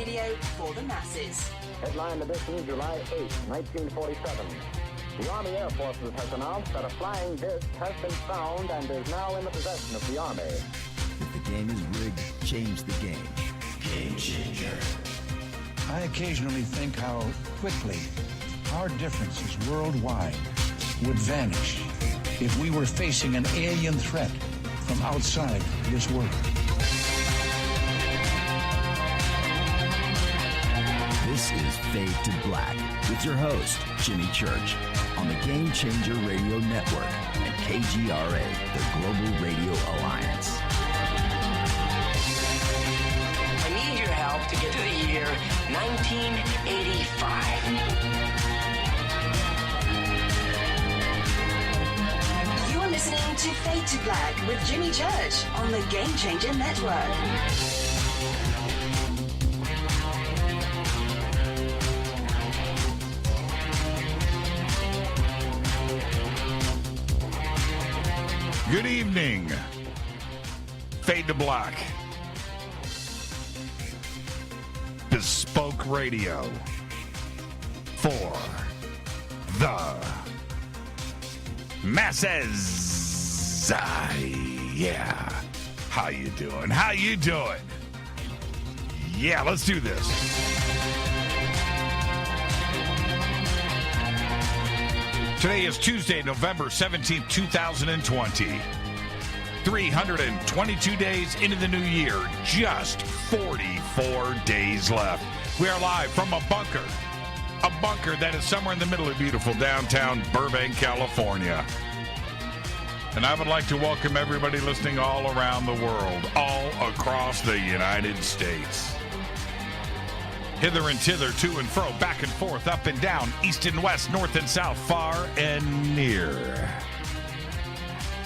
radio for the masses. Headline edition, July 8, 1947. The Army Air Forces has announced that a flying disc has been found and is now in the possession of the Army. If the game is rigged, change the game. Game changer. I occasionally think how quickly our differences worldwide would vanish if we were facing an alien threat from outside this world. This is Fade to Black with your host, Jimmy Church, on the Game Changer Radio Network and KGRA, the Global Radio Alliance. I need your help to get to the year 1985. You're listening to Fade to Black with Jimmy Church on the Game Changer Network. Good evening. Fade to Black. Bespoke radio for the masses. Yeah. How you doing? How you doing? Yeah, let's do this. Today is Tuesday, November 17th, 2020. 322 days into the new year. Just 44 days left. We are live from a bunker that is somewhere in the middle of beautiful downtown Burbank, California. And I would like to welcome everybody listening all around the world, all across the United States. Hither and thither, to and fro, back and forth, up and down, east and west, north and south, far and near.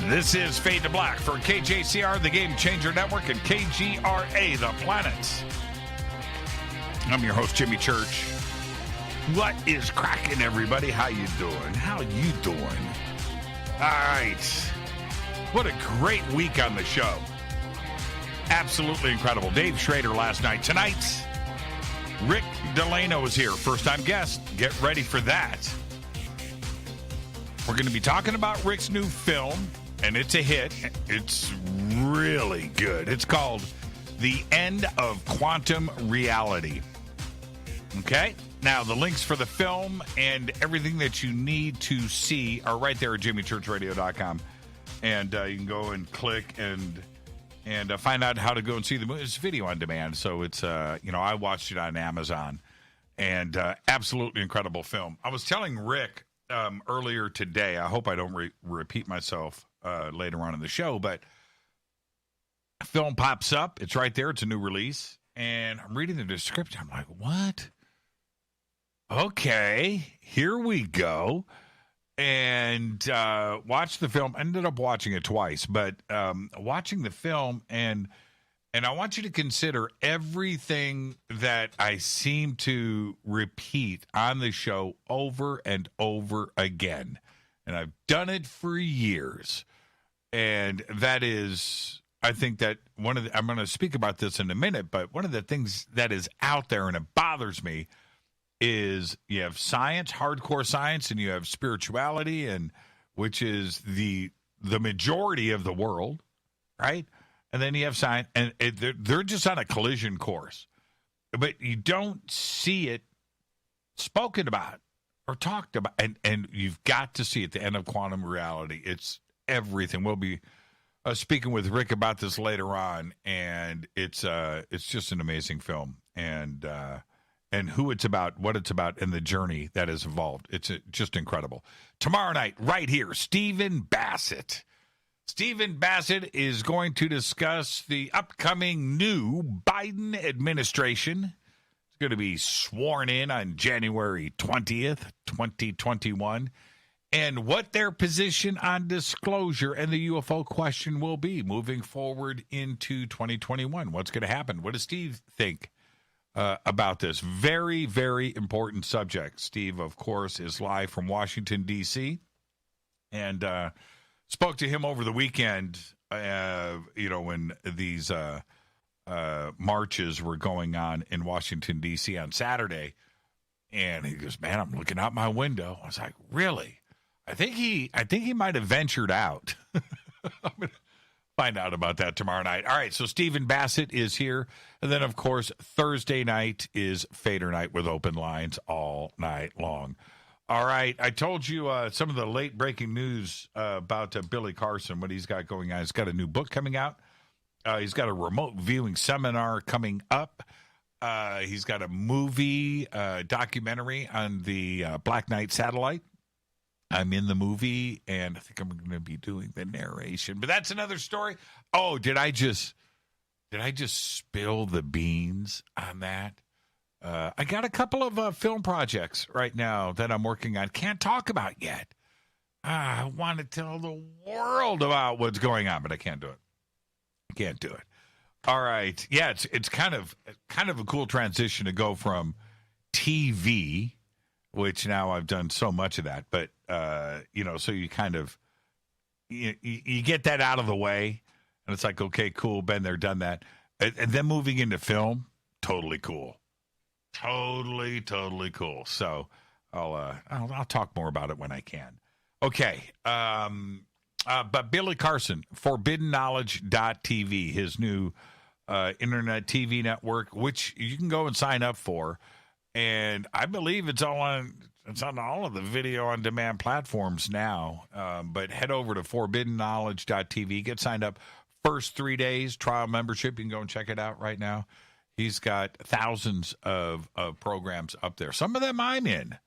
This is Fade to Black for KJCR, the Game Changer Network, and KGRA, the planet. I'm your host, Jimmy Church. What is cracking, everybody? How you doing? How you doing? All right. What a great week on the show. Absolutely incredible. Dave Schrader last night. Tonight, Rick Delano is here. First-time guest. Get ready for that. We're going to be talking about Rick's new film, and it's a hit. It's really good. It's called The End of Quantum Reality. Okay? Now, the links for the film and everything that you need to see are right there at jimmychurchradio.com. And you can go and click and find out how to go and see the movie. It's video on demand, so it's, I watched it on Amazon, and absolutely incredible film. I was telling Rick earlier today, I hope I don't repeat myself later on in the show, but film pops up. It's right there. It's a new release, and I'm reading the description. I'm like, what? Okay, here we go. And watched the film. Ended up watching it twice, but watching the film, and I want you to consider everything that I seem to repeat on the show over and over again. And I've done it for years. And that is, I think that I'm going to speak about this in a minute, but one of the things that is out there and it bothers me is you have science, hardcore science, and you have spirituality, and which is the majority of the world, right? And then you have science, and they're just on a collision course. But you don't see it spoken about or talked about, and you've got to see it, The End of Quantum Reality. It's everything. We'll be speaking with Rick about this later on, and it's just an amazing film, and who it's about, what it's about, and the journey that has evolved. It's just incredible. Tomorrow night, right here, Stephen Bassett. Stephen Bassett is going to discuss the upcoming new Biden administration. It's going to be sworn in on January 20th, 2021, and what their position on disclosure and the UFO question will be moving forward into 2021. What's going to happen? What does Steve think about this? Very, very important subject. Steve, of course, is live from Washington, D.C., and spoke to him over the weekend, when these marches were going on in Washington, D.C. on Saturday. And he goes, man, I'm looking out my window. I was like, really? I think he might have ventured out. I'm going to find out about that tomorrow night. All right, so Stephen Bassett is here. And then, of course, Thursday night is Fader night with open lines all night long. All right, I told you some of the late-breaking news about Billy Carson, what he's got going on. He's got a new book coming out. He's got a remote viewing seminar coming up. He's got a movie documentary on the Black Knight satellite. I'm in the movie, and I think I'm going to be doing the narration. But that's another story. Oh, did I just spill the beans on that? I got a couple of film projects right now that I'm working on. Can't talk about yet. I want to tell the world about what's going on, but I can't do it. I can't do it. All right. Yeah, it's kind of a cool transition to go from TV, which now I've done so much of that, but so you kind of you get that out of the way, and it's like, okay, cool, been there, done that, and then moving into film, totally cool, totally cool. So I'll talk more about it when I can. Okay. But Billy Carson, ForbiddenKnowledge.tv, his new internet TV network, which you can go and sign up for. And I believe it's on all of the video on demand platforms now. But head over to ForbiddenKnowledge.tv, get signed up. First 3 days trial membership. You can go and check it out right now. He's got thousands of programs up there. Some of them I'm in.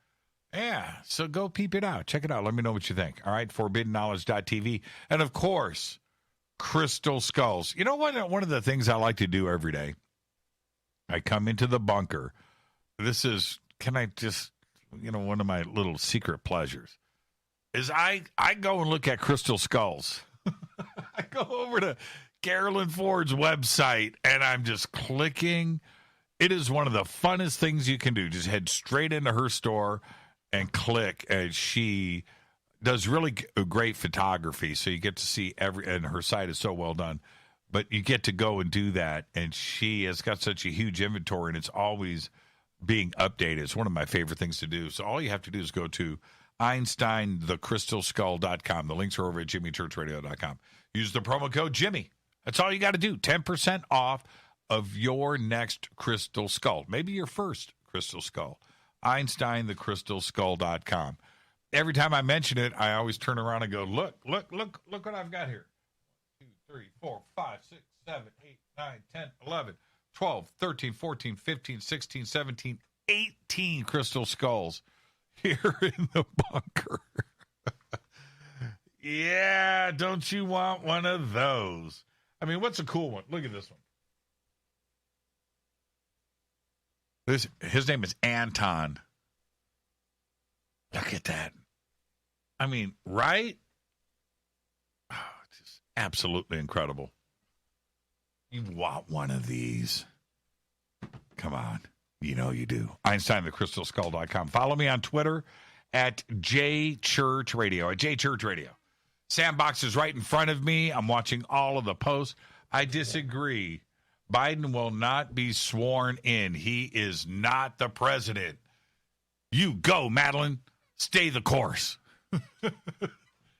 Yeah, so go peep it out. Check it out. Let me know what you think. All right, ForbiddenKnowledge.tv. And, of course, Crystal Skulls. You know what? One of the things I like to do every day, I come into the bunker. This is, can I just, one of my little secret pleasures is I go and look at Crystal Skulls. I go over to Carolyn Ford's website, and I'm just clicking. It is one of the funnest things you can do. Just head straight into her store and click, and she does really great photography, so you get to see and her site is so well done, but you get to go and do that, and she has got such a huge inventory, and it's always being updated. It's one of my favorite things to do. So all you have to do is go to EinsteinTheCrystalSkull.com. The links are over at JimmyChurchRadio.com. Use the promo code Jimmy. That's all you got to do. 10% off of your next crystal skull, maybe your first crystal skull. EinsteinTheCrystalSkull.com. Every time I mention it, I always turn around and go, look what I've got here. 1, 2, 3, 4, 5, 6, 7, 8, 9, 10, 11, 12, 13, 14, 15, 16, 17, 18 crystal skulls here in the bunker. Yeah, don't you want one of those? I mean, what's a cool one? Look at this one. His name is Anton. Look at that. I mean, right? Oh, just absolutely incredible. You want one of these? Come on. You know you do. EinsteinTheCrystalSkull.com. Follow me on Twitter at JChurchRadio. At JChurchRadio. Sandbox is right in front of me. I'm watching all of the posts. I disagree. Biden will not be sworn in. He is not the president. You go, Madeline. Stay the course.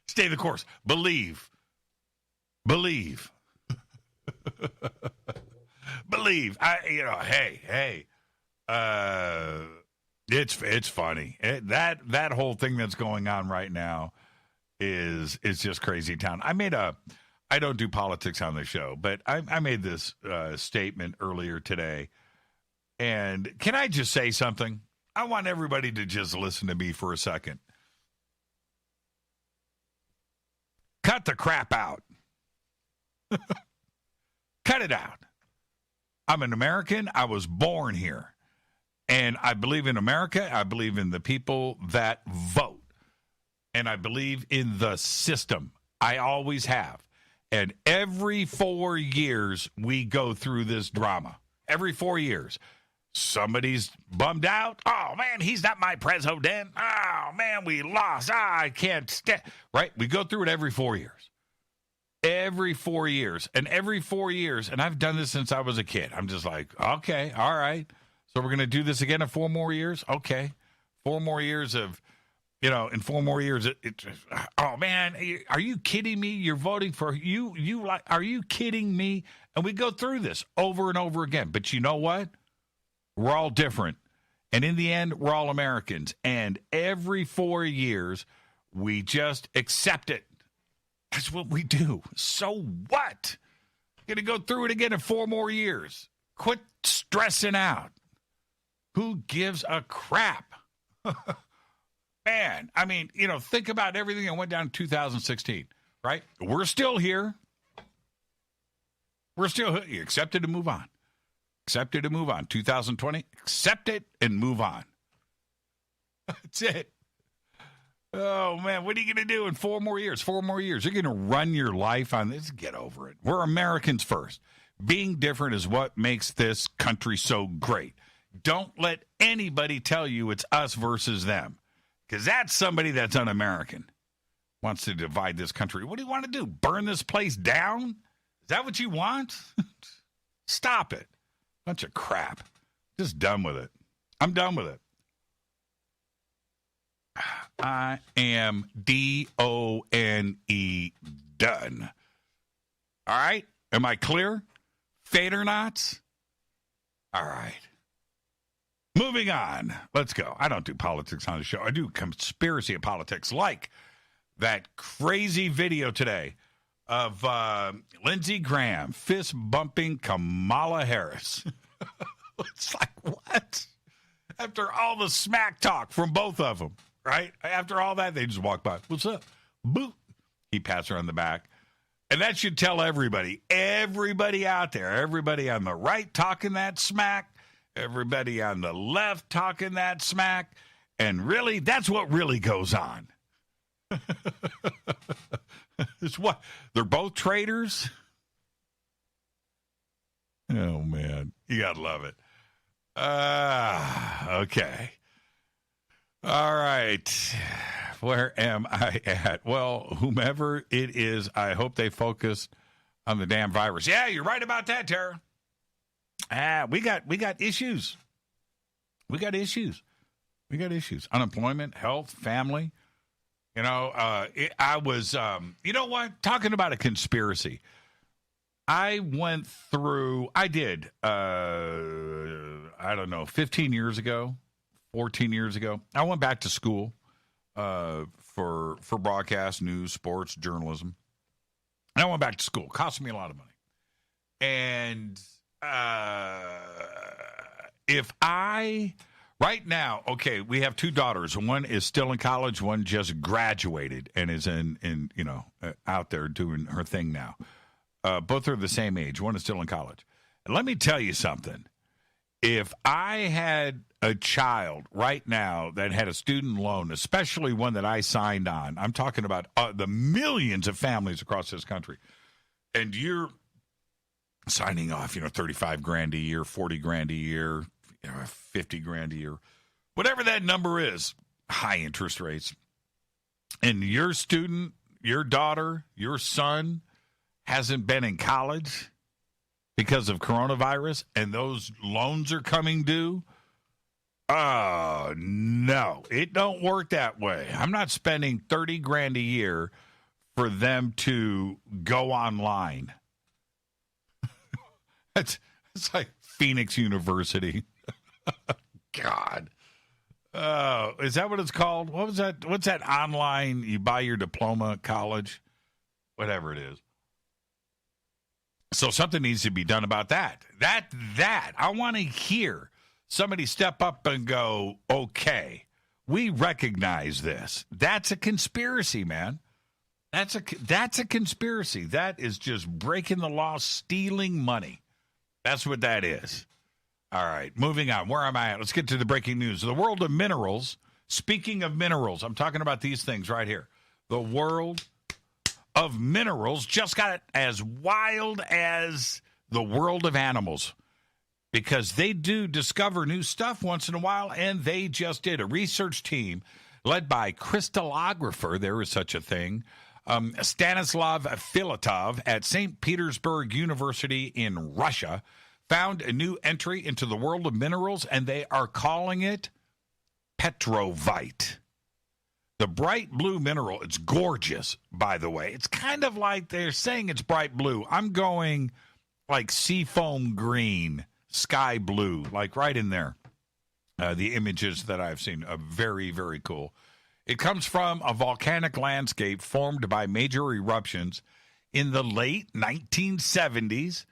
Stay the course. Believe. Believe. Hey. It's funny. That whole thing that's going on right now is just crazy town. I don't do politics on the show, but I made this statement earlier today. And can I just say something? I want everybody to just listen to me for a second. Cut the crap out. Cut it out. I'm an American. I was born here. And I believe in America. I believe in the people that vote. And I believe in the system. I always have. And every 4 years, we go through this drama. Every 4 years. Somebody's bummed out. Oh, man, he's not my president. Oh, man, we lost. I can't stand. Right? We go through it every 4 years. Every 4 years. And every 4 years, and I've done this since I was a kid. I'm just like, okay, all right. So we're going to do this again in 4 more years? Okay. 4 more years of, in 4 more years, oh, man, are you kidding me? You're voting for are you kidding me? And we go through this over and over again. But you know what? We're all different. And in the end, we're all Americans. And every 4 years, we just accept it. That's what we do. So what? Going to go through it again in 4 more years. Quit stressing out. Who gives a crap? Man, I mean, think about everything that went down in 2016, right? We're still here. We're still here. You accept it and move on. Accept it and move on. 2020, accept it and move on. That's it. Oh, man, what are you going to do in 4 more years? 4 more years. You're going to run your life on this? Get over it. We're Americans first. Being different is what makes this country so great. Don't let anybody tell you it's us versus them, because that's somebody that's un-American. Wants to divide this country. What do you want to do? Burn this place down? Is that what you want? Stop it. Bunch of crap. Just done with it. I'm done with it. I am D-O-N-E done. All right? Am I clear? Fade or not? All right. Moving on. Let's go. I don't do politics on the show. I do conspiracy of politics, like that crazy video today of Lindsey Graham fist-bumping Kamala Harris. It's like, what? After all the smack talk from both of them. Right? After all that, they just walk by. What's up? Boop. He pats her on the back. And that should tell everybody out there, everybody on the right talking that smack, everybody on the left talking that smack. And really, that's what really goes on. It's what? They're both traitors? Oh, man. You got to love it. Okay. All right. Where am I at? Well, whomever it is, I hope they focus on the damn virus. Yeah, you're right about that, Tara. We got issues. We got issues. Unemployment, health, family. I was, you know what? Talking about a conspiracy. I did, I don't know, 15 years ago. 14 years ago, I went back to school for broadcast, news, sports, journalism. And I went back to school. It cost me a lot of money. And right now, okay, we have 2 daughters. One is still in college. One just graduated and is out there doing her thing now. Both are the same age. One is still in college. And let me tell you something. If I had a child right now that had a student loan, especially one that I signed on, I'm talking about the millions of families across this country, and you're signing off, $35,000 a year, $40,000 a year, $50,000 a year, whatever that number is, high interest rates, and your student, your daughter, your son hasn't been in college because of coronavirus, and those loans are coming due. Oh, no, it don't work that way. I'm not spending $30,000 a year for them to go online. It's like Phoenix University. God. Oh, is that what it's called? What was that? What's that online? You buy your diploma at college? Whatever it is. So something needs to be done about that. I want to hear somebody step up and go, okay, we recognize this. That's a conspiracy, man. That's a conspiracy. That is just breaking the law, stealing money. That's what that is. All right, moving on. Where am I at? Let's get to the breaking news. The world of minerals. Speaking of minerals, I'm talking about these things right here. The world of minerals just got as wild as the world of animals, because they do discover new stuff once in a while, and they just did. A research team led by crystallographer, there is such a thing, Stanislav Filatov at St. Petersburg University in Russia found a new entry into the world of minerals, and they are calling it Petrovite. The bright blue mineral, it's gorgeous, by the way. It's kind of like they're saying it's bright blue. I'm going like seafoam green, sky blue, like right in there. The images that I've seen are very, very cool. It comes from a volcanic landscape formed by major eruptions in the late 1970s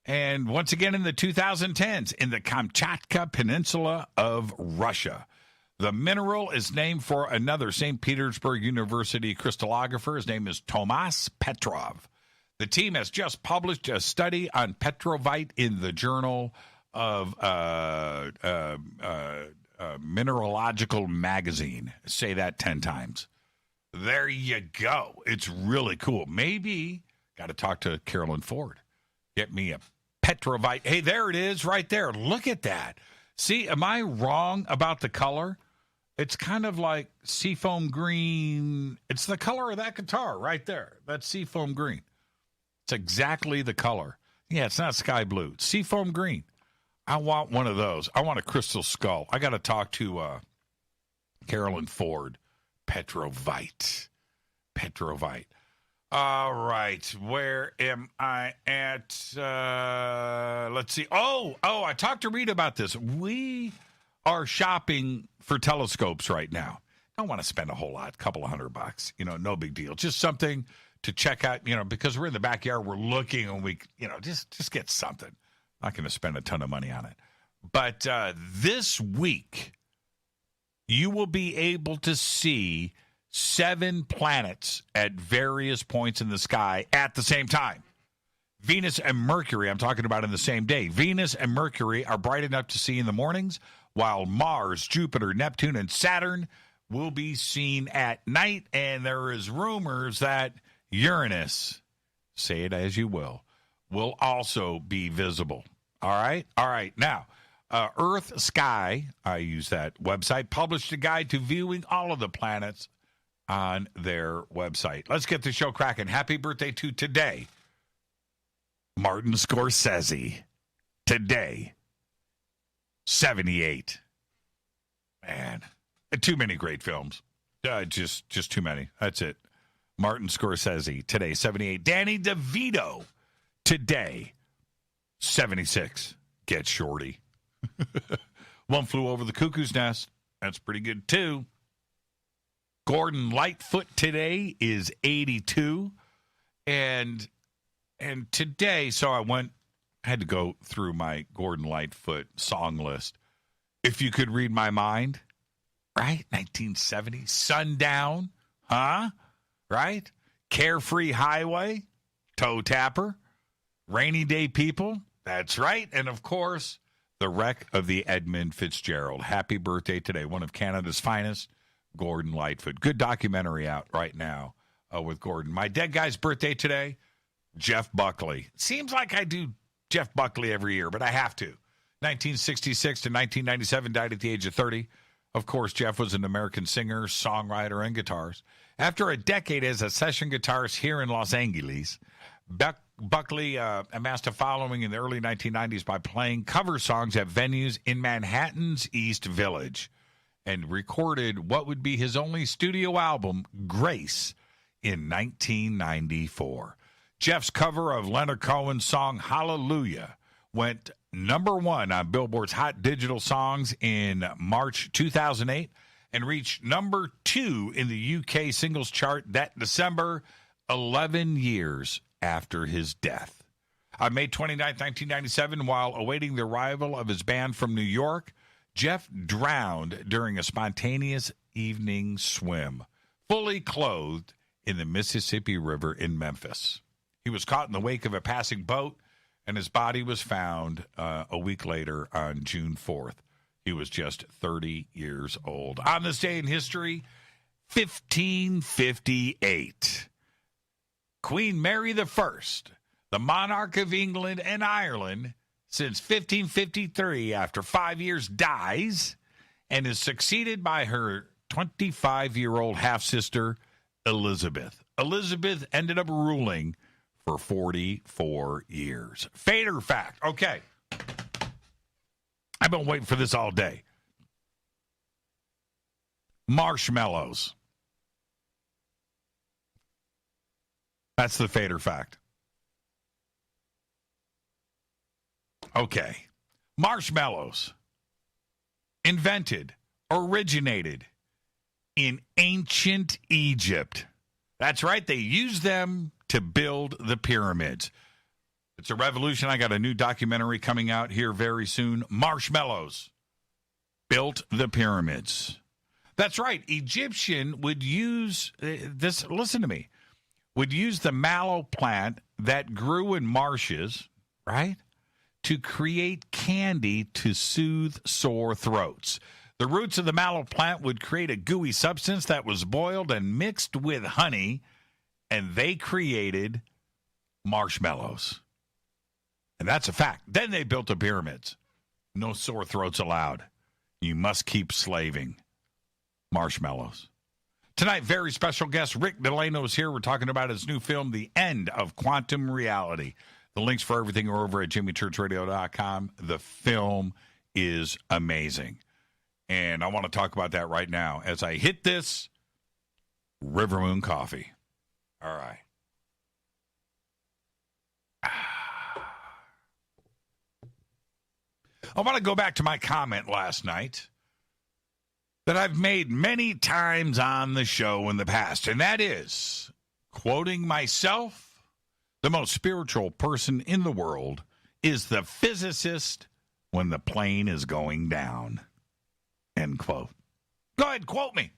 and once again in the 2010s in the Kamchatka Peninsula of Russia. The mineral is named for another St. Petersburg University crystallographer. His name is Tomas Petrov. The team has just published a study on Petrovite in the Journal of Mineralogical Magazine. Say that 10 times. There you go. It's really cool. Maybe got to talk to Carolyn Ford. Get me a Petrovite. Hey, there it is right there. Look at that. See, am I wrong about the color? It's kind of like seafoam green. It's the color of that guitar right there. That's seafoam green. It's exactly the color. Yeah, it's not sky blue. It's seafoam green. I want one of those. I want a crystal skull. I got to talk to Carolyn Ford. Petrovite. All right. Where am I at? Let's see. Oh, I talked to Rita about this. We are shopping for telescopes right now. Don't want to spend a whole lot, couple of $100. No big deal. Just something to check out, because we're in the backyard, we're looking and we, just get something. Not going to spend a ton of money on it. But this week, you will be able to see 7 planets at various points in the sky at the same time. Venus and Mercury, I'm talking about in the same day. Venus and Mercury are bright enough to see in the mornings, while Mars, Jupiter, Neptune, and Saturn will be seen at night. And there is rumors that Uranus, say it as you will also be visible. All right. Now, Earth Sky, I use that website, published a guide to viewing all of the planets on their website. Let's get the show cracking. Happy birthday to today, Martin Scorsese. Today, 78. Man, too many great films. Just too many. That's it. Martin Scorsese, today, 78. Danny DeVito, today, 76. Get shorty. One Flew Over the Cuckoo's Nest. That's pretty good, too. Gordon Lightfoot today is 82. And today, so I had to go through my Gordon Lightfoot song list. If You Could Read My Mind, right? 1970. Sundown, huh? Right? Carefree Highway, Toe Tapper, Rainy Day People, that's right. And of course, The Wreck of the Edmund Fitzgerald. Happy birthday today, one of Canada's finest, Gordon Lightfoot. Good documentary out right now with Gordon. My dead guy's birthday today, Jeff Buckley. Seems like I do Jeff Buckley every year, but I have to. 1966 to 1997, died at the age of 30. Of course, Jeff was an American singer, songwriter, and guitarist. After a decade as a session guitarist here in Los Angeles, Buckley amassed a following in the early 1990s by playing cover songs at venues in Manhattan's East Village and recorded what would be his only studio album, Grace, in 1994. Jeff's cover of Leonard Cohen's song Hallelujah went #1 on Billboard's Hot Digital Songs in March 2008 and reached #2 in the UK singles chart that December, 11 years after his death. On May 29, 1997, while awaiting the arrival of his band from New York, Jeff drowned during a spontaneous evening swim, fully clothed in the Mississippi River in Memphis. He was caught in the wake of a passing boat, and his body was found a week later on June 4th. He was just 30 years old. On this day in history, 1558. Queen Mary I, the monarch of England and Ireland since 1553, after 5 years, dies and is succeeded by her 25-year-old half-sister, Elizabeth. Elizabeth ended up ruling for 44 years. Fate or fact? Okay. I've been waiting for this all day. Marshmallows. That's the fate or fact. Okay. Marshmallows. Invented, originated in ancient Egypt. That's right. They used them to build the pyramids. It's a revolution. I got a new documentary coming out here very soon. Marshmallows built the pyramids. That's right. Egyptian would use this. Listen to me. Would use the mallow plant that grew in marshes, right, to create candy to soothe sore throats. The roots of the mallow plant would create a gooey substance that was boiled and mixed with honey, and they created marshmallows. And that's a fact. Then they built the pyramids. No sore throats allowed. You must keep slaving. Marshmallows. Tonight, very special guest Rick Delano is here. We're talking about his new film, The End of Quantum Reality. The links for everything are over at jimmychurchradio.com. The film is amazing. And I want to talk about that right now as I hit this River Moon coffee. All right. I want to go back to my comment last night that I've made many times on the show in the past, and that is, quoting myself, the most spiritual person in the world is the physicist when the plane is going down. End quote. Go ahead, quote me.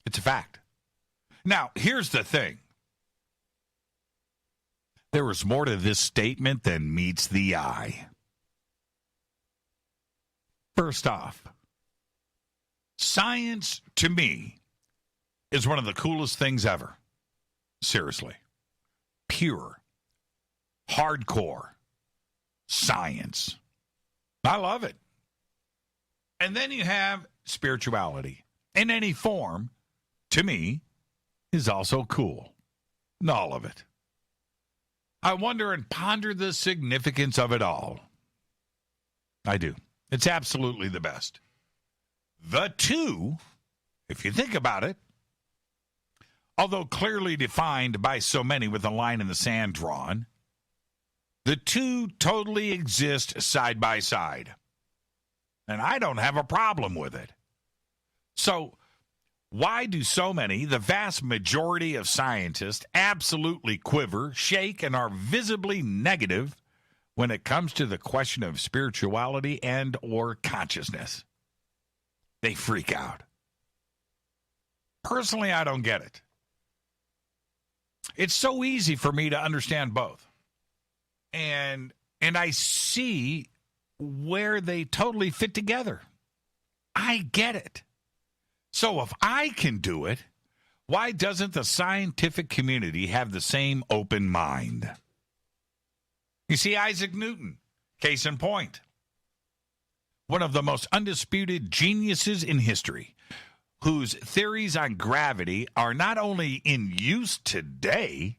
It's a fact. Now, here's the thing. There is more to this statement than meets the eye. First off, science, to me, is one of the coolest things ever. Seriously. Pure, hardcore science. I love it. And then you have spirituality. In any form, to me, is also cool. All of it. I wonder and ponder the significance of it all. I do. It's absolutely the best. The two, if you think about it, although clearly defined by so many with a line in the sand drawn, the two totally exist side by side. And I don't have a problem with it. So, why do so many, the vast majority of scientists, absolutely quiver, shake, and are visibly negative when it comes to the question of spirituality and or consciousness? They freak out. Personally, I don't get it. It's so easy for me to understand both. And I see where they totally fit together. I get it. So if I can do it, why doesn't the scientific community have the same open mind? You see, Isaac Newton, case in point. One of the most undisputed geniuses in history, whose theories on gravity are not only in use today,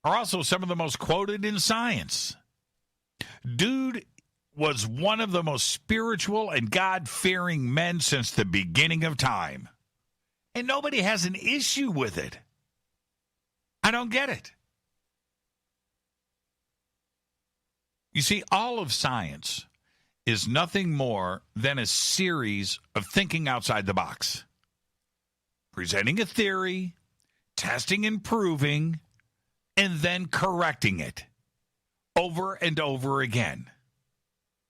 are also some of the most quoted in science. Dude was one of the most spiritual and God-fearing men since the beginning of time. And nobody has an issue with it. I don't get it. You see, all of science is nothing more than a series of thinking outside the box. Presenting a theory, testing and proving, and then correcting it over and over again.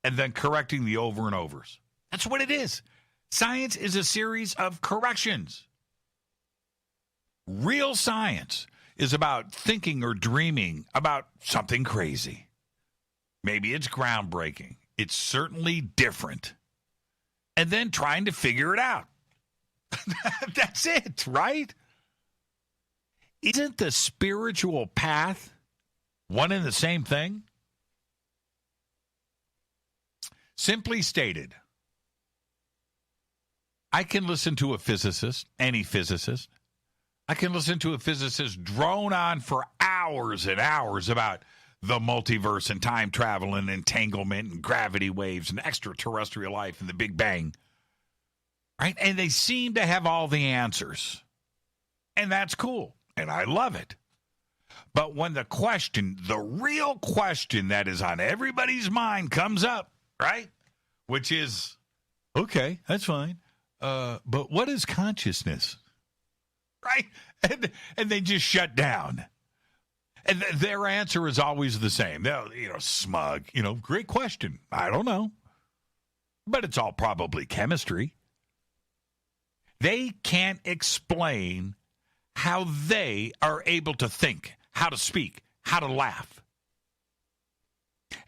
And then correcting the over and overs. That's what it is. Science is a series of corrections. Real science is about thinking or dreaming about something crazy. Maybe it's groundbreaking. It's certainly different. And then trying to figure it out. That's it, right? Isn't the spiritual path one and the same thing? Simply stated, I can listen to a physicist, any physicist, I can listen to a physicist drone on for hours and hours about the multiverse and time travel and entanglement and gravity waves and extraterrestrial life and the Big Bang. Right? And they seem to have all the answers. And that's cool. And I love it. But when the question, the real question that is on everybody's mind comes up, right? Which is, okay, that's fine. But what is consciousness? Right? And they just shut down. And their answer is always the same. They'll, smug, great question. I don't know. But it's all probably chemistry. They can't explain how they are able to think, how to speak, how to laugh.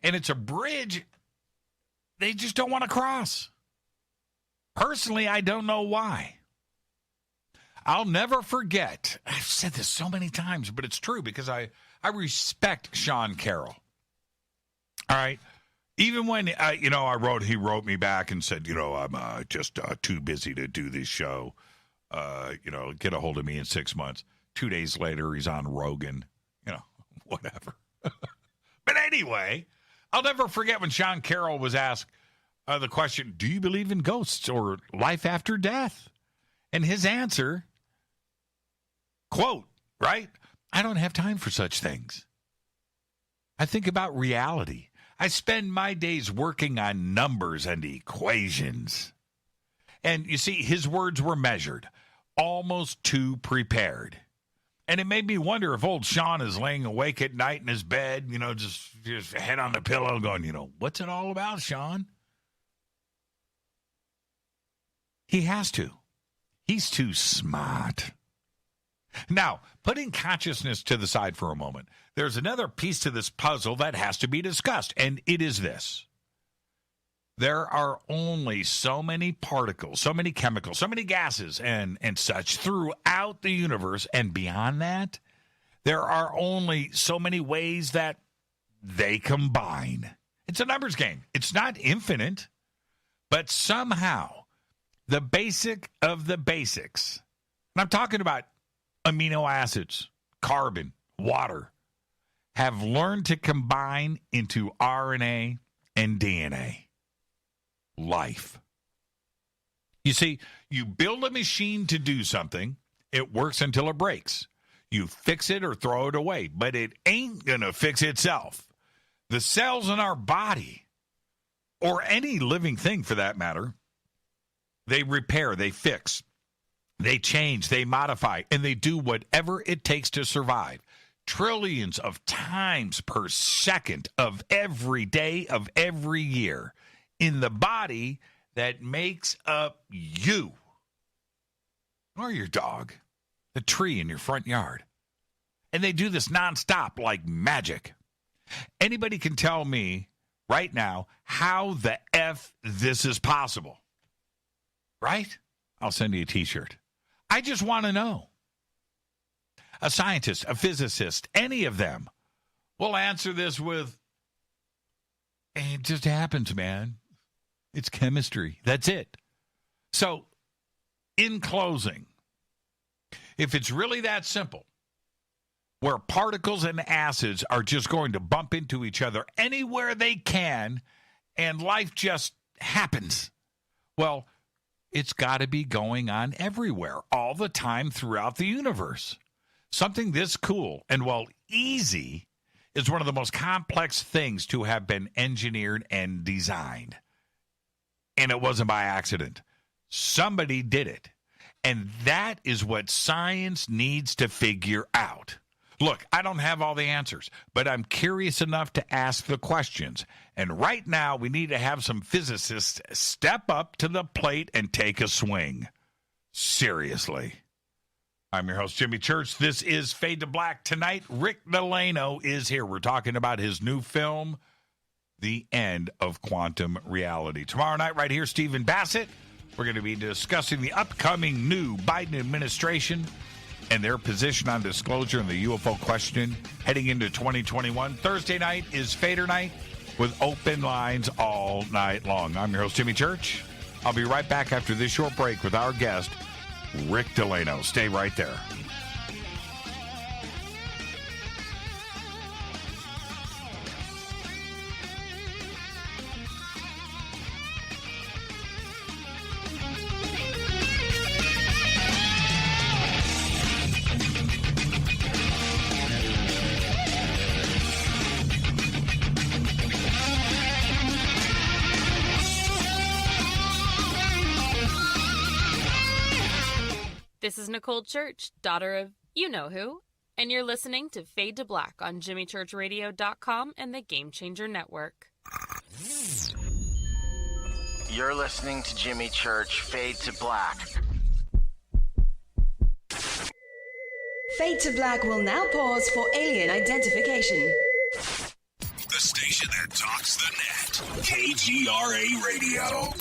And it's a bridge they just don't want to cross. Personally, I don't know why. I'll never forget. I've said this so many times, but it's true because I respect Sean Carroll. All right. Even when, he wrote me back and said, I'm just too busy to do this show. Get a hold of me in 6 months. 2 days later, he's on Rogan, whatever. But anyway, I'll never forget when Sean Carroll was asked the question, do you believe in ghosts or life after death? And his answer, quote, right? I don't have time for such things. I think about reality. I spend my days working on numbers and equations. And you see, his words were measured, almost too prepared. And it made me wonder if old Sean is laying awake at night in his bed, just head on the pillow going, what's it all about, Sean? He has to. He's too smart. Now, putting consciousness to the side for a moment, there's another piece to this puzzle that has to be discussed, and it is this. There are only so many particles, so many chemicals, so many gases and such throughout the universe, and beyond that, there are only so many ways that they combine. It's a numbers game. It's not infinite, but somehow the basic of the basics, and I'm talking about amino acids, carbon, water, have learned to combine into RNA and DNA. Life. You see, you build a machine to do something, it works until it breaks. You fix it or throw it away, but it ain't going to fix itself. The cells in our body, or any living thing for that matter, they repair, they fix, they change, they modify, and they do whatever it takes to survive. Trillions of times per second of every day of every year in the body that makes up you or your dog, the tree in your front yard. And they do this nonstop like magic. Anybody can tell me right now how the F this is possible, right? I'll send you a T-shirt. I just want to know. A scientist, a physicist, any of them will answer this with, it just happens, man. It's chemistry. That's it. So, in closing, if it's really that simple, where particles and acids are just going to bump into each other anywhere they can, and life just happens, well, it's got to be going on everywhere, all the time throughout the universe. Something this cool and, easy is one of the most complex things to have been engineered and designed. And it wasn't by accident. Somebody did it. And that is what science needs to figure out. Look, I don't have all the answers, but I'm curious enough to ask the questions. And right now, we need to have some physicists step up to the plate and take a swing. Seriously. I'm your host, Jimmy Church. This is Fade to Black. Tonight, Rick Delano is here. We're talking about his new film, The End of Quantum Reality. Tomorrow night, right here, Stephen Bassett. We're going to be discussing the upcoming new Biden administration and their position on disclosure and the UFO question heading into 2021. Thursday night is Fader night with open lines all night long. I'm your host, Jimmy Church. I'll be right back after this short break with our guest, Rick Delano. Stay right there. This is Nicole Church, daughter of you-know-who, and you're listening to Fade to Black on JimmyChurchRadio.com and the Game Changer Network. You're listening to Jimmy Church, Fade to Black. Fade to Black will now pause for alien identification. The station that talks the net. KGRA Radio.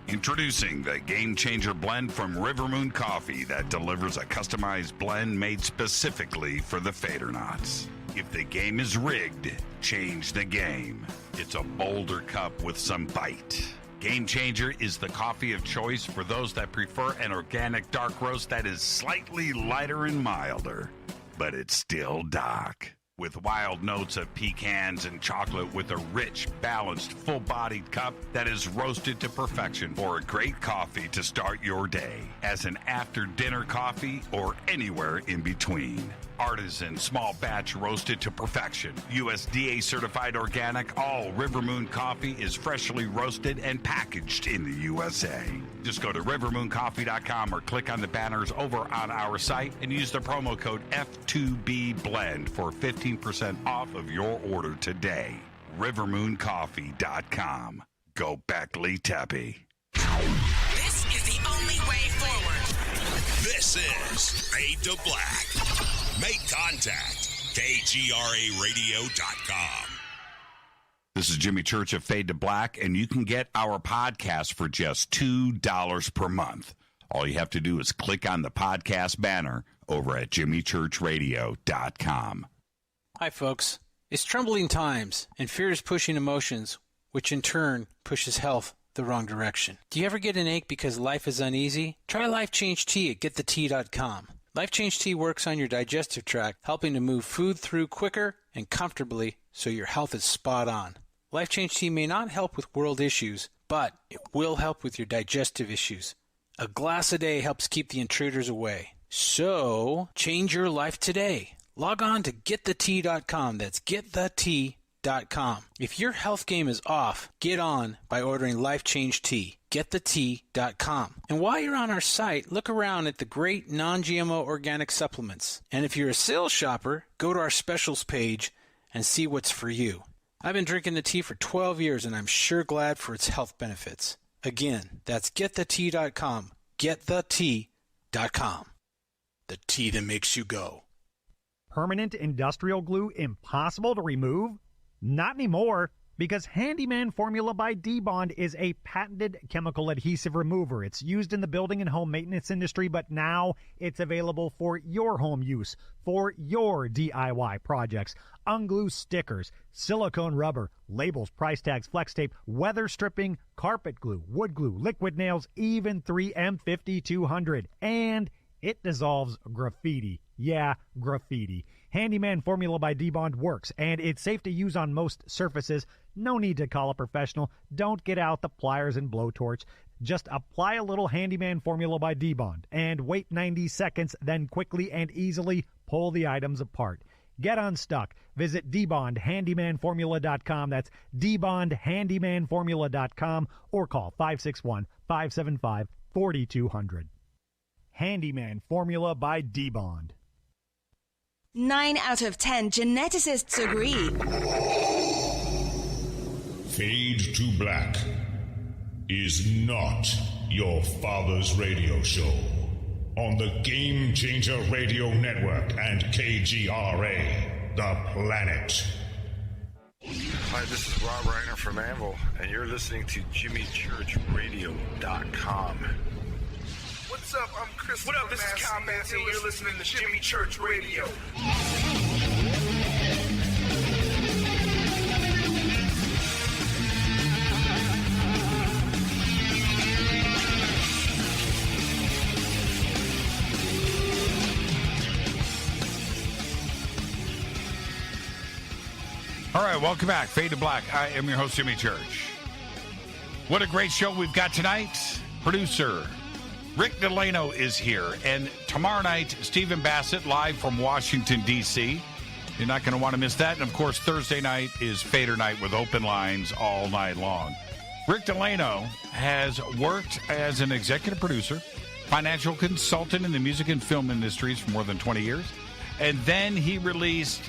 Introducing the Game Changer blend from River Moon Coffee that delivers a customized blend made specifically for the Fadernauts. If the game is rigged, change the game. It's a bolder cup with some bite. Game Changer is the coffee of choice for those that prefer an organic dark roast that is slightly lighter and milder, but it's still dark. With wild notes of pecans and chocolate with a rich, balanced, full-bodied cup that is roasted to perfection for a great coffee to start your day, as an after-dinner coffee or anywhere in between. Artisan, small batch roasted to perfection. USDA certified organic, all River Moon coffee is freshly roasted and packaged in the USA. Just go to rivermooncoffee.com or click on the banners over on our site and use the promo code F2BBLEND for 15% off of your order today. rivermooncoffee.com. Go Beckley Teppy. This is the only way forward. This is Fade to Black. Make contact. KGRARadio.com. This is Jimmy Church of Fade to Black, and you can get our podcast for just $2 per month. All you have to do is click on the podcast banner over at JimmyChurchRadio.com. Hi, folks. It's troubling times, and fear is pushing emotions, which in turn pushes health the wrong direction. Do you ever get an ache because life is uneasy? Try Life Change Tea at GetTheTea.com. Life Change Tea works on your digestive tract, helping to move food through quicker and comfortably so your health is spot on. Life Change Tea may not help with world issues, but it will help with your digestive issues. A glass a day helps keep the intruders away. So, change your life today. Log on to GetTheTea.com. That's GetTheTea.com. If your health game is off, get on by ordering Life Change Tea. GetTheTea.com. And while you're on our site, look around at the great non-GMO organic supplements. And if you're a sales shopper, go to our specials page and see what's for you. I've been drinking the tea for 12 years, and I'm sure glad for its health benefits. Again, that's GetTheTea.com. GetTheTea.com. The tea that makes you go. Permanent industrial glue impossible to remove? Not anymore, because Handyman Formula by D-Bond is a patented chemical adhesive remover. It's used in the building and home maintenance industry, but now it's available for your home use, for your DIY projects. Unglue stickers, silicone rubber, labels, price tags, flex tape, weather stripping, carpet glue, wood glue, liquid nails, even 3M 5200. And it dissolves graffiti. Yeah, graffiti. Handyman Formula by D-Bond works, and it's safe to use on most surfaces. No need to call a professional. Don't get out the pliers and blowtorch. Just apply a little Handyman Formula by D-Bond and wait 90 seconds, then quickly and easily pull the items apart. Get unstuck. Visit DBondHandymanFormula.com. That's DBondHandymanFormula.com or call 561-575-4200. Handyman Formula by D-Bond. 9 out of 10 geneticists agree. Fade to Black is not your father's radio show on the Game Changer Radio Network and KGRA, the planet. Hi, this is Rob Reiner from Anvil, and you're listening to JimmyChurchRadio.com. What's up? I'm Chris. What up? This is Kyle Manson. You're listening to Jimmy Church Radio. All right, welcome back. Fade to Black. I am your host, Jimmy Church. What a great show we've got tonight. Producer Rick Delano is here. And tomorrow night, Stephen Bassett live from Washington, D.C. You're not going to want to miss that. And, of course, Thursday night is Fader night with open lines all night long. Rick Delano has worked as an executive producer, financial consultant in the music and film industries for more than 20 years. And then he released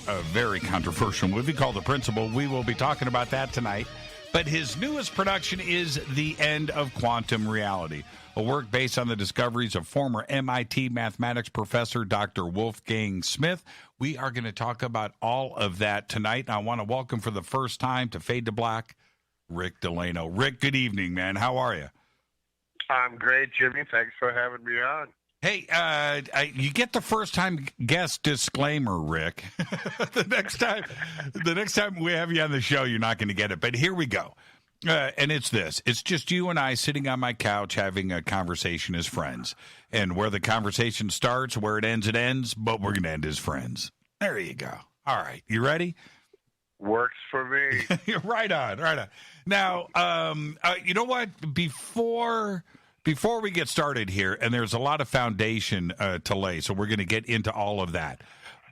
a very controversial movie called The Principal. We will be talking about that tonight. But his newest production is The End of Quantum Reality, a work based on the discoveries of former MIT mathematics professor Dr. Wolfgang Smith. We are going to talk about all of that tonight. And I want to welcome for the first time to Fade to Black, Rick Delano. Rick, good evening, man. How are you? I'm great, Jimmy. Thanks for having me on. Hey, you get the first-time guest disclaimer, Rick. The next time we have you on the show, you're not going to get it. But here we go. And it's this. It's just you and I sitting on my couch having a conversation as friends. And where the conversation starts, where it ends, but we're going to end as friends. There you go. All right. You ready? Works for me. Right on. Now, you know what? Before we get started here, and there's a lot of foundation to lay, so we're going to get into all of that.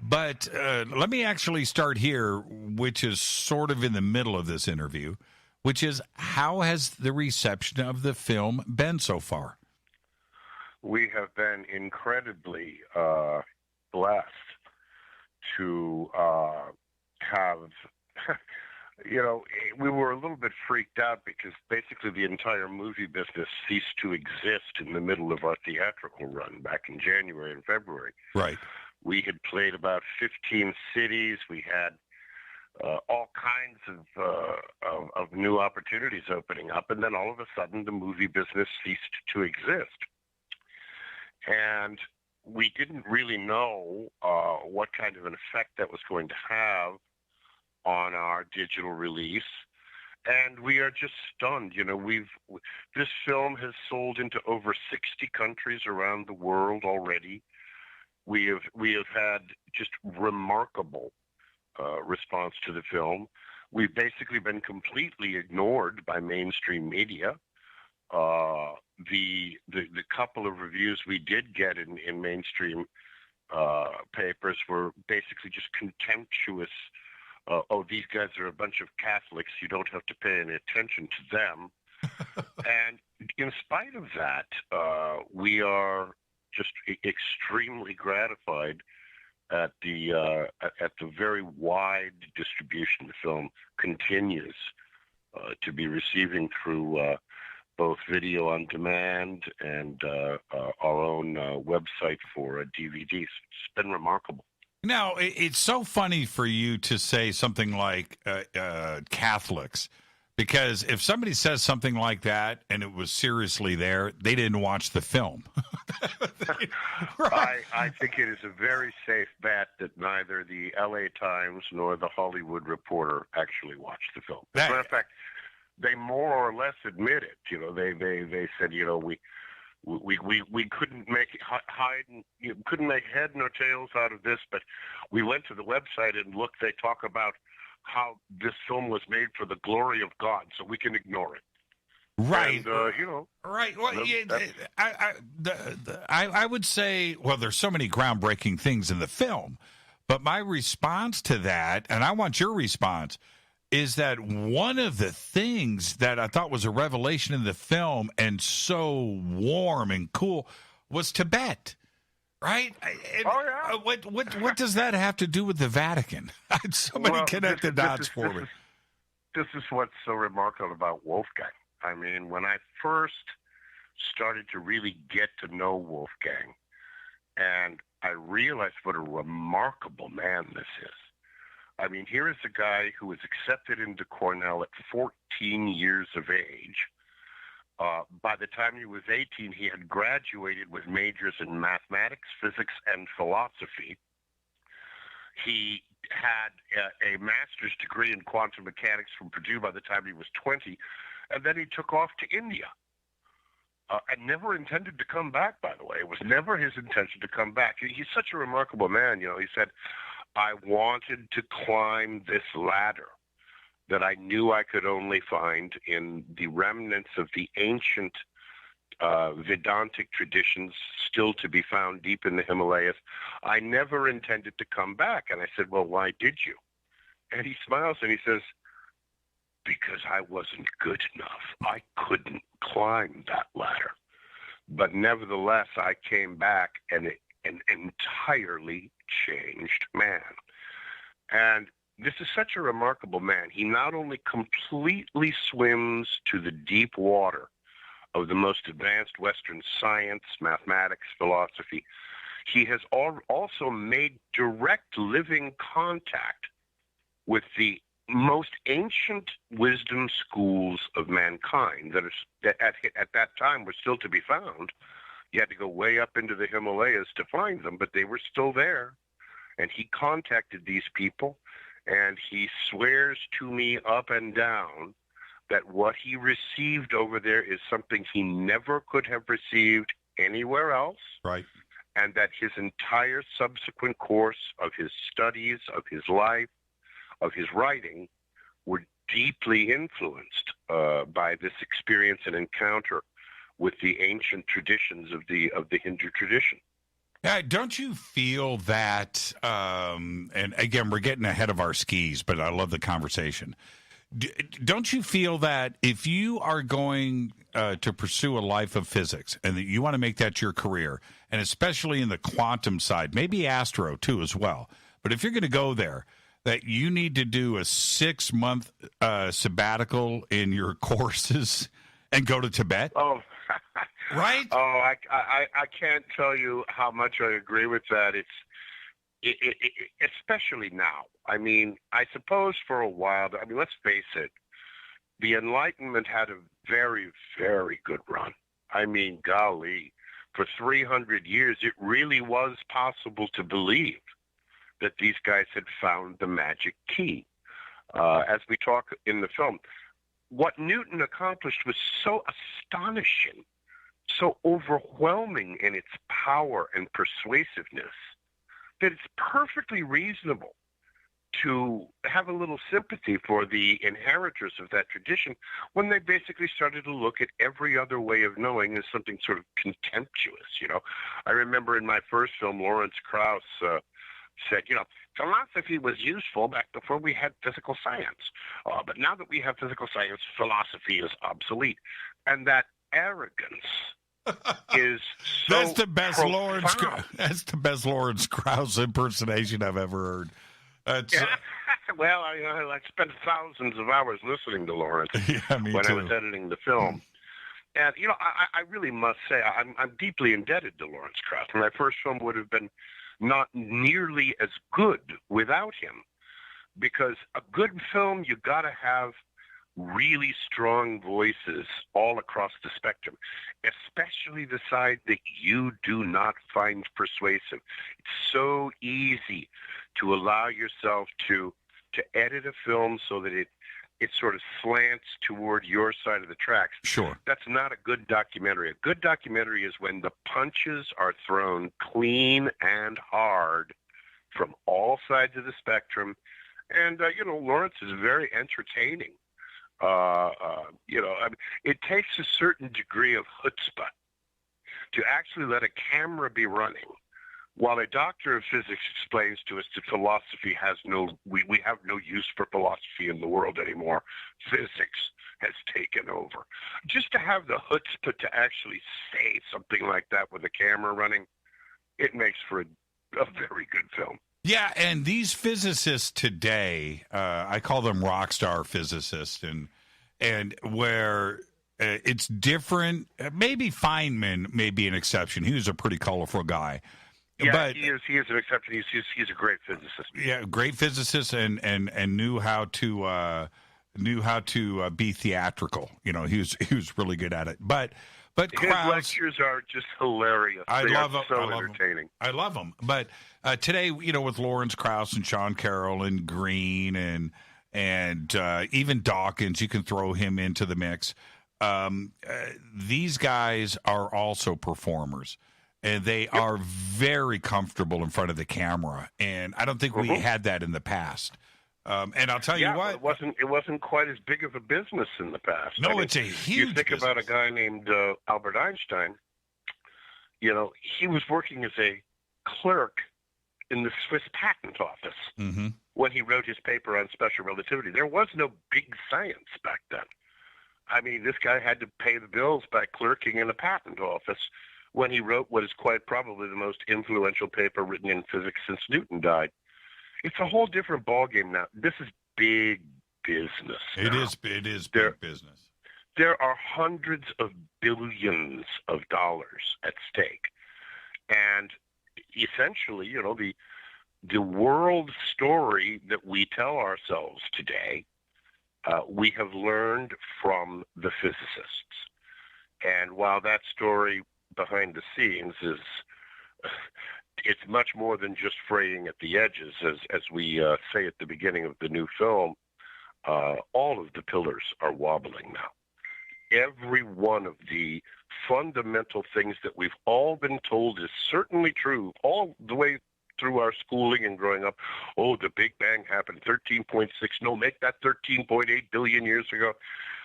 But let me actually start here, which is sort of in the middle of this interview, which is how has the reception of the film been so far? We have been incredibly blessed to have... You know, we were a little bit freaked out because basically the entire movie business ceased to exist in the middle of our theatrical run back in January and February. Right. We had played about 15 cities. We had all kinds of new opportunities opening up, and then all of a sudden the movie business ceased to exist. And we didn't really know what kind of an effect that was going to have on our digital release, and we are just stunned. You know, this film has sold into over 60 countries around the world already. We have had just remarkable response to the film. We've basically been completely ignored by mainstream media. The couple of reviews we did get in mainstream papers were basically just contemptuous. Oh, these guys are a bunch of Catholics. You don't have to pay any attention to them. And in spite of that, we are just extremely gratified at the very wide distribution the film continues to be receiving through both video on demand and our own website for DVDs. It's been remarkable. Now, it's so funny for you to say something like Catholics, because if somebody says something like that and it was seriously there, they didn't watch the film. Right. I think it is a very safe bet that neither the LA Times nor the Hollywood Reporter actually watched the film. As a matter of fact, they more or less admit it. You know, they said, you know, we couldn't make couldn't make head nor tails out of this, but we went to the website and looked. They talk about how this film was made for the glory of God, so we can ignore it. Right. And, you know. Right. Well, I would say, well, there's so many groundbreaking things in the film, but my response to that, and I want your response, is that one of the things that I thought was a revelation in the film and so warm and cool was Tibet, right? What does that have to do with the Vatican? Somebody connect the dots for me. This is what's so remarkable about Wolfgang. I mean, when I first started to really get to know Wolfgang, and I realized what a remarkable man this is. I mean, here is a guy who was accepted into Cornell at 14 years of age. By the time he was 18, he had graduated with majors in mathematics, physics, and philosophy. He had a master's degree in quantum mechanics from Purdue by the time he was 20, and then he took off to India. And never intended to come back, by the way. It was never his intention to come back. He's such a remarkable man. You know, he said, I wanted to climb this ladder that I knew I could only find in the remnants of the ancient Vedantic traditions still to be found deep in the Himalayas. I never intended to come back. And I said, well, why did you? And he smiles and he says, because I wasn't good enough. I couldn't climb that ladder. But nevertheless, I came back an entirely changed man. And this is such a remarkable man. He not only completely swims to the deep water of the most advanced Western science, mathematics, philosophy, he has also made direct living contact with the most ancient wisdom schools of mankind that at that time were still to be found. You had to go way up into the Himalayas to find them, but they were still there. And he contacted these people, and he swears to me up and down that what he received over there is something he never could have received anywhere else. Right. And that his entire subsequent course of his studies, of his life, of his writing, were deeply influenced by this experience and encounter with the ancient traditions of the Hindu tradition. Yeah, don't you feel that? And again, we're getting ahead of our skis, but I love the conversation. Don't you feel that if you are going to pursue a life of physics and that you want to make that your career, and especially in the quantum side, maybe astro too as well, but if you're going to go there, that you need to do a 6-month sabbatical in your courses and go to Tibet? Oh, right? Oh, I can't tell you how much I agree with that. It especially now. I mean, I suppose for a while, I mean, let's face it, the Enlightenment had a very, very good run. I mean, golly, for 300 years, it really was possible to believe that these guys had found the magic key. As we talk in the film, what Newton accomplished was so astonishing, so overwhelming in its power and persuasiveness, that it's perfectly reasonable to have a little sympathy for the inheritors of that tradition when they basically started to look at every other way of knowing as something sort of contemptuous. You know, I remember in my first film, Lawrence Krauss said, you know, philosophy was useful back before we had physical science. But now that we have physical science, philosophy is obsolete. And that arrogance is so That's the best profound. That's the best Lawrence Krauss impersonation I've ever heard. Well, I spent thousands of hours listening to Lawrence me when too. I was editing the film. And, you know, I really must say I'm deeply indebted to Lawrence Krauss. My first film would have been not nearly as good without him, because a good film, you got to have really strong voices all across the spectrum, especially the side that you do not find persuasive. It's so easy to allow yourself to edit a film so that it sort of slants toward your side of the tracks. Sure. That's not a good documentary. A good documentary is when the punches are thrown clean and hard from all sides of the spectrum. And, you know, Lawrence is very entertaining. You know, I mean, it takes a certain degree of chutzpah to actually let a camera be running while a doctor of physics explains to us that philosophy has we have no use for philosophy in the world anymore. Physics has taken over. Just to have the chutzpah to actually say something like that with a camera running, it makes for a very good film. Yeah, and these physicists today, I call them rock star physicists, and where it's different. Maybe Feynman may be an exception. He was a pretty colorful guy. Yeah, but, he is an exception. He's a great physicist. Yeah, great physicist, and knew how to be theatrical. You know, he was really good at it. But his Krauss, lectures are just hilarious. I love them. So entertaining. I love them. But today, you know, with Lawrence Krauss and Sean Carroll and Green and even Dawkins, you can throw him into the mix. These guys are also performers. And they are very comfortable in front of the camera, and I don't think we had that in the past. And I'll tell you what, it wasn't quite as big of a business in the past. No, I mean, it's a huge. You think about a guy named Albert Einstein. You know, he was working as a clerk in the Swiss patent office when he wrote his paper on special relativity. There was no big science back then. I mean, this guy had to pay the bills by clerking in a patent office when he wrote what is quite probably the most influential paper written in physics since Newton died. It's a whole different ballgame now. This is big business now. It is big business. There are hundreds of billions of dollars at stake. And essentially, the world story that we tell ourselves today, we have learned from the physicists. And while that story behind the scenes it's much more than just fraying at the edges, as we say at the beginning of the new film, all of the pillars are wobbling now. Every one of the fundamental things that we've all been told is certainly true all the way through our schooling and growing up. Oh, the Big Bang happened 13.6. No, make that 13.8 billion years ago.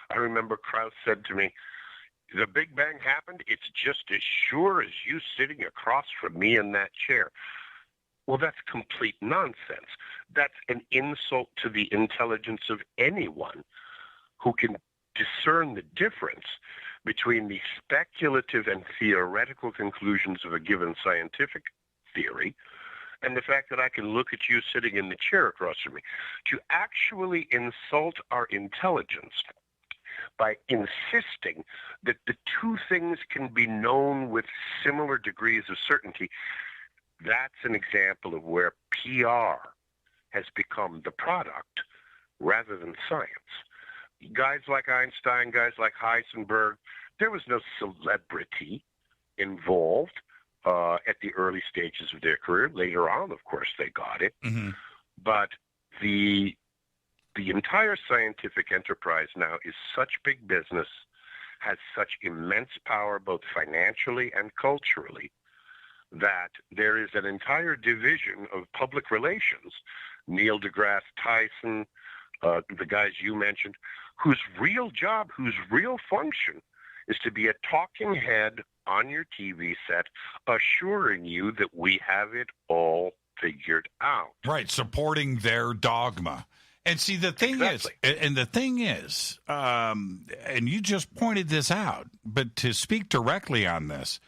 I remember Krauss said to me, the Big Bang happened. It's just as sure as you sitting across from me in that chair. Well, that's complete nonsense. That's an insult to the intelligence of anyone who can discern the difference between the speculative and theoretical conclusions of a given scientific theory and the fact that I can look at you sitting in the chair across from me. To actually insult our intelligence by insisting that the two things can be known with similar degrees of certainty, that's an example of where PR has become the product rather than science. Guys like Einstein, guys like Heisenberg, there was no celebrity involved at the early stages of their career. Later on, of course, they got it. Mm-hmm. But the entire scientific enterprise now is such big business, has such immense power both financially and culturally, that there is an entire division of public relations, Neil deGrasse Tyson, the guys you mentioned, whose real job, whose real function is to be a talking head on your TV set, assuring you that we have it all figured out. Right, supporting their dogma. And see, the thing is, and you just pointed this out, but to speak directly on this,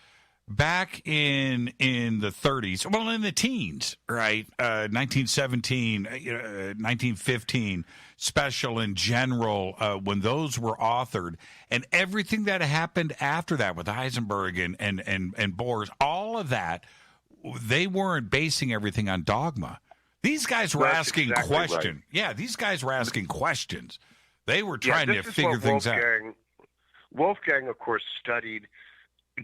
back in the 30s, well, in the teens, right, 1917, 1915, special in general, when those were authored, and everything that happened after that with Heisenberg and Bohr's, all of that, they weren't basing everything on dogma. These guys were asking questions. Right. Yeah, these guys were asking questions. They were trying to figure things out. Wolfgang, of course, studied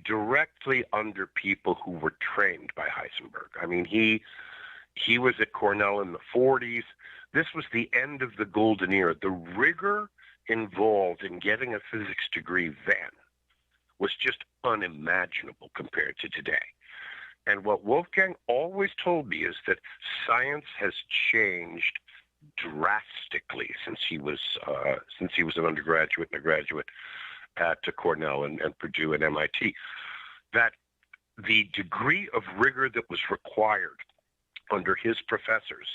directly under people who were trained by Heisenberg. I mean, he was at Cornell in the 40s. This was the end of the golden era. The rigor involved in getting a physics degree then was just unimaginable compared to today. And what Wolfgang always told me is that science has changed drastically since he was an undergraduate and a graduate at Cornell and Purdue and MIT. That the degree of rigor that was required under his professors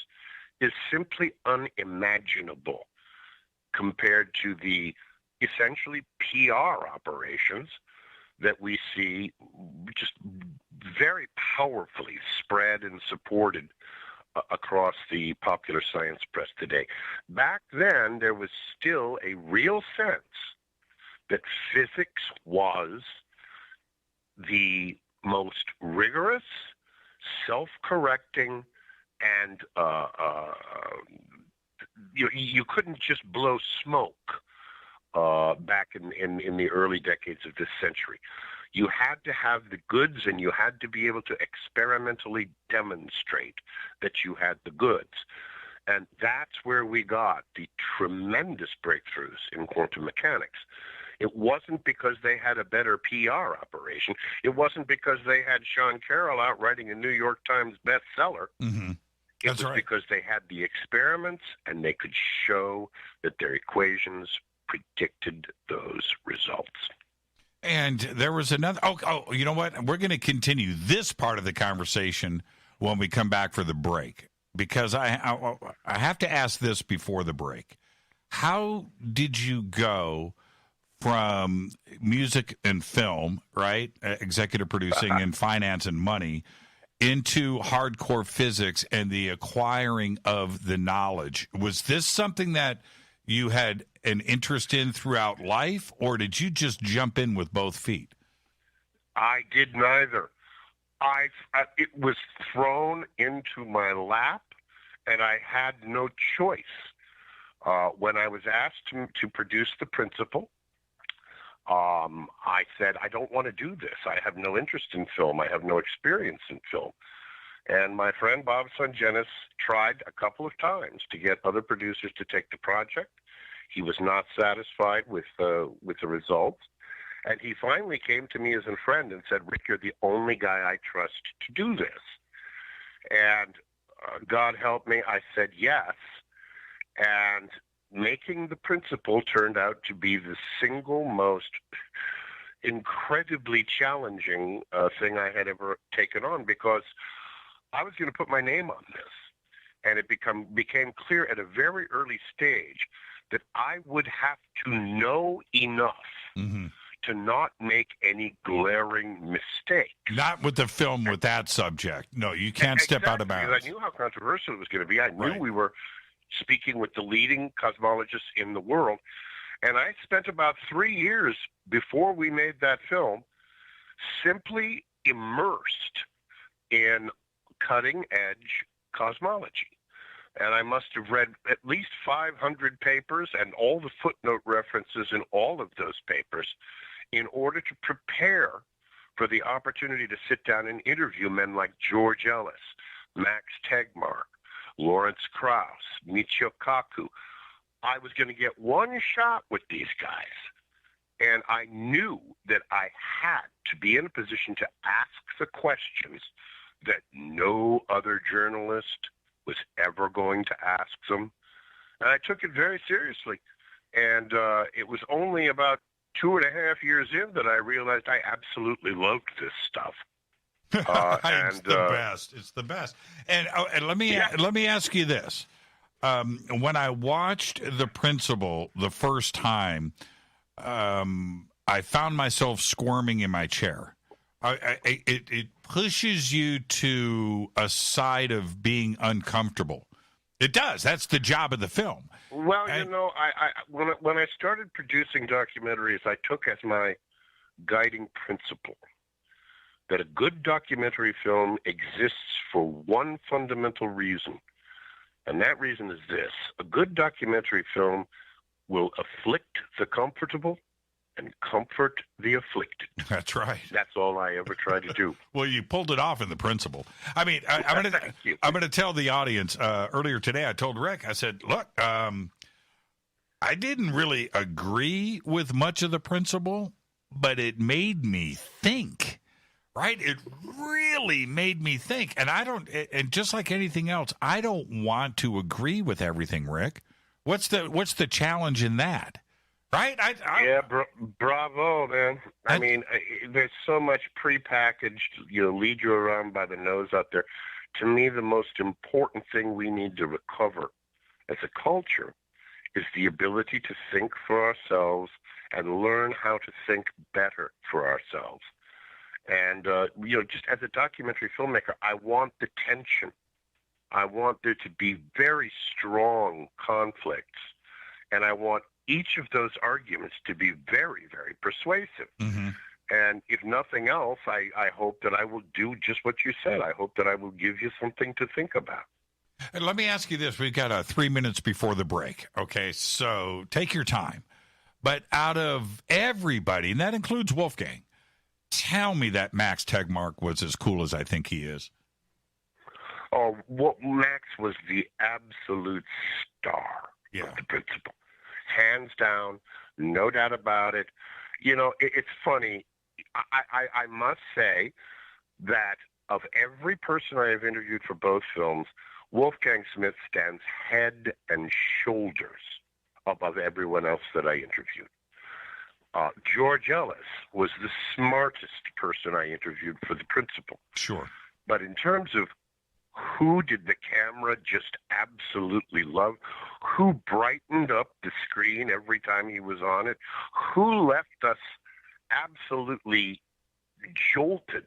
is simply unimaginable compared to the essentially PR operations that we see just very powerfully spread and supported across the popular science press today. Back then, there was still a real sense that physics was the most rigorous, self-correcting, and you couldn't just blow smoke back in the early decades of this century. You had to have the goods, and you had to be able to experimentally demonstrate that you had the goods. And that's where we got the tremendous breakthroughs in quantum mechanics. It wasn't because they had a better PR operation. It wasn't because they had Sean Carroll out writing a New York Times bestseller. Mm-hmm. It was because they had the experiments and they could show that their equations predicted those results. And there was another. Oh, you know what? We're going to continue this part of the conversation when we come back for the break. because I have to ask this before the break. How did you go from music and film, right, executive producing and finance and money, into hardcore physics and the acquiring of the knowledge? Was this something that you had an interest in throughout life, or did you just jump in with both feet? I did neither. It was thrown into my lap, and I had no choice. When I was asked to produce The Principal, I said, I don't want to do this. I have no interest in film. I have no experience in film. And my friend Bob Sungenis tried a couple of times to get other producers to take the project. He was not satisfied with the results. And he finally came to me as a friend and said, Rick, you're the only guy I trust to do this. And God help me, I said yes. And making The Principal turned out to be the single most incredibly challenging thing I had ever taken on, because I was going to put my name on this. And it became clear at a very early stage that I would have to know enough to not make any glaring mistakes. Not with the film with that subject. No, you can't step out of bounds. Because I knew how controversial it was going to be. I knew we were speaking with the leading cosmologists in the world. And I spent about 3 years before we made that film simply immersed in cutting-edge cosmology. And I must have read at least 500 papers and all the footnote references in all of those papers in order to prepare for the opportunity to sit down and interview men like George Ellis, Max Tegmark, Lawrence Krauss, Michio Kaku. I was going to get one shot with these guys, and I knew that I had to be in a position to ask the questions that no other journalist was ever going to ask them. And I took it very seriously. And it was only about 2.5 years in that I realized I absolutely loved this stuff. It's the best. It's the best. And let me ask you this: when I watched The Principal the first time, I found myself squirming in my chair. It pushes you to a side of being uncomfortable. It does. That's the job of the film. Well, you know, when I started producing documentaries, I took as my guiding principle that a good documentary film exists for one fundamental reason, and that reason is this: a good documentary film will afflict the comfortable and comfort the afflicted. That's right. That's all I ever try to do. Well, you pulled it off in The Principal. I mean, I'm going to tell the audience, earlier today I told Rick, I said, look, I didn't really agree with much of The Principal, but it made me think, right? It really made me think. And and just like anything else, I don't want to agree with everything, Rick. What's the challenge in that? Right? Bravo, man. I mean, there's so much prepackaged, lead you around by the nose out there. To me, the most important thing we need to recover as a culture is the ability to think for ourselves and learn how to think better for ourselves. And, just as a documentary filmmaker, I want the tension. I want there to be very strong conflicts. And I want each of those arguments to be very, very persuasive. Mm-hmm. And if nothing else, I hope that I will do just what you said. I hope that I will give you something to think about. And let me ask you this. We've got 3 minutes before the break. Okay, so take your time. But out of everybody, and that includes Wolfgang, tell me that Max Tegmark was as cool as I think he is. Oh, Max was the absolute star of The Principal. Hands down, no doubt about it. It's funny. I must say that of every person I have interviewed for both films, Wolfgang Smith stands head and shoulders above everyone else that I interviewed. George Ellis was the smartest person I interviewed for The Principal. Sure. But in terms of Who did the camera just absolutely love? Who brightened up the screen every time he was on it? Who left us absolutely jolted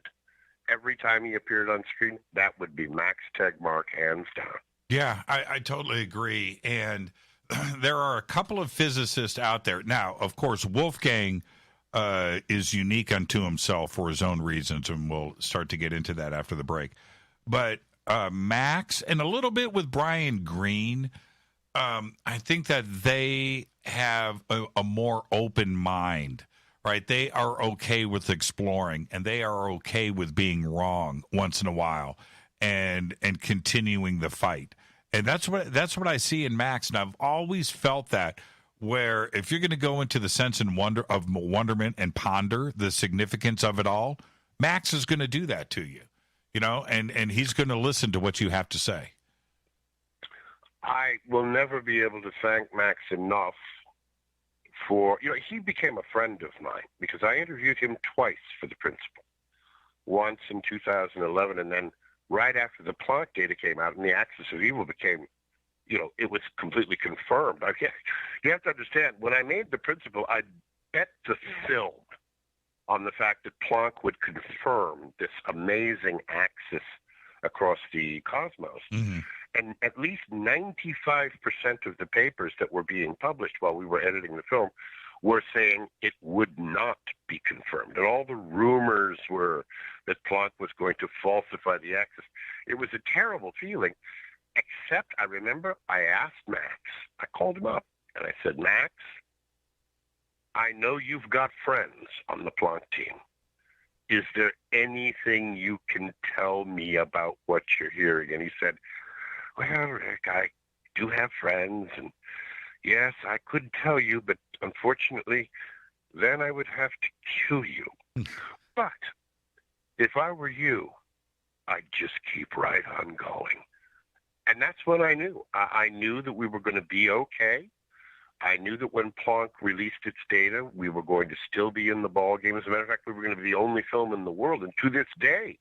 every time he appeared on screen? That would be Max Tegmark, hands down. Yeah, I totally agree. And there are a couple of physicists out there. Now, of course, Wolfgang is unique unto himself for his own reasons, and we'll start to get into that after the break. But Max, and a little bit with Brian Greene, I think that they have a more open mind, right? They are okay with exploring, and they are okay with being wrong once in a while and continuing the fight. And that's what I see in Max, and I've always felt that, where if you're going to go into the sense and wonder of wonderment and ponder the significance of it all, Max is going to do that to you, you know, and he's going to listen to what you have to say. I will never be able to thank Max enough for, he became a friend of mine because I interviewed him twice for The Principal. Once in 2011, and then right after the Planck data came out and the Axis of Evil became, it was completely confirmed. You have to understand, when I made The Principal, I bet the film on the fact that Planck would confirm this amazing axis across the cosmos. Mm-hmm. And at least 95% of the papers that were being published while we were editing the film were saying it would not be confirmed. And all the rumors were that Planck was going to falsify the axis. It was a terrible feeling, except I remember I asked Max. I called him up, and I said, Max, I know you've got friends on the Planck team. Is there anything you can tell me about what you're hearing? And he said, well, Rick, I do have friends, and yes, I could tell you, but unfortunately, then I would have to kill you. But if I were you, I'd just keep right on going. And that's when I knew. I knew that we were going to be okay. I knew that when Planck released its data, we were going to still be in the ball game. As a matter of fact, we were going to be the only film in the world, and to this day,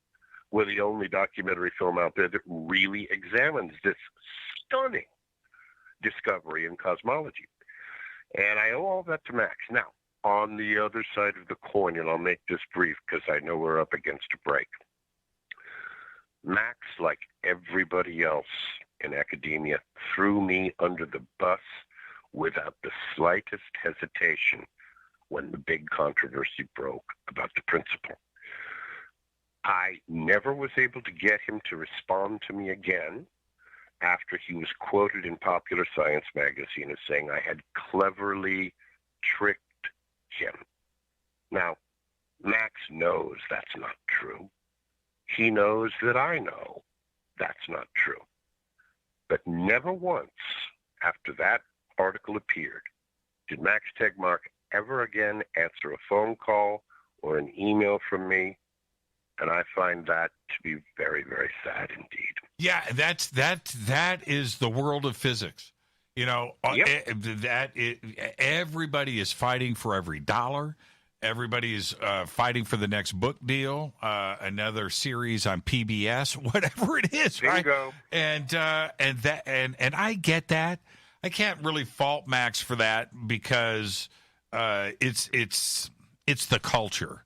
we're the only documentary film out there that really examines this stunning discovery in cosmology. And I owe all that to Max. Now, on the other side of the coin, and I'll make this brief because I know we're up against a break, Max, like everybody else in academia, threw me under the bus without the slightest hesitation when the big controversy broke about The Principal. I never was able to get him to respond to me again after he was quoted in Popular Science magazine as saying I had cleverly tricked him. Now, Max knows that's not true. He knows that I know that's not true. But never once after that article appeared did Max Tegmark ever again answer a phone call or an email from me. And I find that to be very, very sad indeed. Yeah, that is the world of physics. Yep. Everybody is fighting for every dollar. Everybody is fighting for the next book deal, another series on PBS, whatever it is, right? Bingo. And I get that. I can't really fault Max for that because it's the culture.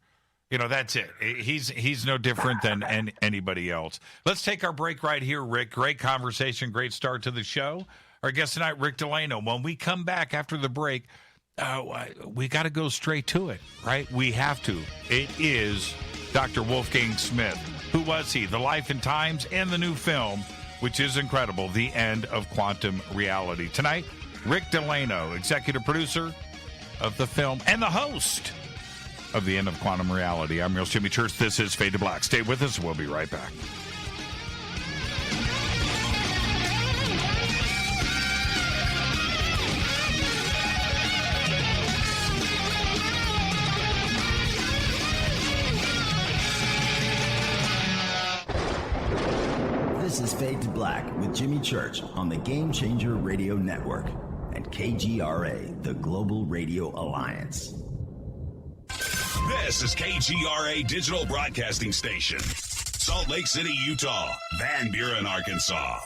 That's it. He's no different than anybody else. Let's take our break right here, Rick. Great conversation, great start to the show. Our guest tonight, Rick Delano. When we come back after the break, we got to go straight to it, right? We have to. It is Dr. Wolfgang Smith. Who was he? The life and times and the new film, which is incredible, The End of Quantum Reality. Tonight, Rick Delano, executive producer of the film and the host of The End of Quantum Reality. I'm your Jimmy Church. This is Fade to Black. Stay with us. We'll be right back. This is Fade to Black with Jimmy Church on the Game Changer Radio Network and KGRA, the Global Radio Alliance. This is KGRA Digital Broadcasting Station. Salt Lake City, Utah. Van Buren, Arkansas.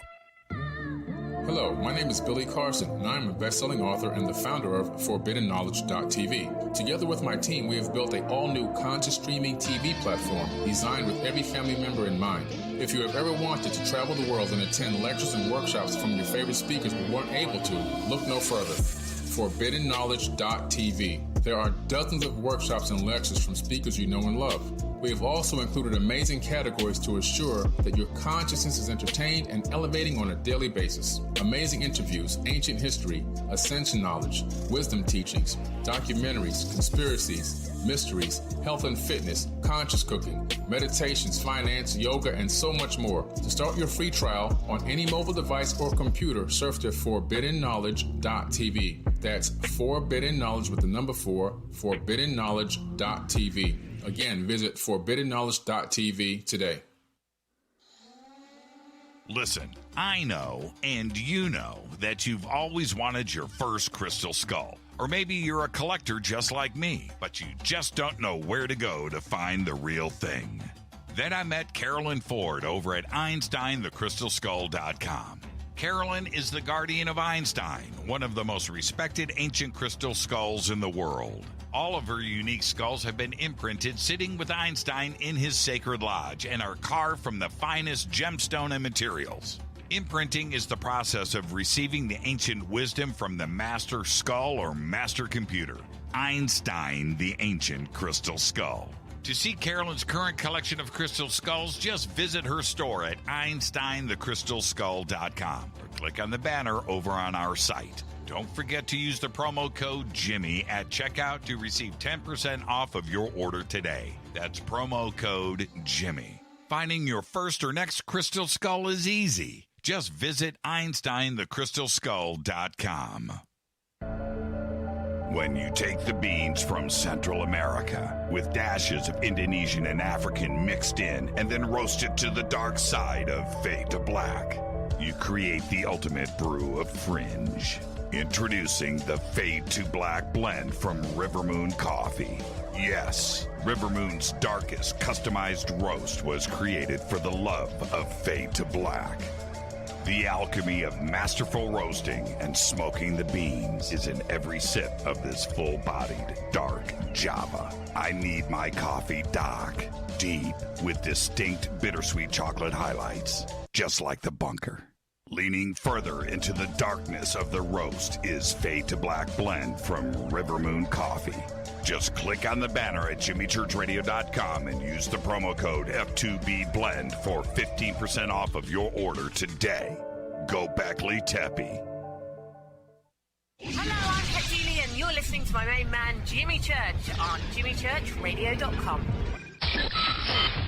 Hello, my name is Billy Carson, and I'm a best-selling author and the founder of ForbiddenKnowledge.tv. Together with my team, we have built an all-new conscious streaming TV platform designed with every family member in mind. If you have ever wanted to travel the world and attend lectures and workshops from your favorite speakers but weren't able to, look no further. ForbiddenKnowledge.tv. There are dozens of workshops and lectures from speakers you know and love. We have also included amazing categories to assure that your consciousness is entertained and elevating on a daily basis. Amazing interviews, ancient history, ascension knowledge, wisdom teachings, documentaries, conspiracies, mysteries, health and fitness, conscious cooking, meditations, finance, yoga, and so much more. To start your free trial on any mobile device or computer, surf to ForbiddenKnowledge.tv. That's Forbidden Knowledge with the number 4, ForbiddenKnowledge.tv. Again, visit ForbiddenKnowledge.tv today. Listen, I know, and you know, that you've always wanted your first crystal skull. Or maybe you're a collector just like me, but you just don't know where to go to find the real thing. Then I met Carolyn Ford over at EinsteinTheCrystalSkull.com. Carolyn is the guardian of Einstein, one of the most respected ancient crystal skulls in the world. All of her unique skulls have been imprinted sitting with Einstein in his sacred lodge and are carved from the finest gemstone and materials. Imprinting is the process of receiving the ancient wisdom from the master skull or master computer. Einstein, the ancient crystal skull. To see Carolyn's current collection of crystal skulls, just visit her store at EinsteinTheCrystalSkull.com or click on the banner over on our site. Don't forget to use the promo code Jimmy at checkout to receive 10% off of your order today. That's promo code Jimmy. Finding your first or next crystal skull is easy. Just visit EinsteinTheCrystalSkull.com. When you take the beans from Central America with dashes of Indonesian and African mixed in and then roast it to the dark side of fade to black, you create the ultimate brew of fringe. Introducing the Fade to Black blend from Rivermoon Coffee. Yes, Rivermoon's darkest customized roast was created for the love of Fade to Black. The alchemy of masterful roasting and smoking the beans is in every sip of this full-bodied, dark Java. I need my coffee dark, deep, with distinct bittersweet chocolate highlights, just like the bunker. Leaning further into the darkness of the roast is Fade to Black blend from Rivermoon Coffee. Just click on the banner at jimmychurchradio.com and use the promo code F2BBLEND for 15% off of your order today. Go Beckley Teppy. Hello, I'm Katie, and you're listening to my main man, Jimmy Church, on jimmychurchradio.com.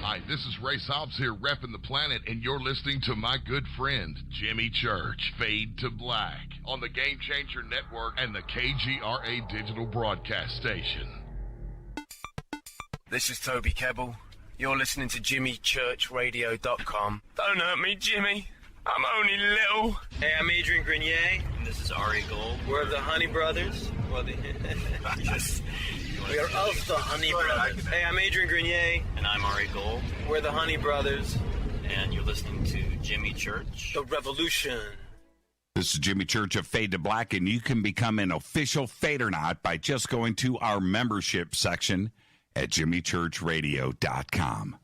Hi, this is Ray Hobbs here, repping the planet, and you're listening to my good friend, Jimmy Church, Fade to Black, on the Game Changer Network and the KGRA Digital Broadcast Station. This is Toby Kebbell. You're listening to JimmyChurchRadio.com. Don't hurt me, Jimmy. I'm only little. Hey, I'm Adrian Grenier, and this is Ari Gold. We're the Honey Brothers. Well, yes. We are of the Honey Brothers. Hey, I'm Adrian Grenier. And I'm Ari Gold. We're the Honey Brothers. And you're listening to Jimmy Church. The Revolution. This is Jimmy Church of Fade to Black, and you can become an official Fadernaut by just going to our membership section at jimmychurchradio.com.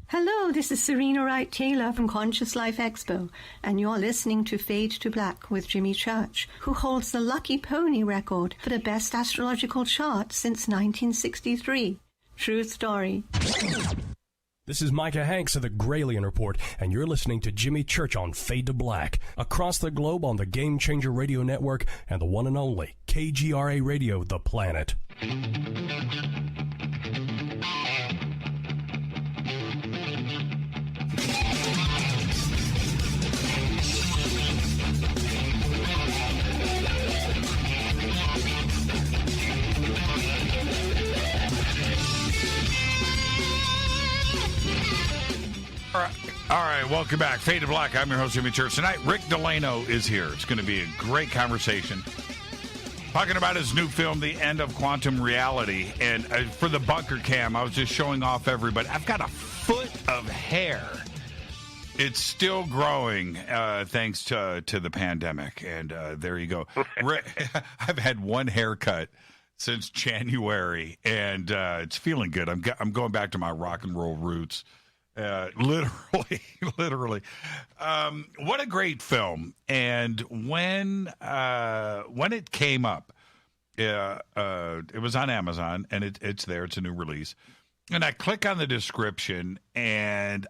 Hello, this is Serena Wright Taylor from Conscious Life Expo, and you're listening to Fade to Black with Jimmy Church, who holds the Lucky Pony record for the best astrological chart since 1963. True story. This is Micah Hanks of the Gralien Report, and you're listening to Jimmy Church on Fade to Black, across the globe on the Game Changer Radio Network and the one and only KGRA Radio, The Planet. All right, welcome back. Fade to Black. I'm your host, Jimmy Church. Tonight, Rick Delano is here. It's going to be a great conversation. Talking about his new film, The End of Quantum Reality. And for the bunker cam, I was just showing off everybody. I've got a foot of hair. It's still growing thanks to the pandemic. And there you go. I've had one haircut since January, and it's feeling good. I'm going back to my rock and roll roots. Literally. What a great film. And when it came up, it was on Amazon, and it's there. It's a new release. And I click on the description, and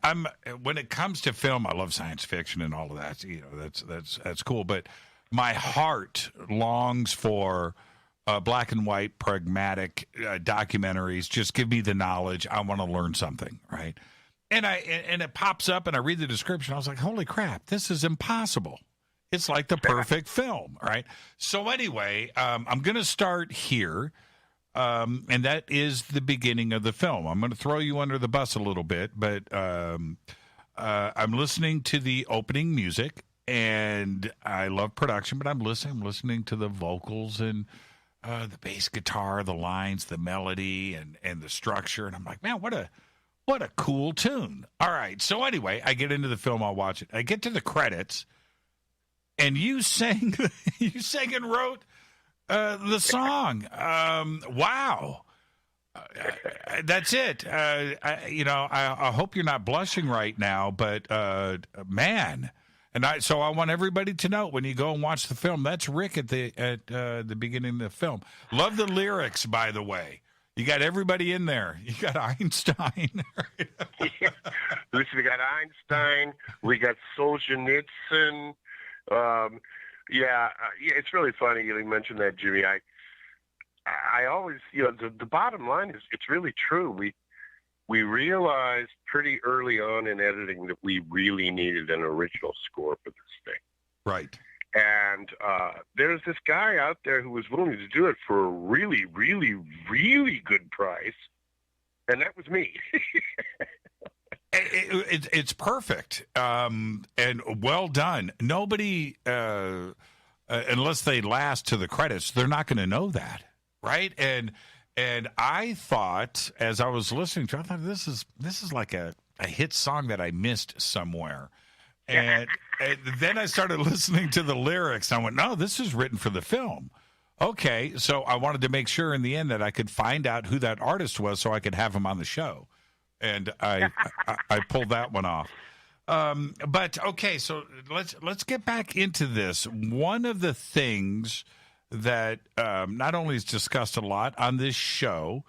when it comes to film, I love science fiction and all of that. You know, that's cool. But my heart longs for black and white, pragmatic documentaries. Just give me the knowledge. I want to learn something, right? And it pops up, and I read the description. I was like, holy crap, this is impossible. It's like the perfect film, right? So anyway, I'm going to start here, and that is the beginning of the film. I'm going to throw you under the bus a little bit, but I'm listening to the opening music, and I love production, but I'm listening to the vocals and the bass guitar, the lines, the melody, and the structure, and I'm like, man, what a cool tune. All right. So anyway, I get into the film. I'll watch it. I get to the credits, and you sang and wrote the song. Wow. That's it. I hope you're not blushing right now, but man. And I want everybody to know when you go and watch the film, that's Rick at the beginning of the film. Love the lyrics, by the way. You got everybody in there. You got Einstein. Listen, we got Einstein. We got Solzhenitsyn. It's really funny you mentioned that, Jimmy. I always, the bottom line is it's really true. We realized pretty early on in editing that we really needed an original score for this thing. Right. And there's this guy out there who was willing to do it for a really, really, really good price, and that was me. It's perfect, and well done. Nobody, unless they last to the credits, they're not going to know that, right? And I thought, as I was listening to it, I thought this is like a hit song that I missed somewhere. And then I started listening to the lyrics, and I went, no, this is written for the film. Okay, so I wanted to make sure in the end that I could find out who that artist was so I could have him on the show. And I pulled that one off. But, okay, so let's get back into this. One of the things that not only is discussed a lot on this show,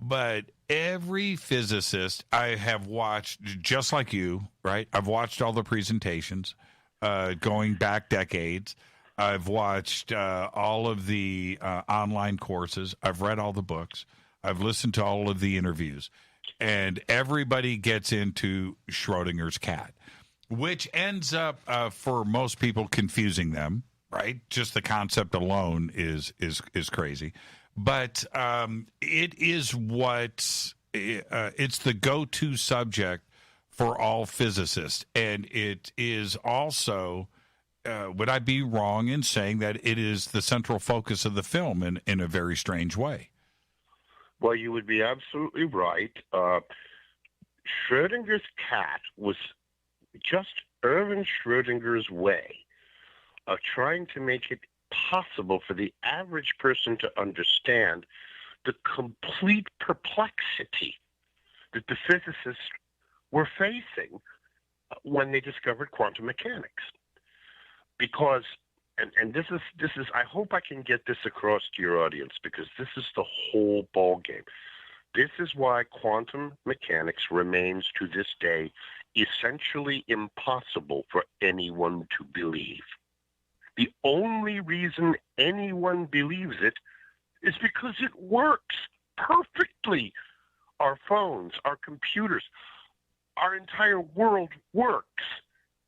but every physicist I have watched, just like you, right? I've watched all the presentations going back decades. I've watched all of the online courses. I've read all the books. I've listened to all of the interviews. And everybody gets into Schrodinger's cat, which ends up, for most people, confusing them, right? Just the concept alone is crazy. But it is it's the go-to subject for all physicists. And it is also, would I be wrong in saying that it is the central focus of the film in a very strange way? Well, you would be absolutely right. Schrodinger's cat was just Erwin Schrödinger's way of trying to make it possible for the average person to understand the complete perplexity that the physicists were facing when they discovered quantum mechanics. Because, and this is, I hope I can get this across to your audience, because this is the whole ball game. This is why quantum mechanics remains to this day essentially impossible for anyone to believe. The only reason anyone believes it is because it works perfectly. Our phones, our computers, our entire world works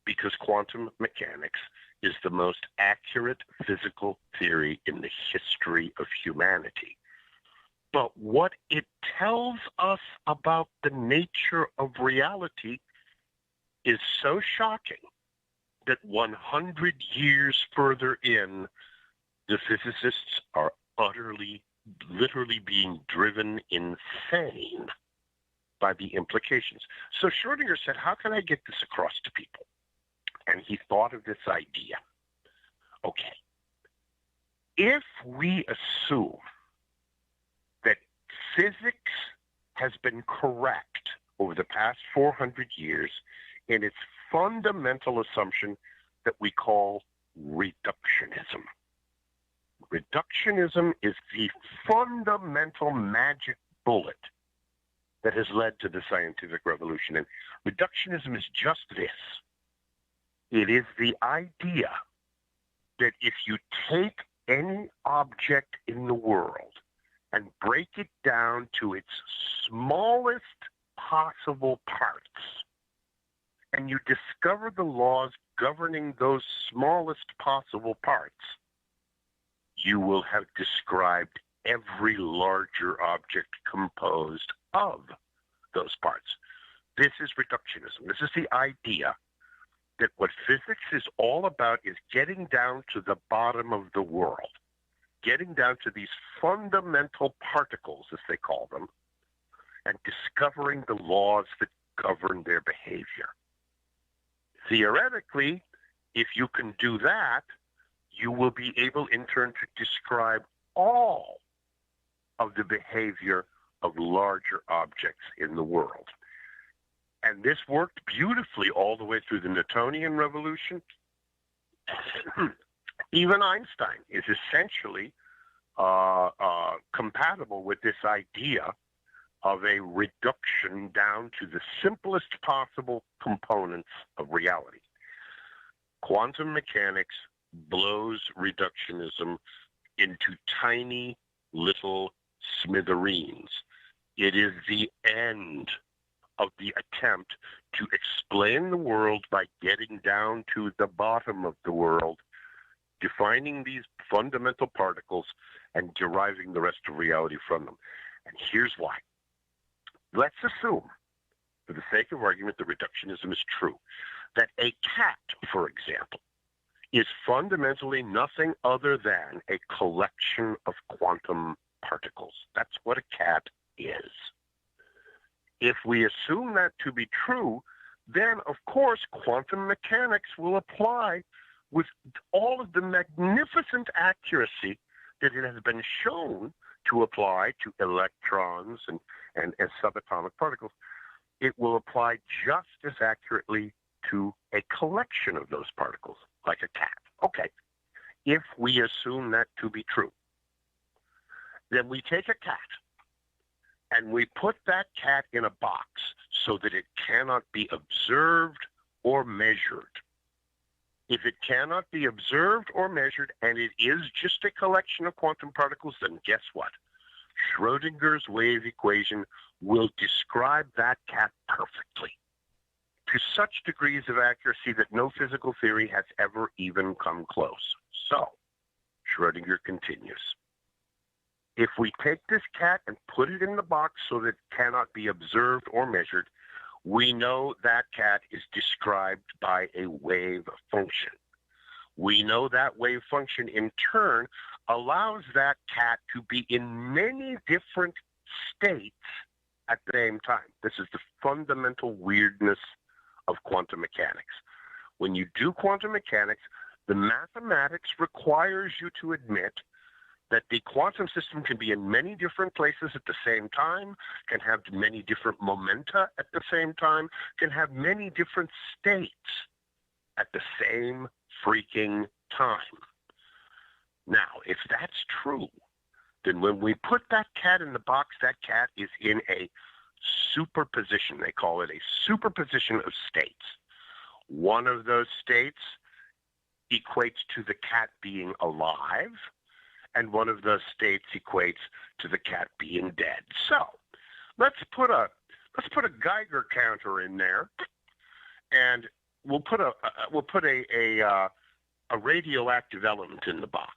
because quantum mechanics is the most accurate physical theory in the history of humanity. But what it tells us about the nature of reality is so shocking that 100 years further in, the physicists are utterly, literally being driven insane by the implications. So Schrodinger said, how can I get this across to people? And he thought of this idea. Okay, if we assume that physics has been correct over the past 400 years in its fundamental assumption that we call reductionism. Reductionism is the fundamental magic bullet that has led to the scientific revolution. And reductionism is just this. It is the idea that if you take any object in the world and break it down to its smallest possible parts, and you discover the laws governing those smallest possible parts, you will have described every larger object composed of those parts. This is reductionism. This is the idea that what physics is all about is getting down to the bottom of the world, getting down to these fundamental particles, as they call them, and discovering the laws that govern their behavior. Theoretically, if you can do that, you will be able in turn to describe all of the behavior of larger objects in the world. And this worked beautifully all the way through the Newtonian revolution. Even Einstein is essentially compatible with this idea of a reduction down to the simplest possible components of reality. Quantum mechanics blows reductionism into tiny little smithereens. It is the end of the attempt to explain the world by getting down to the bottom of the world, defining these fundamental particles, and deriving the rest of reality from them. And here's why. Let's assume, for the sake of argument, that reductionism is true, that a cat, for example, is fundamentally nothing other than a collection of quantum particles. That's what a cat is. If we assume that to be true, then, of course, quantum mechanics will apply with all of the magnificent accuracy that it has been shown to apply to electrons and subatomic particles. It will apply just as accurately to a collection of those particles, like a cat. Okay, if we assume that to be true, then we take a cat and we put that cat in a box so that it cannot be observed or measured. If it cannot be observed or measured, and it is just a collection of quantum particles, then guess what? Schrodinger's wave equation will describe that cat perfectly, to such degrees of accuracy that no physical theory has ever even come close. So, Schrodinger continues. If we take this cat and put it in the box so that it cannot be observed or measured, we know that cat is described by a wave function. We know that wave function in turn allows that cat to be in many different states at the same time. This is the fundamental weirdness of quantum mechanics. When you do quantum mechanics, the mathematics requires you to admit that the quantum system can be in many different places at the same time, can have many different momenta at the same time, can have many different states at the same freaking time. Now, if that's true, then when we put that cat in the box, that cat is in a superposition. They call it a superposition of states. One of those states equates to the cat being alive, and one of those states equates to the cat being dead. So let's put a Geiger counter in there, and we'll put a radioactive element in the box.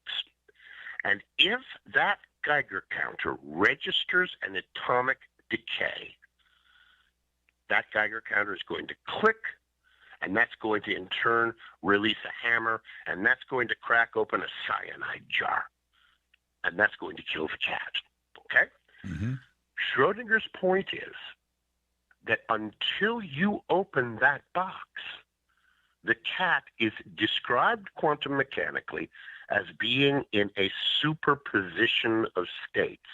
And if that Geiger counter registers an atomic decay, that Geiger counter is going to click, and that's going to in turn release a hammer, and that's going to crack open a cyanide jar. And that's going to kill the cat. Okay? Mm-hmm. Schrodinger's point is that until you open that box, the cat is described quantum mechanically as being in a superposition of states.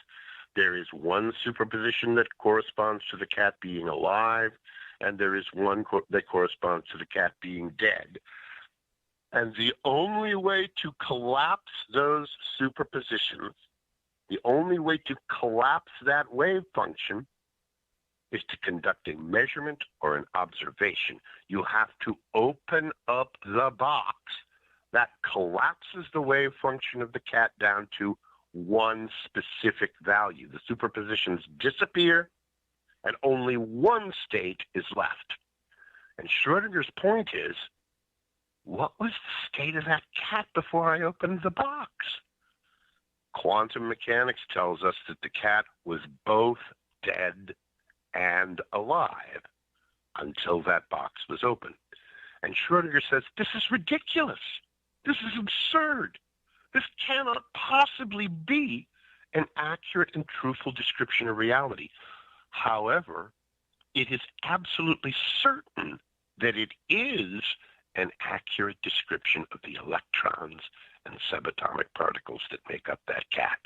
There is one superposition that corresponds to the cat being alive, and there is one that corresponds to the cat being dead. And the only way to collapse those superpositions, the only way to collapse that wave function, is to conduct a measurement or an observation. You have to open up the box that collapses the wave function of the cat down to one specific value. The superpositions disappear, and only one state is left. And Schrodinger's point is, what was the state of that cat before I opened the box? Quantum mechanics tells us that the cat was both dead and alive until that box was opened. And Schrodinger says, this is ridiculous. This is absurd. This cannot possibly be an accurate and truthful description of reality. However, it is absolutely certain that it is an accurate description of the electrons and subatomic particles that make up that cat.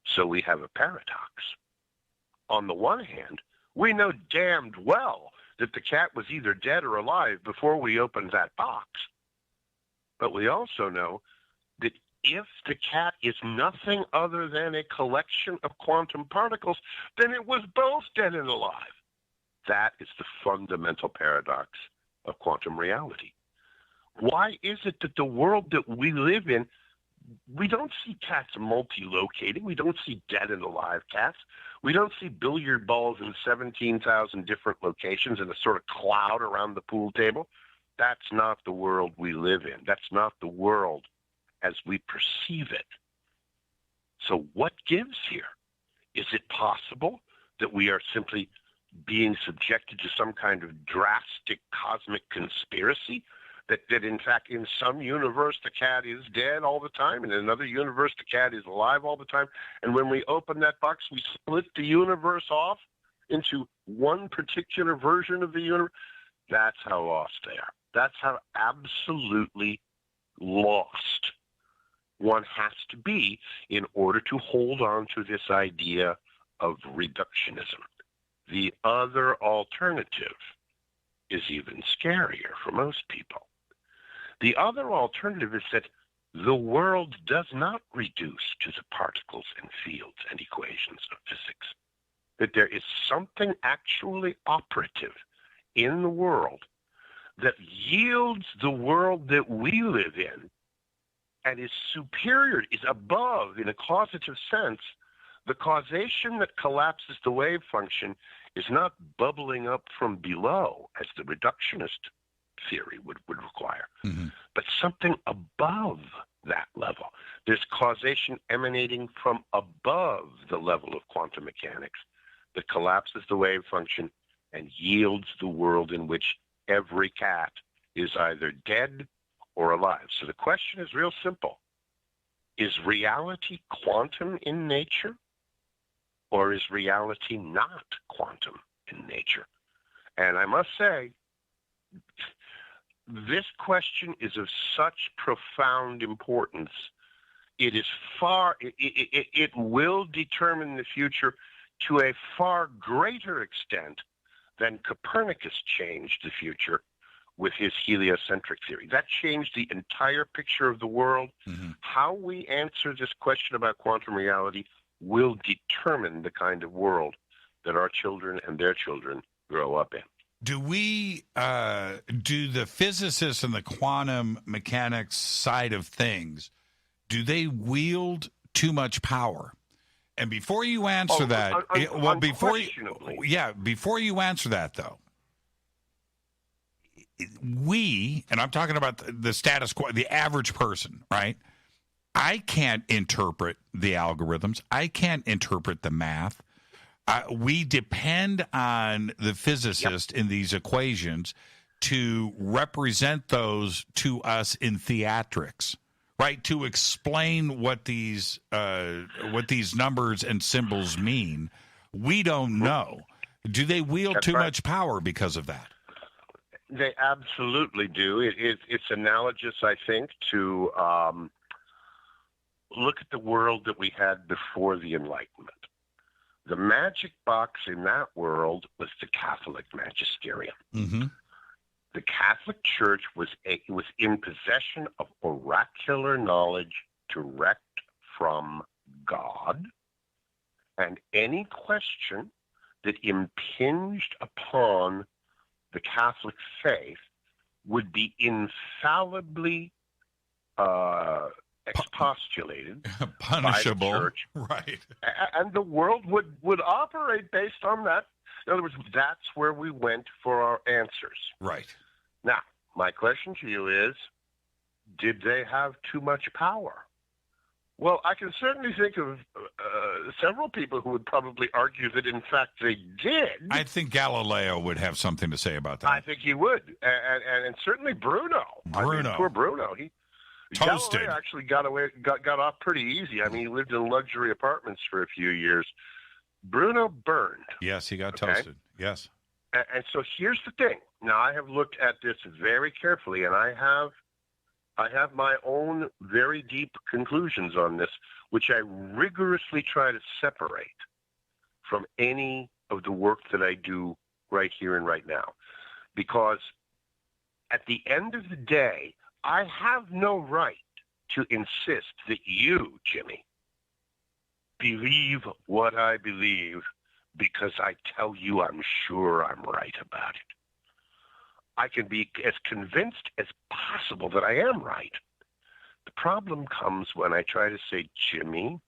So we have a paradox. On the one hand, we know damned well that the cat was either dead or alive before we opened that box. But we also know that if the cat is nothing other than a collection of quantum particles, then it was both dead and alive. That is the fundamental paradox of quantum reality. Why is it that the world that we live in, we don't see cats multi-locating. We don't see dead and alive cats. We don't see billiard balls in 17,000 different locations in a sort of cloud around the pool table. That's not the world we live in. That's not the world as we perceive it. So what gives here? Is it possible that we are simply being subjected to some kind of drastic cosmic conspiracy? That in fact, in some universe, the cat is dead all the time. In another universe, the cat is alive all the time. And when we open that box, we split the universe off into one particular version of the universe. That's how lost they are. That's how absolutely lost one has to be in order to hold on to this idea of reductionism. The other alternative is even scarier for most people. The other alternative is that the world does not reduce to the particles and fields and equations of physics, that there is something actually operative in the world that yields the world that we live in and is superior, is above, in a causative sense. The causation that collapses the wave function is not bubbling up from below, as the reductionist theory would require, but something above that level. There's causation emanating from above the level of quantum mechanics that collapses the wave function and yields the world in which every cat is either dead or alive. So the question is real simple. Is reality quantum in nature, or is reality not quantum in nature? And I must say, this question is of such profound importance. It is it will determine the future to a far greater extent than Copernicus changed the future with his heliocentric theory. That changed the entire picture of the world. How we answer this question about quantum reality will determine the kind of world that our children and their children grow up in. Do the physicists and the quantum mechanics side of things, do they wield too much power? And before you answer before you answer that, though, and I'm talking about the status quo, the average person, right? I can't interpret the algorithms. I can't interpret the math. We depend on the physicist in these equations to represent those to us in theatrics, right? To explain what these numbers and symbols mean. We don't know. Do they wield That's too right. much power because of that? They absolutely do. It's analogous, I think, to look at the world that we had before the Enlightenment. The magic box in that world was the Catholic magisterium. Mm-hmm. The Catholic Church was in possession of oracular knowledge direct from God, and any question that impinged upon the Catholic faith would be infallibly expostulated, punishable, by the church, right? And the world would operate based on that. In other words, that's where we went for our answers. Right. Now, my question to you is, did they have too much power? Well, I can certainly think of several people who would probably argue that, in fact, they did. I think Galileo would have something to say about that. I think he would, and certainly Bruno. Poor Bruno. Toasted. Galileo actually got off pretty easy. I mean, he lived in luxury apartments for a few years. Bruno burned. Yes, he got toasted. Yes. And so here's the thing. Now, I have looked at this very carefully, and I have my own very deep conclusions on this, which I rigorously try to separate from any of the work that I do right here and right now. Because at the end of the day, I have no right to insist that you, Jimmy, believe what I believe because I tell you I'm sure I'm right about it. I can be as convinced as possible that I am right. The problem comes when I try to say, Jimmy,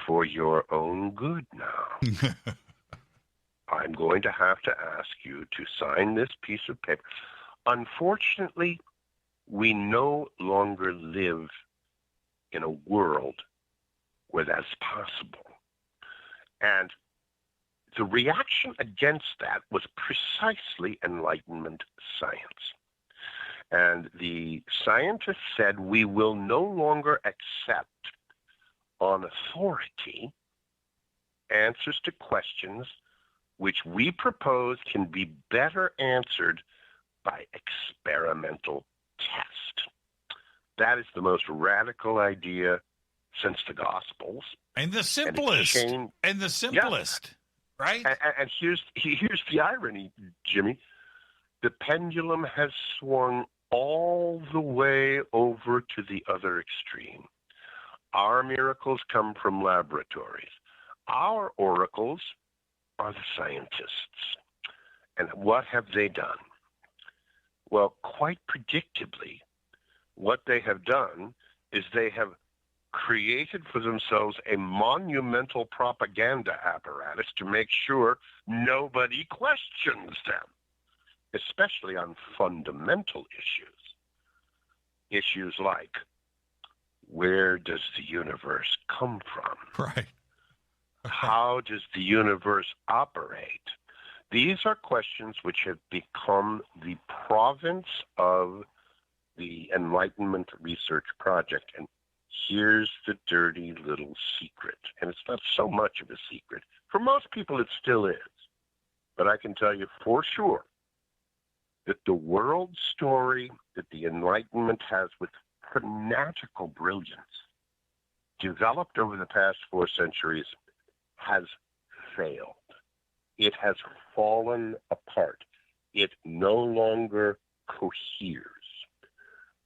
for your own good now, I'm going to have to ask you to sign this piece of paper. Unfortunately, we no longer live in a world where that's possible. And the reaction against that was precisely Enlightenment science. And the scientists said we will no longer accept on authority answers to questions which we propose can be better answered by experimental test. That is the most radical idea since the Gospels. And the simplest. And the simplest. Yeah. Right? And here's the irony, Jimmy. The pendulum has swung all the way over to the other extreme. Our miracles come from laboratories. Our oracles are the scientists. And what have they done? Well, quite predictably, what they have done is they have created for themselves a monumental propaganda apparatus to make sure nobody questions them, especially on fundamental issues. Issues like, where does the universe come from? Right. How does the universe operate? These are questions which have become the province of the Enlightenment Research Project. And here's the dirty little secret. And it's not so much of a secret. For most people, it still is. But I can tell you for sure that the world story that the Enlightenment has with fanatical brilliance developed over the past 4 centuries has failed. It has fallen apart. It no longer coheres.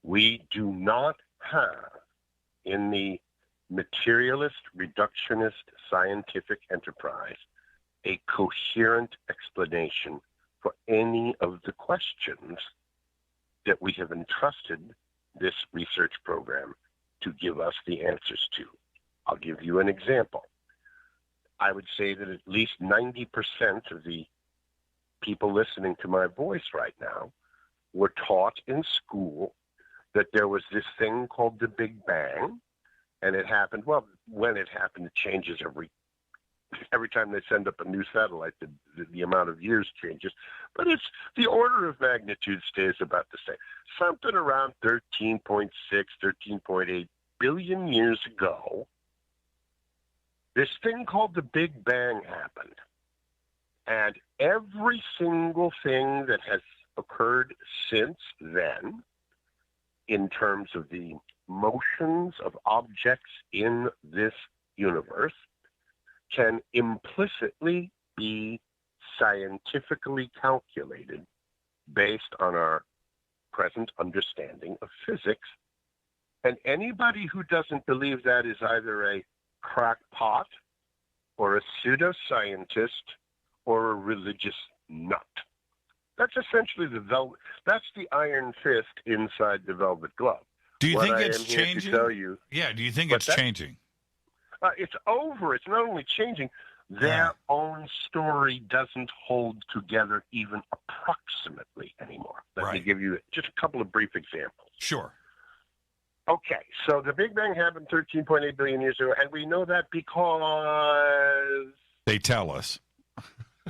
We do not have in the materialist, reductionist, scientific enterprise a coherent explanation for any of the questions that we have entrusted this research program to give us the answers to. I'll give you an example. I would say that at least 90% of the people listening to my voice right now were taught in school that there was this thing called the Big Bang, and it happened, well, when it happened, it changes every time they send up a new satellite, the amount of years changes, but it's the order of magnitude stays about the same. Something around 13.6, 13.8 billion years ago, this thing called the Big Bang happened. And every single thing that has occurred since then, in terms of the motions of objects in this universe, can implicitly be scientifically calculated based on our present understanding of physics. And anybody who doesn't believe that is either a crackpot or a pseudoscientist or a religious nut. That's essentially that's the iron fist inside the velvet glove. Do you think I it's am here changing? to tell you, yeah, do you think it's changing? It's over. It's not only changing, their own story doesn't hold together even approximately anymore. Let me give you just a couple of brief examples. Sure. Okay, so the Big Bang happened 13.8 billion years ago, and we know that because... They tell us.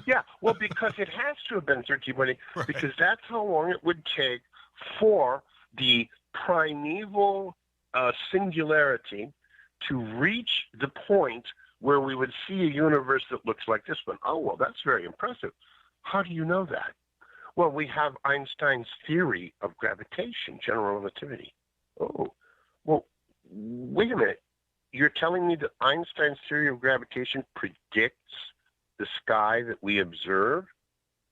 Yeah, well, because it has to have been 13.8, because that's how long it would take for the primeval singularity to reach the point where we would see a universe that looks like this one. Oh, well, that's very impressive. How do you know that? Well, we have Einstein's theory of gravitation, general relativity. Oh, well, wait a minute. You're telling me that Einstein's theory of gravitation predicts the sky that we observe?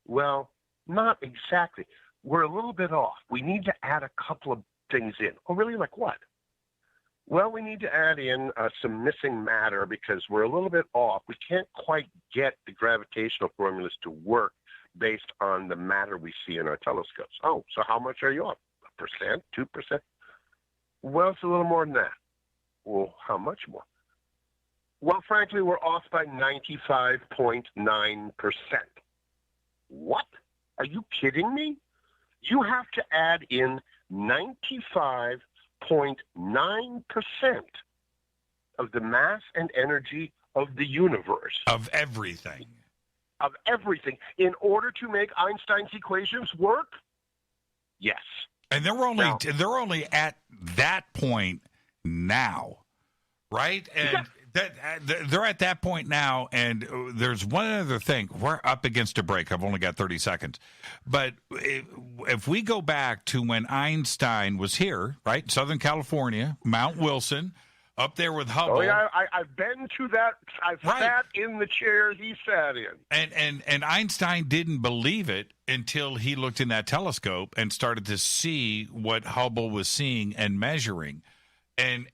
Well, not exactly. We're a little bit off. We need to add a couple of things in. Oh, really? Like what? Well, we need to add in some missing matter because we're a little bit off. We can't quite get the gravitational formulas to work based on the matter we see in our telescopes. Oh, so how much are you off? 1%? 2%? Well, it's a little more than that. Well, how much more? Well, frankly, we're off by 95.9%. What? Are you kidding me? You have to add in 95.9% of the mass and energy of the universe. Of everything. Of everything. In order to make Einstein's equations work? Yes. And they're only at that point now, right? And they're at that point now, and there's one other thing. We're up against a break. I've only got 30 seconds. But if we go back to when Einstein was here, right, Southern California, Mount Wilson, up there with Hubble. Oh, yeah, I've been to that. I've sat in the chair he sat in. And Einstein didn't believe it until he looked in that telescope and started to see what Hubble was seeing and measuring. And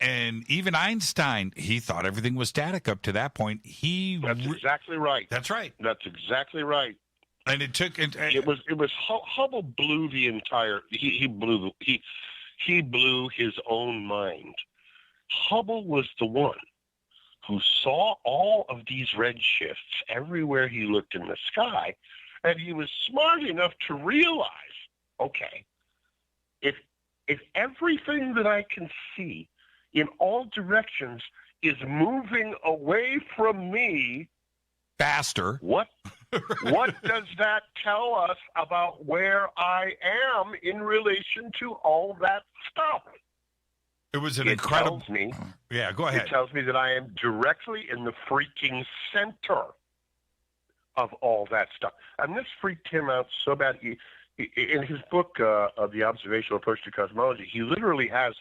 even Einstein, he thought everything was static up to that point. That's exactly right. That's right. That's exactly right. And it took. It was Hubble blew the entire. He blew his own mind. Hubble was the one who saw all of these redshifts everywhere he looked in the sky, and he was smart enough to realize, okay, if everything that I can see in all directions is moving away from me faster, what does that tell us about where I am in relation to all that stuff? It was an incredible. Tells me, yeah, go ahead. It tells me that I am directly in the freaking center of all that stuff. And this freaked him out so bad. In his book, of The Observational Approach to Cosmology, he literally has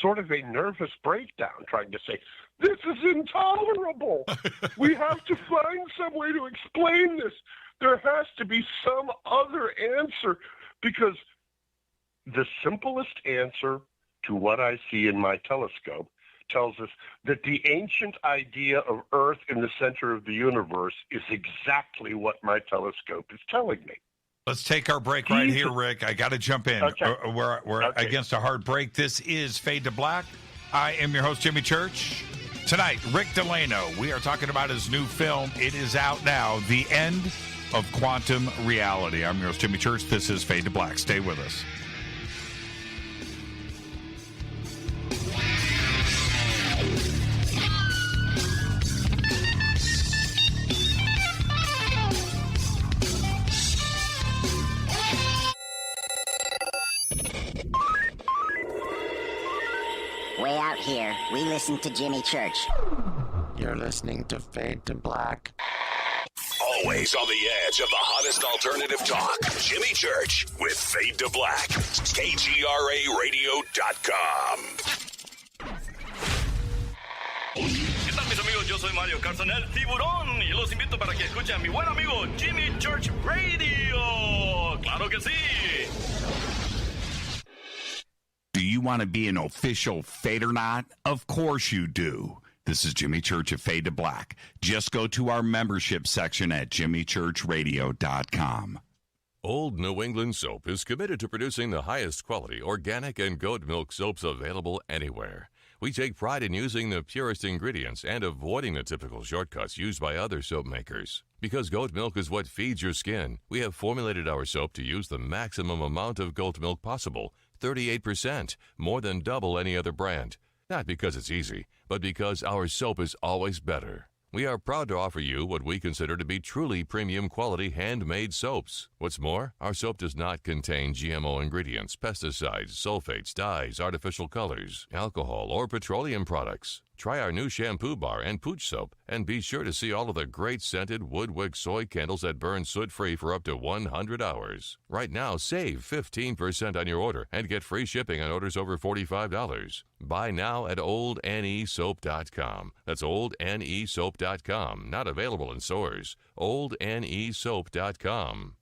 sort of a nervous breakdown trying to say, this is intolerable. We have to find some way to explain this. There has to be some other answer, because the simplest answer to what I see in my telescope tells us that the ancient idea of Earth in the center of the universe is exactly what my telescope is telling me. Let's take our break right here, Rick. I got to jump in. Okay. We're against a hard break. This is Fade to Black. I am your host, Jimmy Church. Tonight, Rick Delano. We are talking about his new film. It is out now, The End of Quantum Reality. I'm your host, Jimmy Church. This is Fade to Black. Stay with us. Way out here, we listen to Jimmy Church. You're listening to Fade to Black. All Always on the edge of the hottest alternative talk. Jimmy Church with Fade to Black. KGRARadio.com. ¿Qué tal, mis amigos? Yo soy Mario Carson, el tiburón, y los invito para que escuchen a mi buen amigo Jimmy Church Radio. ¡Claro que sí! Do you want to be an official Fadernaut? Of course you do. This is Jimmy Church of Fade to Black. Just go to our membership section at jimmychurchradio.com. Old New England Soap is committed to producing the highest quality organic and goat milk soaps available anywhere. We take pride in using the purest ingredients and avoiding the typical shortcuts used by other soap makers. Because goat milk is what feeds your skin, we have formulated our soap to use the maximum amount of goat milk possible, 38%, more than double any other brand. Not because it's easy, but because our soap is always better. We are proud to offer you what we consider to be truly premium quality handmade soaps. What's more, our soap does not contain GMO ingredients, pesticides, sulfates, dyes, artificial colors, alcohol, or petroleum products. Try our new shampoo bar and pooch soap, and be sure to see all of the great scented Woodwick soy candles that burn soot-free for up to 100 hours. Right now, save 15% on your order and get free shipping on orders over $45. Buy now at oldnesoap.com. That's oldnesoap.com. Not available in stores. oldnesoap.com.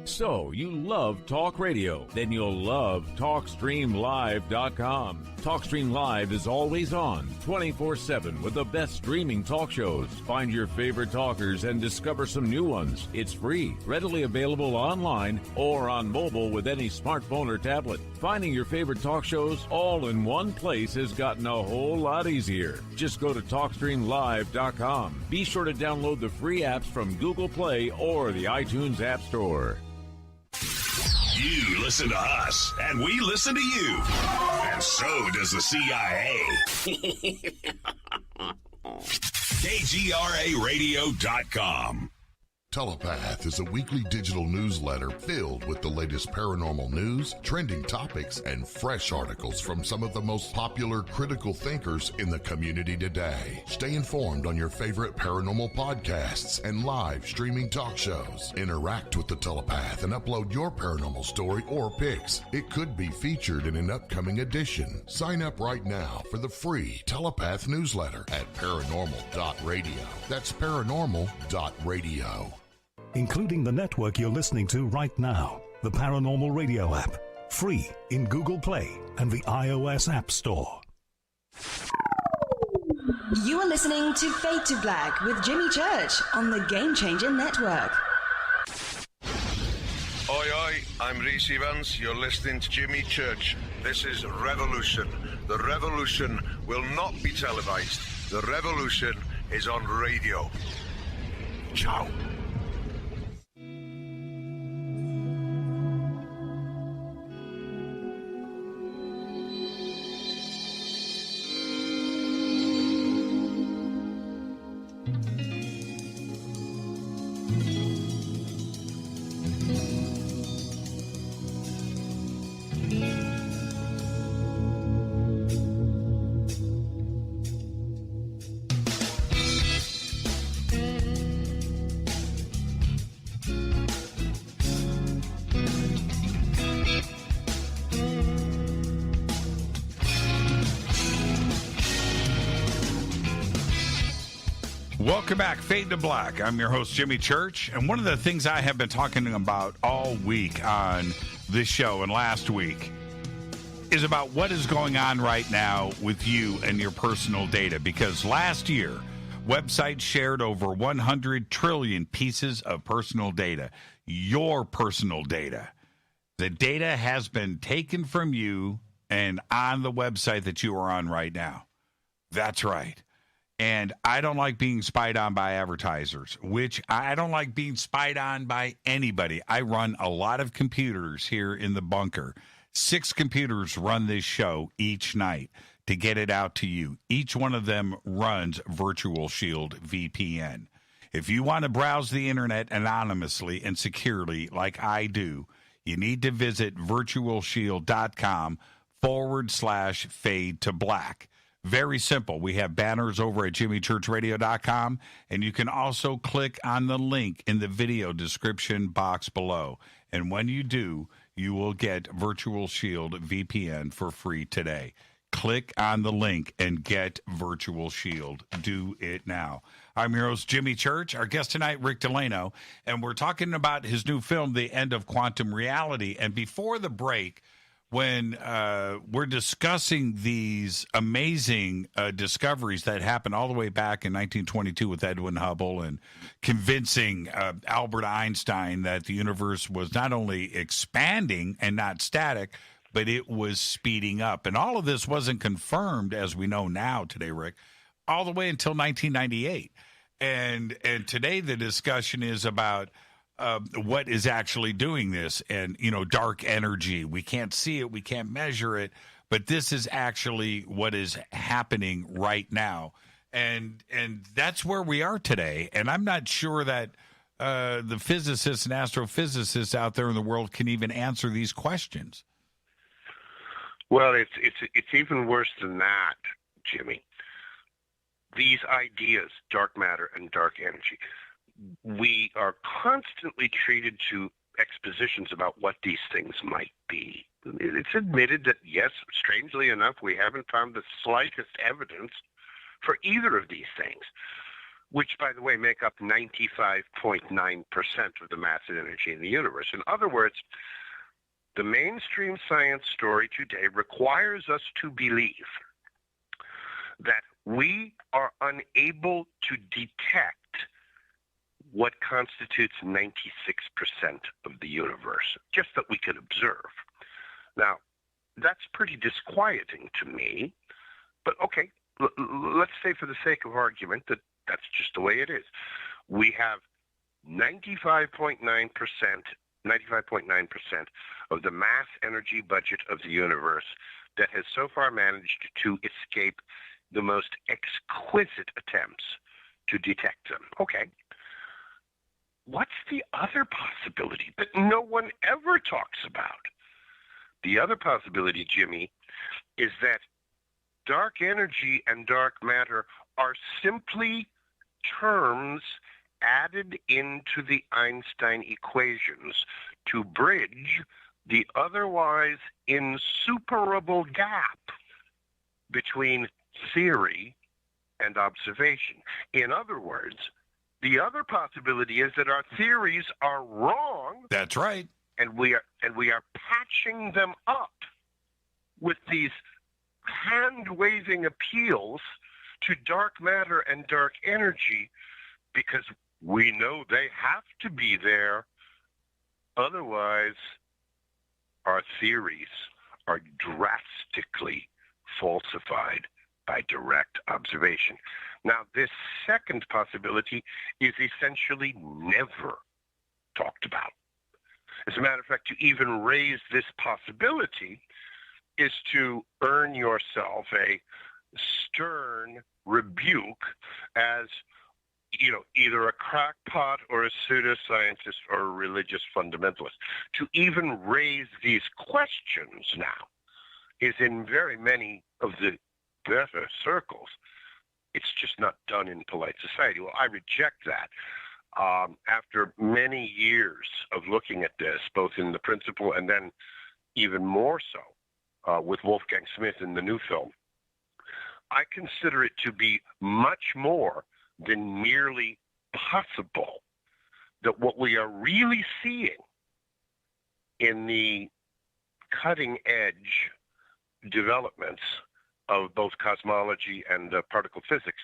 So, you love talk radio? Then you'll love TalkStreamLive.com. TalkStream Live is always on, 24/7 with the best streaming talk shows. Find your favorite talkers and discover some new ones. It's free, readily available online or on mobile with any smartphone or tablet. Finding your favorite talk shows all in one place has gotten a whole lot easier. Just go to TalkStreamLive.com. Be sure to download the free apps from Google Play or the iTunes App Store. You listen to us, and we listen to you. And so does the CIA. KGRARadio.com. Telepath is a weekly digital newsletter filled with the latest paranormal news, trending topics, and fresh articles from some of the most popular critical thinkers in the community today. Stay informed on your favorite paranormal podcasts and live streaming talk shows. Interact with the Telepath and upload your paranormal story or pics. It could be featured in an upcoming edition. Sign up right now for the free Telepath newsletter at paranormal.radio. That's paranormal.radio. Including the network you're listening to right now, the Paranormal Radio app, free in Google Play and the iOS App Store. You are listening to Fade to Black with Jimmy Church on the Game Changer Network. Oi, oi, I'm Reese Evans. You're listening to Jimmy Church. This is Revolution. The revolution will not be televised. The revolution is on radio. Ciao. Welcome back, Fade to Black. I'm your host, Jimmy Church, and one of the things I have been talking about all week on this show and last week is about what is going on right now with you and your personal data, because last year, websites shared over 100 trillion pieces of personal data, your personal data. The data has been taken from you and on the website that you are on right now. That's right. And I don't like being spied on by advertisers, which I don't like being spied on by anybody. I run a lot of computers here in the bunker. 6 computers run this show each night to get it out to you. Each one of them runs Virtual Shield VPN. If you want to browse the internet anonymously and securely like I do, you need to visit virtualshield.com/fade to black. Very simple. We have banners over at jimmychurchradio.com, and you can also click on the link in the video description box below. And when you do, you will get Virtual Shield VPN for free today. Click on the link and get Virtual Shield. Do it now. I'm your host, Jimmy Church. Our guest tonight, Rick Delano, and we're talking about his new film, The End of Quantum Reality. And before the break, when we're discussing these amazing discoveries that happened all the way back in 1922 with Edwin Hubble and convincing Albert Einstein that the universe was not only expanding and not static, but it was speeding up. And all of this wasn't confirmed, as we know now today, Rick, all the way until 1998. And today the discussion is about what is actually doing this, and dark energy. We can't see it, we can't measure it, but this is actually what is happening right now, and that's where we are today. And I'm not sure that the physicists and astrophysicists out there in the world can even answer these questions. Well, it's even worse than that, Jimmy. These ideas, dark matter and dark energy, we are constantly treated to expositions about what these things might be. It's admitted that, yes, strangely enough, we haven't found the slightest evidence for either of these things, which, by the way, make up 95.9% of the mass and energy in the universe. In other words, the mainstream science story today requires us to believe that we are unable to detect what constitutes 96% of the universe, just that we can observe. Now, that's pretty disquieting to me, but okay, let's say for the sake of argument that that's just the way it is. We have 95.9% of the mass energy budget of the universe that has so far managed to escape the most exquisite attempts to detect them. Okay. What's the other possibility that no one ever talks about? The other possibility, Jimmy, is that dark energy and dark matter are simply terms added into the Einstein equations to bridge the otherwise insuperable gap between theory and observation. In other words, the other possibility is that our theories are wrong. That's right. And we are patching them up with these hand-waving appeals to dark matter and dark energy because we know they have to be there. Otherwise, our theories are drastically falsified by direct observation. Now, this second possibility is essentially never talked about. As a matter of fact, to even raise this possibility is to earn yourself a stern rebuke as, either a crackpot or a pseudoscientist or a religious fundamentalist. To even raise these questions now is in very many of the better circles. It's just not done in polite society. Well, I reject that. After many years of looking at this, both in the principle and then even more so with Wolfgang Smith in the new film, I consider it to be much more than merely possible that what we are really seeing in the cutting edge developments of both cosmology and particle physics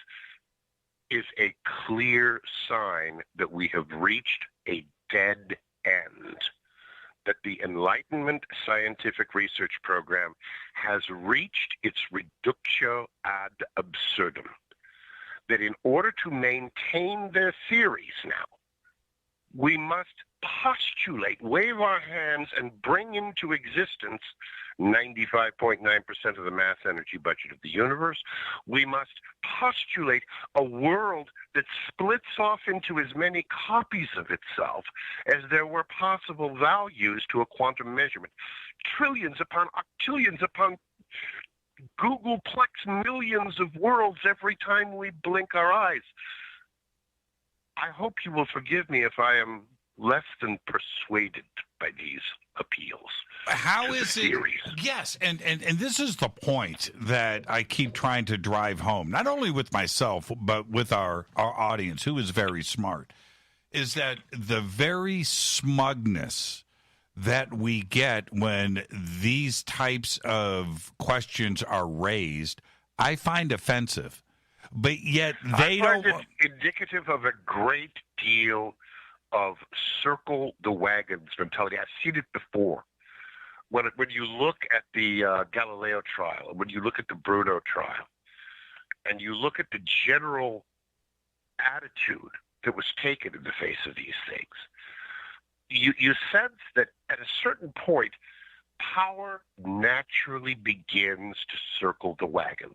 is a clear sign that we have reached a dead end, that the Enlightenment scientific research program has reached its reductio ad absurdum, that in order to maintain their theories now, we must postulate, wave our hands, and bring into existence 95.9% of the mass energy budget of the universe. We must postulate a world that splits off into as many copies of itself as there were possible values to a quantum measurement. Trillions upon octillions upon Googleplex millions of worlds every time we blink our eyes. I hope you will forgive me if I am less than persuaded by these appeals. How is it? Theories. Yes, and this is the point that I keep trying to drive home, not only with myself, but with our audience, who is very smart, is that the very smugness that we get when these types of questions are raised, I find offensive. But yet they I find don't. it indicative of a great deal of circle the wagons mentality. I've seen it before. When you look at the Galileo trial, when you look at the Bruno trial, and you look at the general attitude that was taken in the face of these things, you sense that at a certain point, power naturally begins to circle the wagons.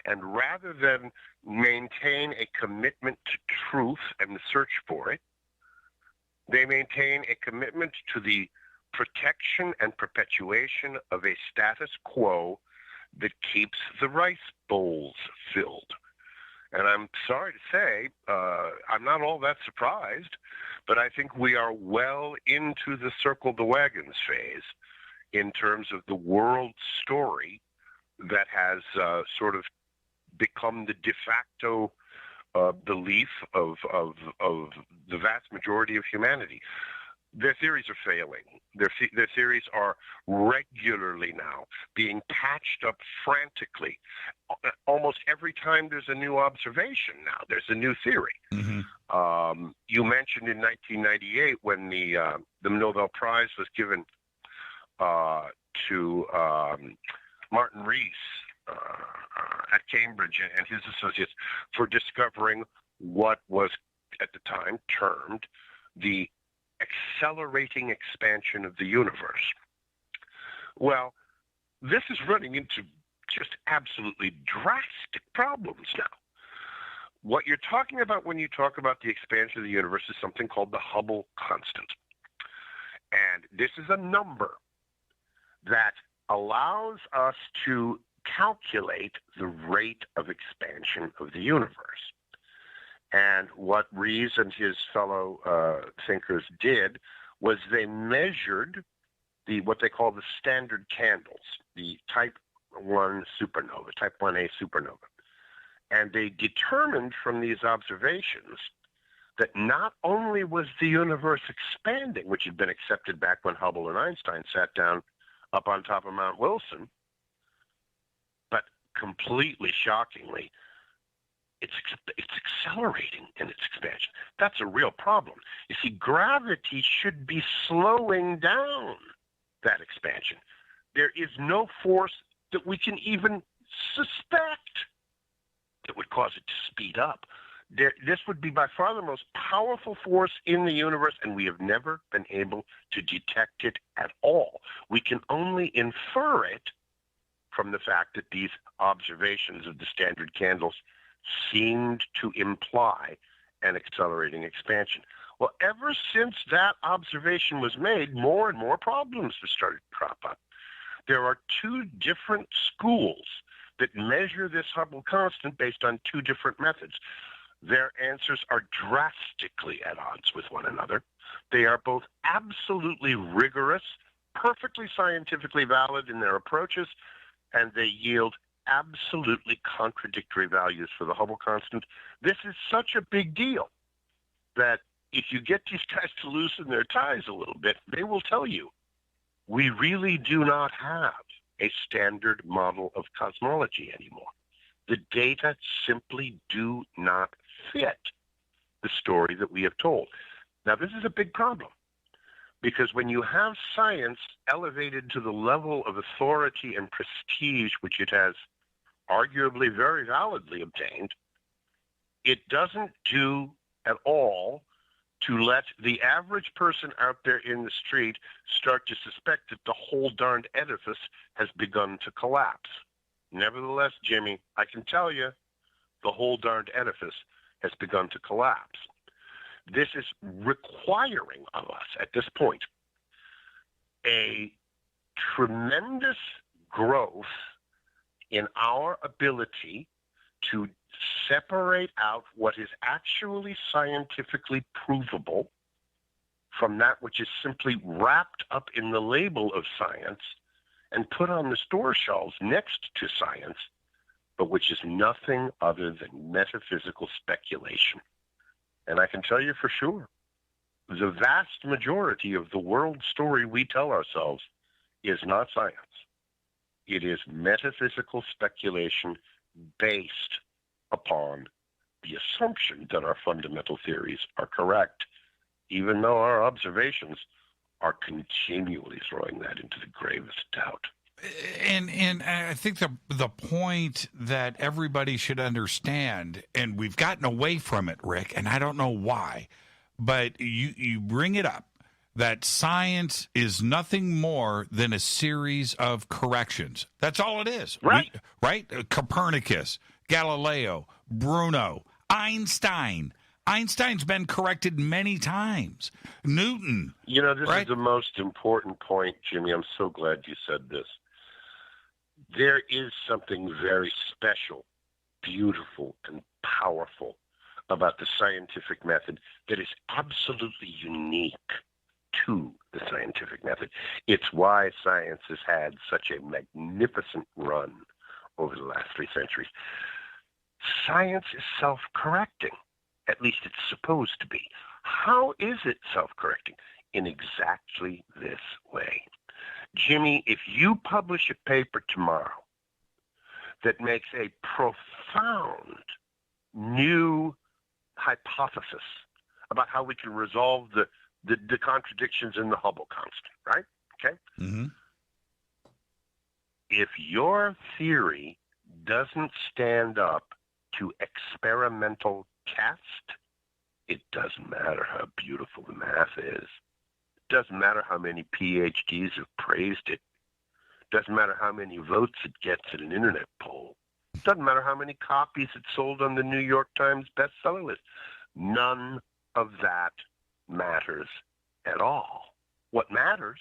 And rather than maintain a commitment to truth and the search for it, they maintain a commitment to the protection and perpetuation of a status quo that keeps the rice bowls filled. And I'm sorry to say, I'm not all that surprised, but I think we are well into the circle the wagons phase in terms of the world story that has sort of become the de facto belief of the vast majority of humanity. Their theories are failing. Their theories are regularly now being patched up frantically. Almost every time there's a new observation now, there's a new theory. Mm-hmm. You mentioned in 1998 when the Nobel Prize was given to Martin Rees at Cambridge and his associates for discovering what was at the time termed the accelerating expansion of the universe. Well, this is running into just absolutely drastic problems now. What you're talking about when you talk about the expansion of the universe is something called the Hubble constant. And this is a number that allows us to calculate the rate of expansion of the universe. And what Rees and his fellow thinkers did was they measured what they call the standard candles, the type 1 supernova, type 1a supernova. And they determined from these observations that not only was the universe expanding, which had been accepted back when Hubble and Einstein sat down up on top of Mount Wilson, but completely shockingly, it's accelerating in its expansion. That's a real problem. You see, gravity should be slowing down that expansion. There is no force that we can even suspect that would cause it to speed up. This would be by far the most powerful force in the universe, and we have never been able to detect it at all. We can only infer it from the fact that these observations of the standard candles seemed to imply an accelerating expansion. Well, ever since that observation was made, more and more problems have started to crop up. There are two different schools that measure this Hubble constant based on two different methods. Their answers are drastically at odds with one another. They are both absolutely rigorous, perfectly scientifically valid in their approaches, and they yield absolutely contradictory values for the Hubble constant. This is such a big deal that if you get these guys to loosen their ties a little bit, they will tell you, we really do not have a standard model of cosmology anymore. The data simply do not fit the story that we have told. Now, this is a big problem, because when you have science elevated to the level of authority and prestige, which it has arguably very validly obtained, it doesn't do at all to let the average person out there in the street start to suspect that the whole darned edifice has begun to collapse. Nevertheless, Jimmy, I can tell you, the whole darned edifice has begun to collapse. This is requiring of us at this point a tremendous growth in our ability to separate out what is actually scientifically provable from that which is simply wrapped up in the label of science and put on the store shelves next to science, but which is nothing other than metaphysical speculation. And I can tell you for sure, the vast majority of the world story we tell ourselves is not science. It is metaphysical speculation based upon the assumption that our fundamental theories are correct, even though our observations are continually throwing that into the gravest doubt. And I think the point that everybody should understand, and we've gotten away from it, Rick, and I don't know why, but you bring it up, that science is nothing more than a series of corrections. That's all it is. Right. Right? Copernicus, Galileo, Bruno, Einstein. Einstein's been corrected many times. Newton. You know, this right? is the most important point, Jimmy. I'm so glad you said this. There is something very special, beautiful, and powerful about the scientific method that is absolutely unique to the scientific method. It's why science has had such a magnificent run over the last 3 centuries. Science is self-correcting. At least it's supposed to be. How is it self-correcting? In exactly this way. Jimmy, if you publish a paper tomorrow that makes a profound new hypothesis about how we can resolve the contradictions in the Hubble constant, right? Okay? Mm-hmm. If your theory doesn't stand up to experimental test, it doesn't matter how beautiful the math is. It doesn't matter how many PhDs have praised it. It doesn't matter how many votes it gets in an internet poll. It doesn't matter how many copies it sold on the New York Times bestseller list. None of that matters at all. What matters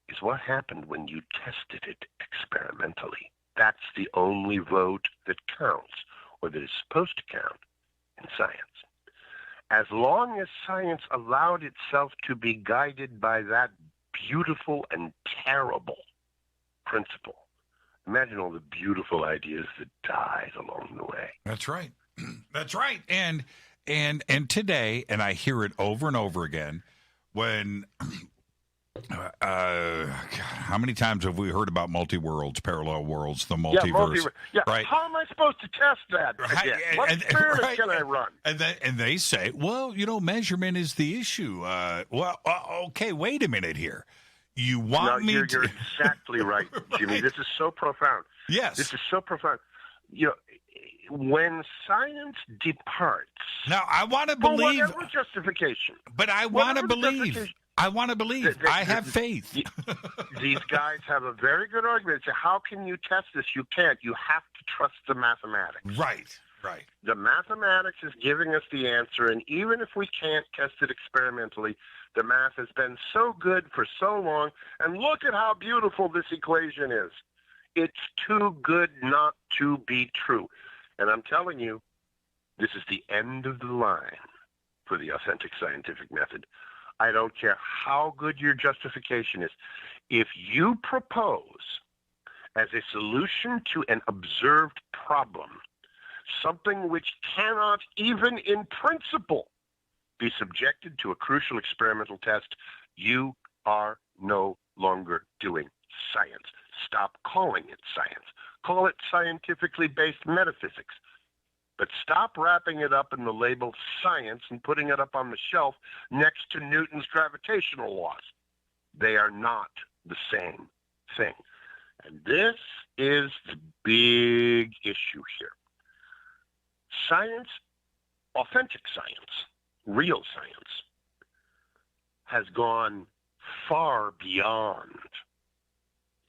is what happened when you tested it experimentally. That's the only vote that counts, or that is supposed to count in science. As long as science allowed itself to be guided by that beautiful and terrible principle, imagine all the beautiful ideas that died along the way. That's right. That's right. And today, and I hear it over and over again, when God, how many times have we heard about multi-worlds, parallel worlds, the multiverse? Right? How am I supposed to test that again? What experiment can I run? And they say, well, measurement is the issue. Okay, wait a minute here. You want me to... You're exactly right, Jimmy. Right. This is so profound. Yes. This is so profound. When science departs... Now, I want to believe... For whatever justification. But I want to believe... I want to believe. I have faith. These guys have a very good argument. They say, how can you test this? You can't. You have to trust the mathematics. Right. The mathematics is giving us the answer, and even if we can't test it experimentally, the math has been so good for so long, and look at how beautiful this equation is. It's too good not to be true. And I'm telling you, this is the end of the line for the authentic scientific method. I don't care how good your justification is. If you propose as a solution to an observed problem something which cannot even in principle be subjected to a crucial experimental test, you are no longer doing science. Stop calling it science. Call it scientifically based metaphysics. But stop wrapping it up in the label science and putting it up on the shelf next to Newton's gravitational laws. They are not the same thing. And this is the big issue here. Science, authentic science, real science, has gone far beyond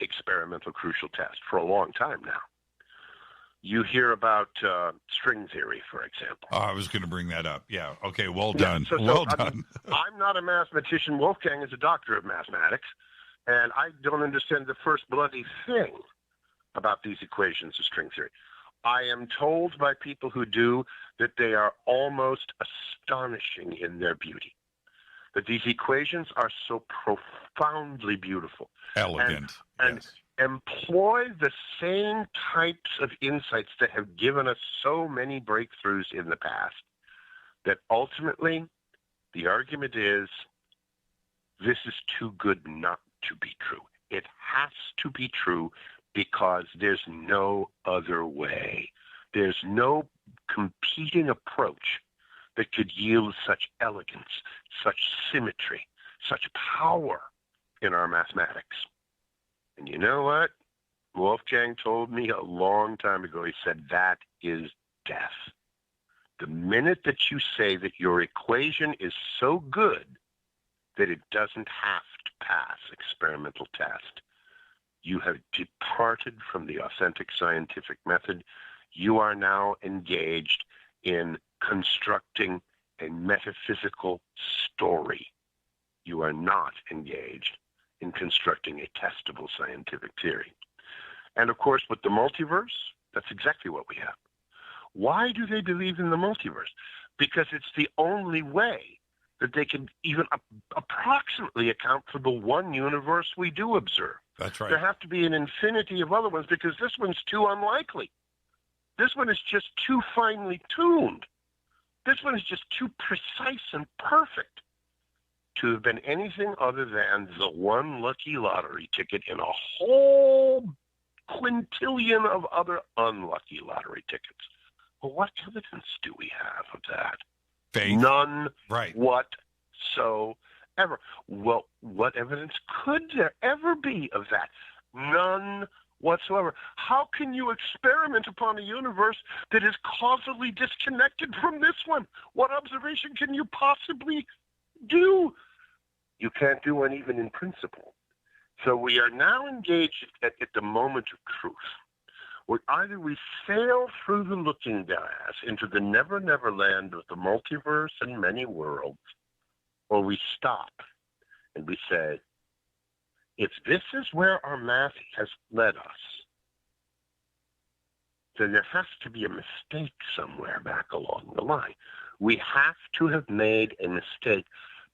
experimental crucial test for a long time now. You hear about string theory, for example. Oh, I was going to bring that up. Yeah. Okay. Well done. Done. I'm not a mathematician. Wolfgang is a doctor of mathematics, and I don't understand the first bloody thing about these equations of string theory. I am told by people who do that they are almost astonishing in their beauty, that these equations are so profoundly beautiful. Elegant. And employ the same types of insights that have given us so many breakthroughs in the past, that ultimately the argument is this is too good not to be true. It has to be true because there's no other way. There's no competing approach that could yield such elegance, such symmetry, such power in our mathematics. And you know what? Wolfgang told me a long time ago, he said, that is death. The minute that you say that your equation is so good that it doesn't have to pass experimental test, you have departed from the authentic scientific method. You are now engaged in constructing a metaphysical story. You are not engaged in constructing a testable scientific theory. And of course, with the multiverse, that's exactly what we have. Why do they believe in the multiverse? Because it's the only way that they can even approximately account for the one universe we do observe. That's right. There have to be an infinity of other ones because this one's too unlikely. This one is just too finely tuned. This one is just too precise and perfect to have been anything other than the one lucky lottery ticket in a whole quintillion of other unlucky lottery tickets. Well, what evidence do we have of that? Faith. None Right. whatsoever. Well, what evidence could there ever be of that? None whatsoever. How can you experiment upon a universe that is causally disconnected from this one? What observation can you possibly do? You can't do one even in principle. So we are now engaged at the moment of truth, where either we sail through the looking glass into the never, never land of the multiverse and many worlds, or we stop and we say, if this is where our math has led us, then there has to be a mistake somewhere back along the line. We have to have made a mistake,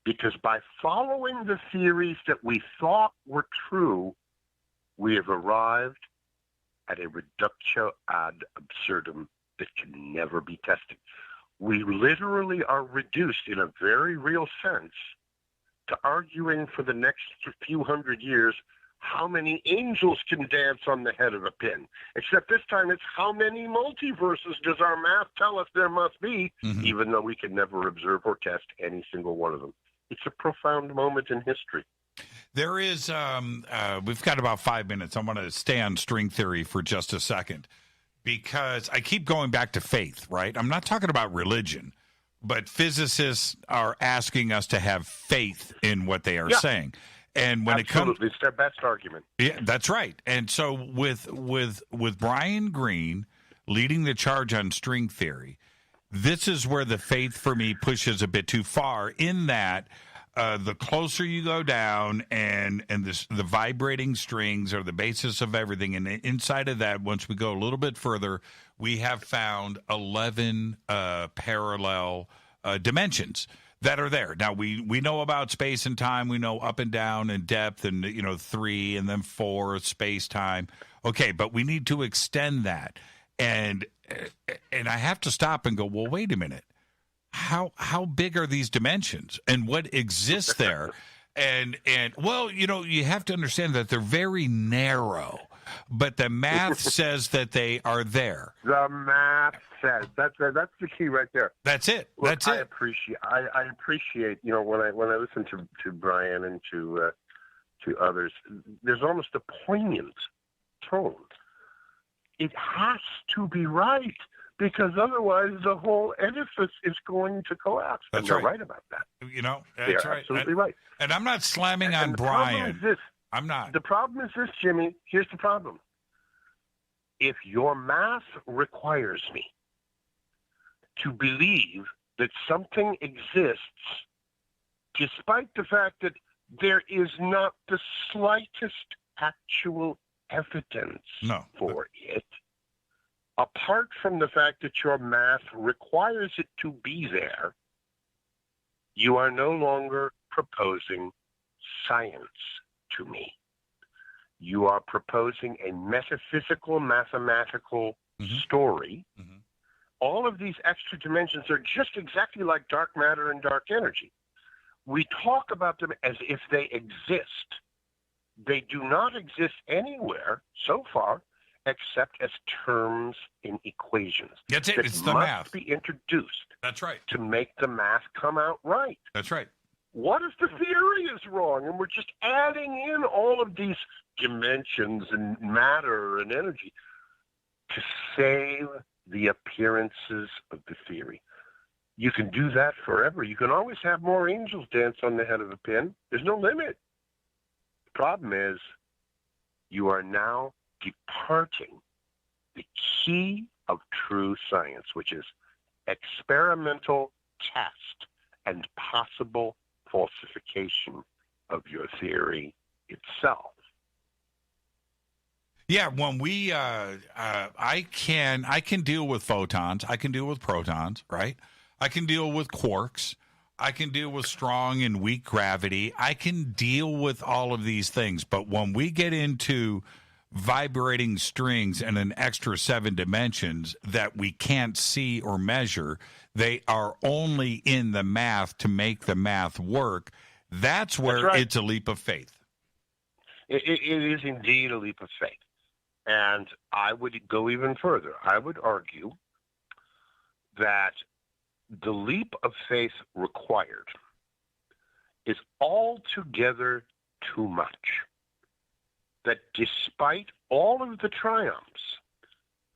because by following the theories that we thought were true, we have arrived at a reductio ad absurdum that can never be tested. We literally are reduced, in a very real sense, to arguing for the next few hundred years how many angels can dance on the head of a pin. Except this time it's how many multiverses does our math tell us there must be, even though we can never observe or test any single one of them. It's a profound moment in history. There is, we've got about 5 minutes. I want to stay on string theory for just a second, because I keep going back to faith, right? I'm not talking about religion, but physicists are asking us to have faith in what they are saying. And when Absolutely. It's their best argument. Yeah, that's right. And so with Brian Greene leading the charge on string theory, this is where the faith for me pushes a bit too far, in that the closer you go down and the vibrating strings are the basis of everything. And inside of that, once we go a little bit further, we have found 11 parallel dimensions that are there. Now, we know about space and time. We know up and down and depth and, 3 and then 4 space time. Okay, but we need to extend that. And I have to stop and go, well, wait a minute. How big are these dimensions and what exists there? And well, you have to understand that they're very narrow, but the math says that they are there. The math says that's the key right there. That's it. That's I it. I appreciate when I listen to Brian and to others, there's almost a poignant tone. It has to be right, because otherwise the whole edifice is going to collapse. That's and they're right. right about that. That's They're right. absolutely right. And I'm not slamming on the Brian. Problem is this. I'm not. The problem is this, Jimmy. Here's the problem. If your math requires me to believe that something exists, despite the fact that there is not the slightest actual evidence No. for it, apart from the fact that your math requires it to be there. You are no longer proposing science to me. You are proposing a metaphysical, mathematical story. All of these extra dimensions are just exactly like dark matter and dark energy. We talk about them as if they exist. They do not exist anywhere so far except as terms in equations. That's it. That It's the must math. be introduced. That's right. To make the math come out right. That's right. What if the theory is wrong and we're just adding in all of these dimensions and matter and energy to save the appearances of the theory? You can do that forever. You can always have more angels dance on the head of a pin. There's no limit. The problem is you are now departing the key of true science, which is experimental test and possible falsification of your theory itself. Yeah, when we, I can deal with photons. I can deal with protons, right? I can deal with quarks. I can deal with strong and weak gravity. I can deal with all of these things. But when we get into vibrating strings and an extra 7 dimensions that we can't see or measure, they are only in the math to make the math work. That's where it's a leap of faith. It is indeed a leap of faith. And I would go even further. I would argue that the leap of faith required is altogether too much. That despite all of the triumphs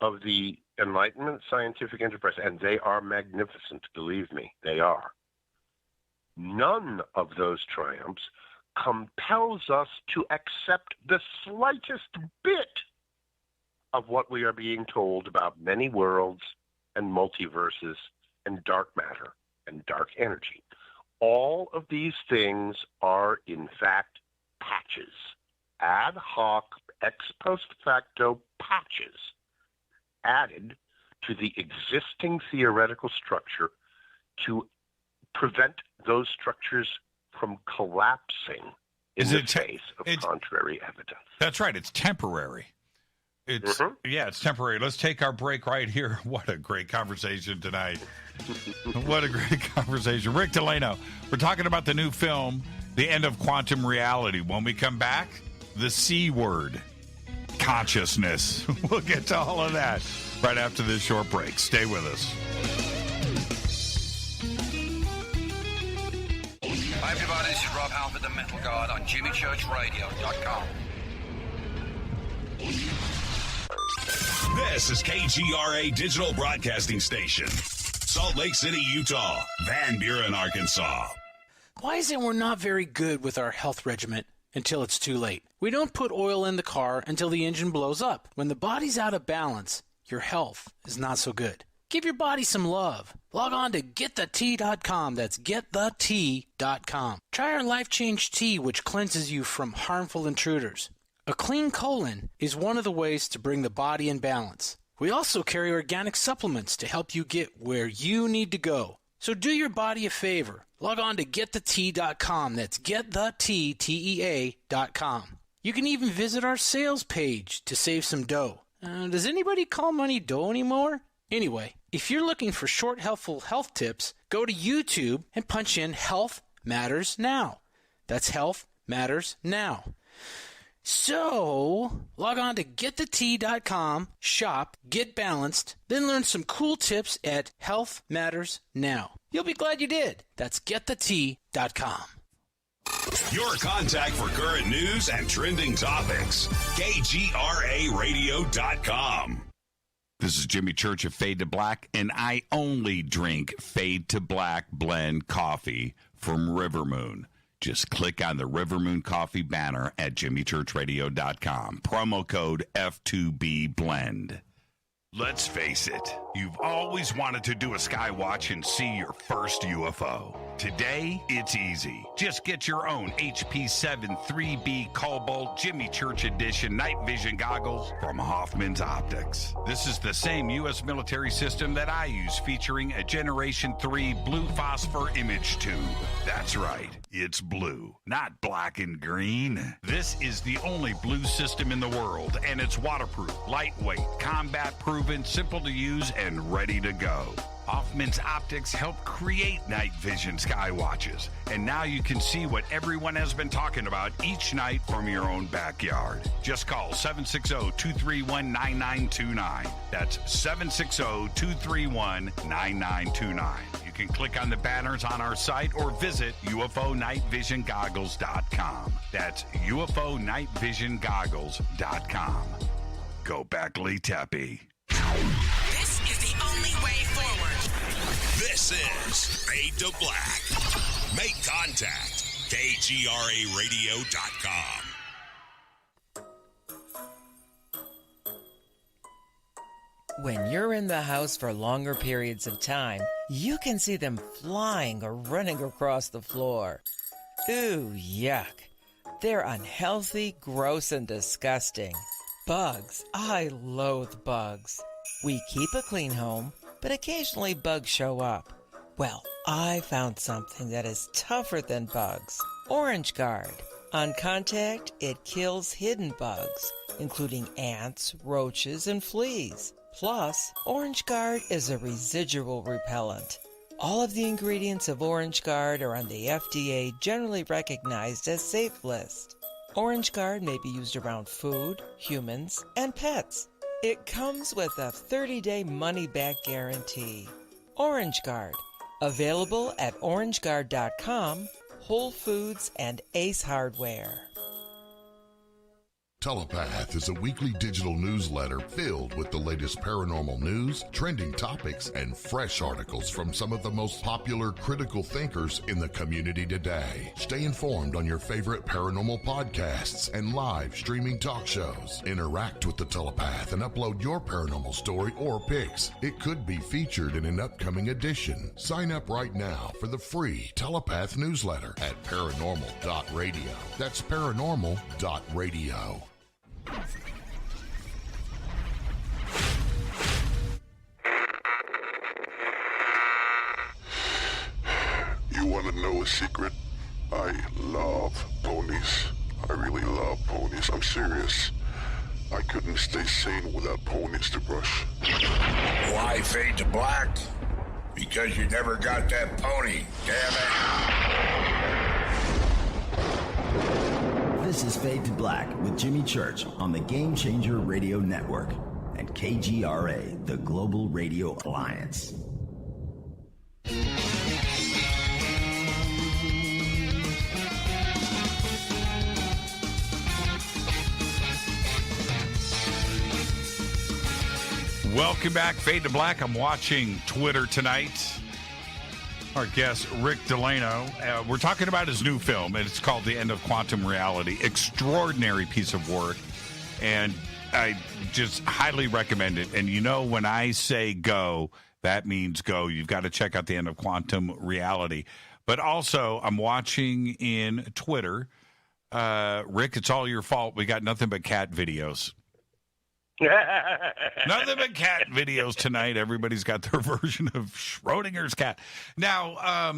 of the Enlightenment scientific enterprise, and they are magnificent, believe me, they are, none of those triumphs compels us to accept the slightest bit of what we are being told about many worlds and multiverses and dark matter and dark energy. All of these things are, in fact, patches, ad hoc, ex post facto patches added to the existing theoretical structure to prevent those structures from collapsing in the face of contrary evidence. That's right. It's temporary. It's it's temporary. Let's take our break right here. What a great conversation tonight. What a great conversation. Rick Delano, we're talking about the new film, The End of Quantum Reality. When we come back, the C word, consciousness. We'll get to all of that right after this short break. Stay with us. Hi, everybody. This is Rob Halford, the Metal Guard on JimmyChurchRadio.com. This is KGRA Digital Broadcasting Station, Salt Lake City, Utah, Van Buren, Arkansas. Why is it we're not very good with our health regimen until it's too late? We don't put oil in the car until the engine blows up. When the body's out of balance, your health is not so good. Give your body some love. Log on to GetTheT.com. That's GetTheT.com. Try our Life Change Tea, which cleanses you from harmful intruders. A clean colon is one of the ways to bring the body in balance. We also carry organic supplements to help you get where you need to go. So do your body a favor. Log on to GetTheT.com. That's GetTheT.com. You can even visit our sales page to save some dough. Does anybody call money dough anymore? Anyway, if you're looking for short, helpful health tips, go to YouTube and punch in Health Matters Now. That's Health Matters Now. So, log on to GetTheT.com, shop, get balanced, then learn some cool tips at Health Matters Now. You'll be glad you did. That's GetTheT.com. Your contact for current news and trending topics. KGRARadio.com. This is Jimmy Church of Fade to Black, and I only drink Fade to Black blend coffee from Rivermoon. Just click on the Rivermoon Coffee banner at jimmychurchradio.com. Promo code F2B Blend. Let's face it, you've always wanted to do a sky watch and see your first UFO. Today, it's easy. Just get your own HP7 3B Cobalt Jimmy Church Edition night vision goggles from Hoffman's Optics. This is the same U.S. military system that I use, featuring a Generation 3 blue phosphor image tube. That's right, it's blue, not black and green. This is the only blue system in the world, and it's waterproof, lightweight, combat-proven, simple to use, and ready to go. Hoffman's Optics help create night vision sky watches, and now you can see what everyone has been talking about each night from your own backyard. Just call 760-231-9929. That's 760-231-9929. You can click on the banners on our site or visit UFOnightvisiongoggles.com. That's UFOnightvisiongoggles.com. Go back, Lee Tappy. This is the only way forward. This is Fade to Black. Make contact. KGRARadio.com. When you're in the house for longer periods of time, you can see them flying or running across the floor. Ooh, yuck. They're unhealthy, gross, and disgusting. Bugs. I loathe bugs. We keep a clean home, but occasionally bugs show up. Well, I found something that is tougher than bugs. Orange Guard. On contact, it kills hidden bugs, including ants, roaches, and fleas. Plus, Orange Guard is a residual repellent. All of the ingredients of Orange Guard are on the FDA generally recognized as safe list. Orange Guard may be used around food, humans, and pets. It comes with a 30-day money-back guarantee. Orange Guard. Available at orangeguard.com, Whole Foods, and Ace Hardware. Telepath is a weekly digital newsletter filled with the latest paranormal news, trending topics, and fresh articles from some of the most popular critical thinkers in the community today. Stay informed on your favorite paranormal podcasts and live streaming talk shows. Interact with the Telepath and upload your paranormal story or pics. It could be featured in an upcoming edition. Sign up right now for the free Telepath newsletter at paranormal.radio. That's paranormal.radio. You want to know a secret? I love ponies. I really love ponies. I'm serious. I couldn't stay sane without ponies to brush. Why fade to black? Because you never got that pony, damn it. This is Fade to Black with Jimmy Church on the Game Changer Radio Network and KGRA, the Global Radio Alliance. Welcome back, Fade to Black. I'm watching Twitter tonight. Our guest, Rick Delano. We're talking about his new film, and it's called The End of Quantum Reality. Extraordinary piece of work, and I just highly recommend it. And you know, when I say go, that means go. You've got to check out The End of Quantum Reality. But also, I'm watching in Twitter, Rick, it's all your fault. We got nothing but cat videos. Nothing but cat videos tonight. Everybody's got their version of Schrodinger's cat. Now,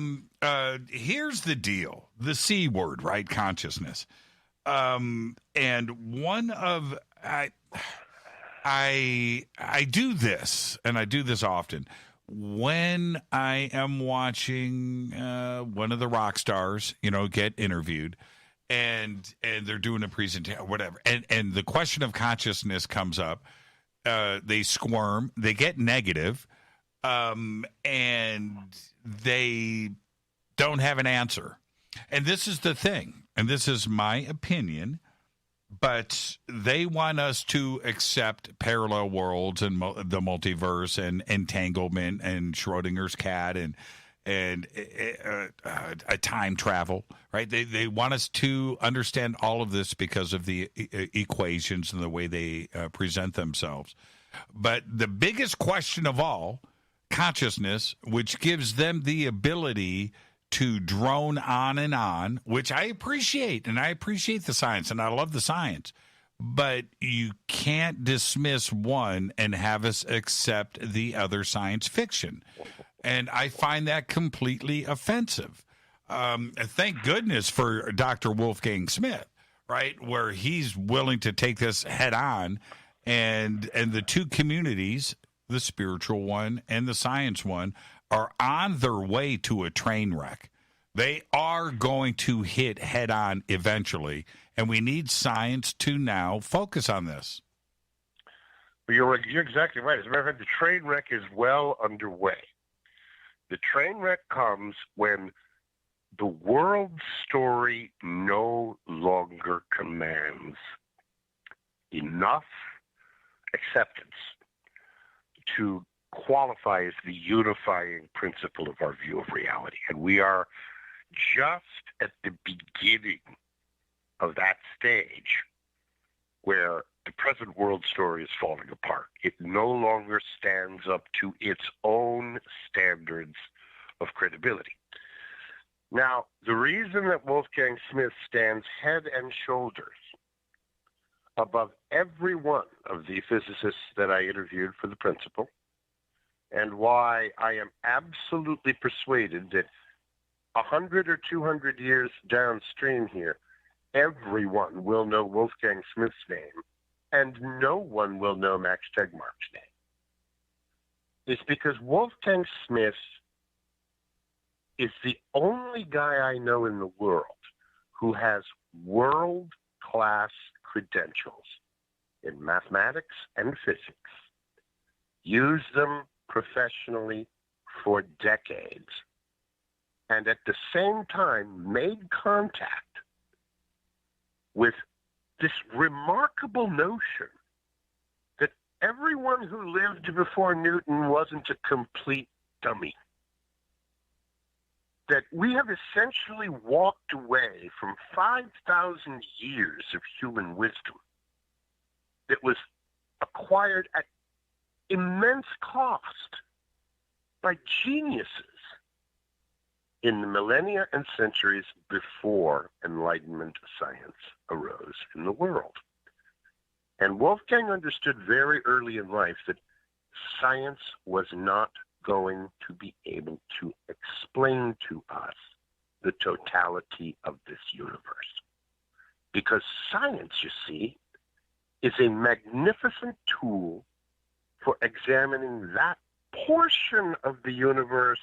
here's the deal. The C word, right? Consciousness. And one of I do this, and I do this often. When I am watching one of the rock stars, get interviewed, and they're doing a presentation or whatever, and the question of consciousness comes up, they squirm, they get negative, and they don't have an answer. And this is the thing, and this is my opinion, but they want us to accept parallel worlds and the multiverse and entanglement and Schrodinger's cat and a time travel, right? They want us to understand all of this because of the equations and the way they present themselves. But the biggest question of all, consciousness, which gives them the ability to drone on, which I appreciate, and I appreciate the science, and I love the science. But you can't dismiss one and have us accept the other science fiction. And I find that completely offensive. Thank goodness for Dr. Wolfgang Smith, right, where he's willing to take this head on, and the two communities, the spiritual one and the science one, are on their way to a train wreck. They are going to hit head on eventually, and we need science to now focus on this. You're exactly right. As a matter of fact, the train wreck is well underway. The train wreck comes when the world story no longer commands enough acceptance to qualify as the unifying principle of our view of reality. And we are just at the beginning of that stage where the present world story is falling apart. It no longer stands up to its own standards of credibility. Now, the reason that Wolfgang Smith stands head and shoulders above every one of the physicists that I interviewed for the principle, and why I am absolutely persuaded that 100 or 200 years downstream here, everyone will know Wolfgang Smith's name, and no one will know Max Tegmark's name, is because Wolfgang Smith is the only guy I know in the world who has world-class credentials in mathematics and physics, used them professionally for decades, and at the same time made contact with this remarkable notion that everyone who lived before Newton wasn't a complete dummy. That we have essentially walked away from 5,000 years of human wisdom that was acquired at immense cost by geniuses in the millennia and centuries before Enlightenment science arose in the world. And Wolfgang understood very early in life that science was not going to be able to explain to us the totality of this universe. Because science, you see, is a magnificent tool for examining that portion of the universe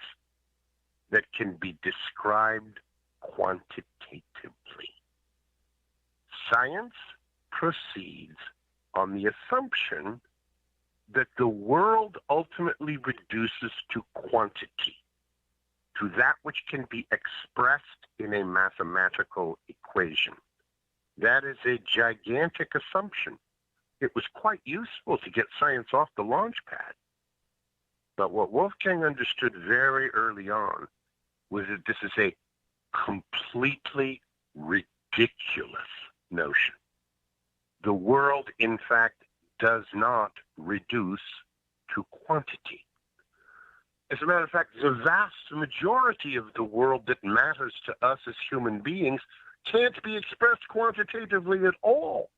that can be described quantitatively. Science proceeds on the assumption that the world ultimately reduces to quantity, to that which can be expressed in a mathematical equation. That is a gigantic assumption. It was quite useful to get science off the launch pad. But what Wolfgang understood very early on was that this is a completely ridiculous notion. The world, in fact, does not reduce to quantity. As a matter of fact, the vast majority of the world that matters to us as human beings can't be expressed quantitatively at all.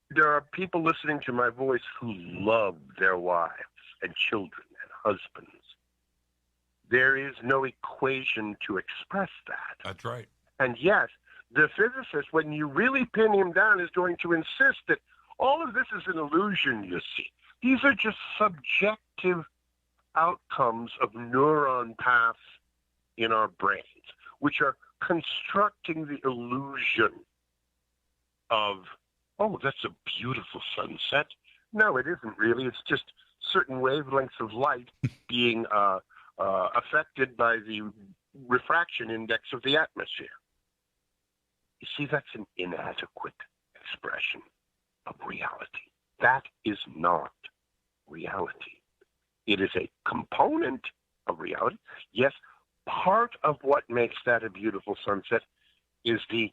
There are people listening to my voice who love their wives and children and husbands. There is no equation to express that. That's right. And yes, the physicist, when you really pin him down, is going to insist that all of this is an illusion, you see. These are just subjective outcomes of neuron paths in our brains, which are constructing the illusion of, oh, that's a beautiful sunset. No, it isn't really. It's just certain wavelengths of light being affected by the refraction index of the atmosphere. You see, that's an inadequate expression of reality. That is not reality. It is a component of reality. Yes, part of what makes that a beautiful sunset is the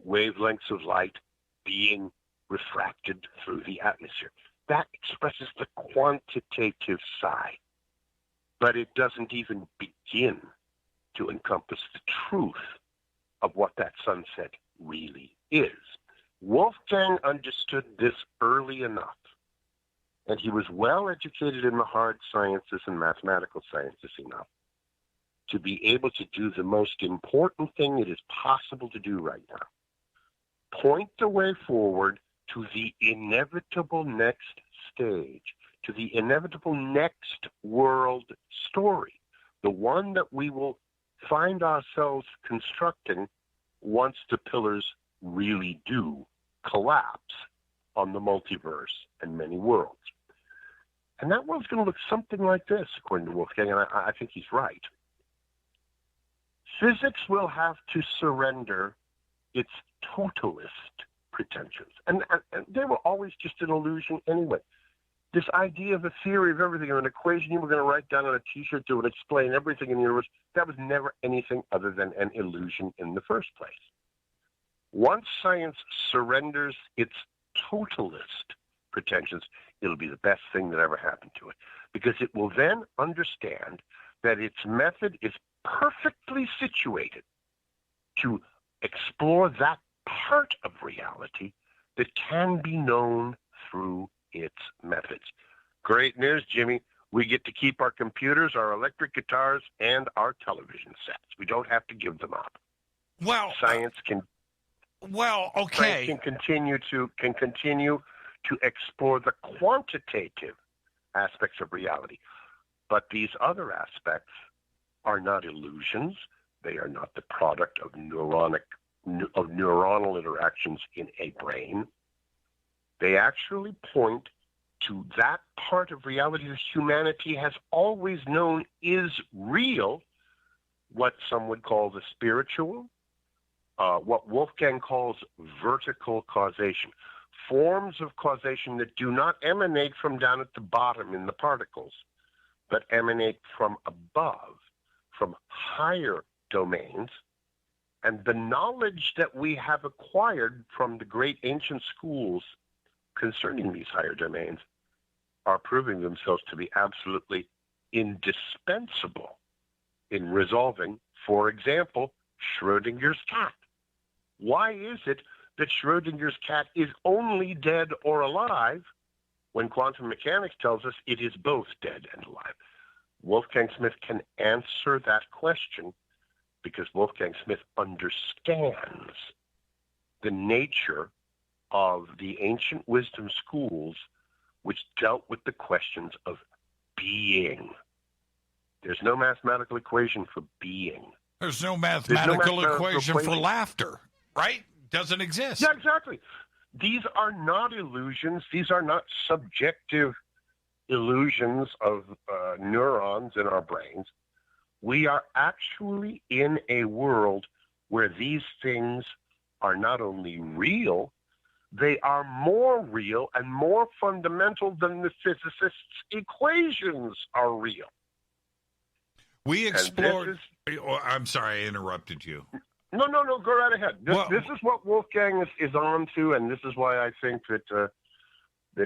wavelengths of light being refracted through the atmosphere. that expresses the quantitative side, but it doesn't even begin to encompass the truth of what that sunset really is. Wolfgang understood this early enough, and he was well educated in the hard sciences and mathematical sciences enough to be able to do the most important thing it is possible to do right now. Point the way forward to the inevitable next stage, to the inevitable next world story, the one that we will find ourselves constructing once the pillars really do collapse on the multiverse and many worlds. And that world's going to look something like this, according to Wolfgang, and I think he's right. Physics will have to surrender its totalist pretensions. And they were always just an illusion anyway. This idea of a theory of everything, or an equation you were going to write down on a T-shirt that would explain everything in the universe, that was never anything other than an illusion in the first place. Once science surrenders its totalist pretensions, it'll be the best thing that ever happened to it, because it will then understand that its method is perfectly situated to explore that part of reality that can be known through its methods. Great news, Jimmy. We get to keep our computers, our electric guitars, and our television sets. We don't have to give them up. Well, science can. Well, okay. Science can continue to explore the quantitative aspects of reality, but these other aspects are not illusions. They are not the product of neuronal interactions in a brain. They actually point to that part of reality that humanity has always known is real, what some would call the spiritual, what Wolfgang calls vertical causation, forms of causation that do not emanate from down at the bottom in the particles, but emanate from above, from higher domains. And the knowledge that we have acquired from the great ancient schools concerning these higher domains are proving themselves to be absolutely indispensable in resolving, for example, Schrödinger's cat. Why is it that Schrödinger's cat is only dead or alive when quantum mechanics tells us it is both dead and alive? Wolfgang Smith can answer that question because Wolfgang Smith understands the nature of the ancient wisdom schools which dealt with the questions of being. There's no mathematical equation for being. There's no mathematical equation for laughter, right? Doesn't exist. Yeah, exactly. These are not illusions. These are not subjective illusions of neurons in our brains. We are actually in a world where these things are not only real, they are more real and more fundamental than the physicists' equations are real. We explored... I'm sorry, I interrupted you. No, go right ahead. This is what Wolfgang is on to, and this is why I think that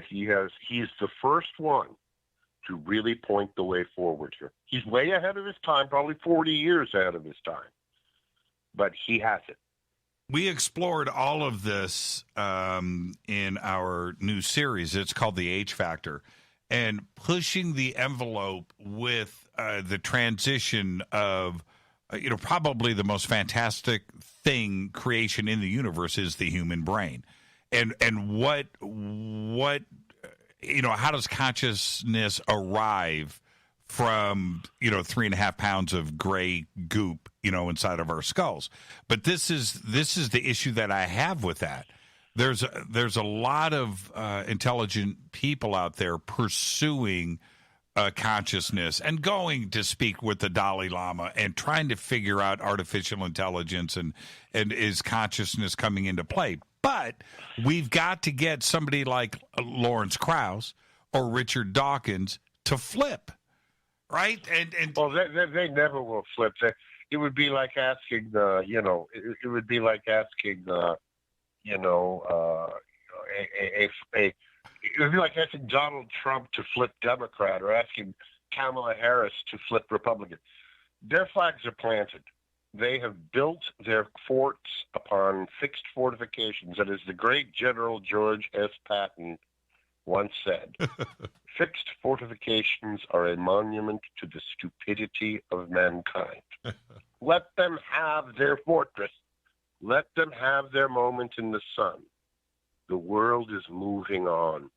he's the first one to really point the way forward here. He's way ahead of his time, probably 40 years ahead of his time, but he has it. We explored all of this in our new series. It's called The H Factor, and pushing the envelope with the transition of, probably the most fantastic creation in the universe is the human brain, and what how does consciousness arrive from 3.5 pounds of gray goop inside of our skulls? But this is the issue that I have with that. There's a lot of intelligent people out there pursuing consciousness and going to speak with the Dalai Lama and trying to figure out artificial intelligence and is consciousness coming into play. But we've got to get somebody like Lawrence Krauss or Richard Dawkins to flip, right? And well, they never will flip. It would be like asking it would be like asking It would be like asking Donald Trump to flip Democrat or asking Kamala Harris to flip Republican. Their flags are planted. They have built their forts upon fixed fortifications. And as the great General George S. Patton once said, fixed fortifications are a monument to the stupidity of mankind. Let them have their fortress. Let them have their moment in the sun. The world is moving on.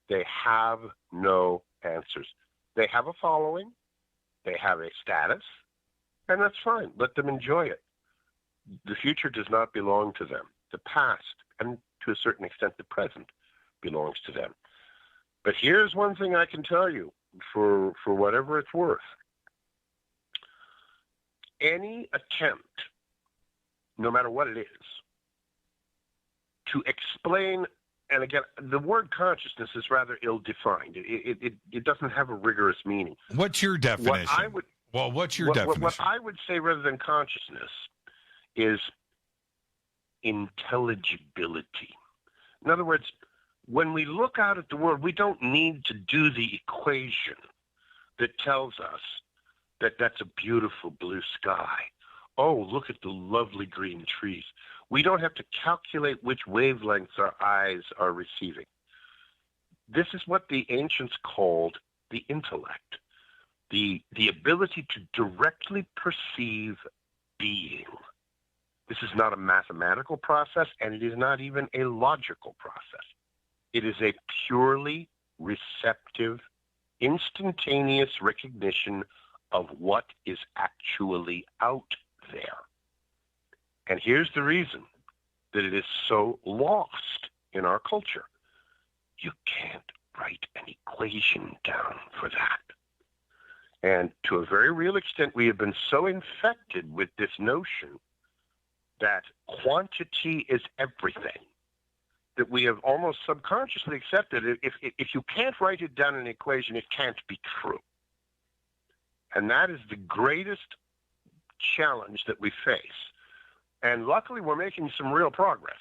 They have no answers. They have a following. They have a status. And that's fine. Let them enjoy it. The future does not belong to them. The past, and to a certain extent the present, belongs to them. But here's one thing I can tell you, for whatever it's worth. Any attempt, no matter what it is, to explain, and again, the word consciousness is rather ill-defined. It doesn't have a rigorous meaning. What's your definition? What's your definition? What I would say rather than consciousness is intelligibility. In other words, when we look out at the world, we don't need to do the equation that tells us that that's a beautiful blue sky. Oh, look at the lovely green trees. We don't have to calculate which wavelengths our eyes are receiving. This is what the ancients called the intellect. The ability to directly perceive being. This is not a mathematical process, and it is not even a logical process. It is a purely receptive, instantaneous recognition of what is actually out there. And here's the reason that it is so lost in our culture. You can't write an equation down for that. And to a very real extent, we have been so infected with this notion that quantity is everything that we have almost subconsciously accepted if you can't write it down in an equation, it can't be true. And that is the greatest challenge that we face. And luckily, we're making some real progress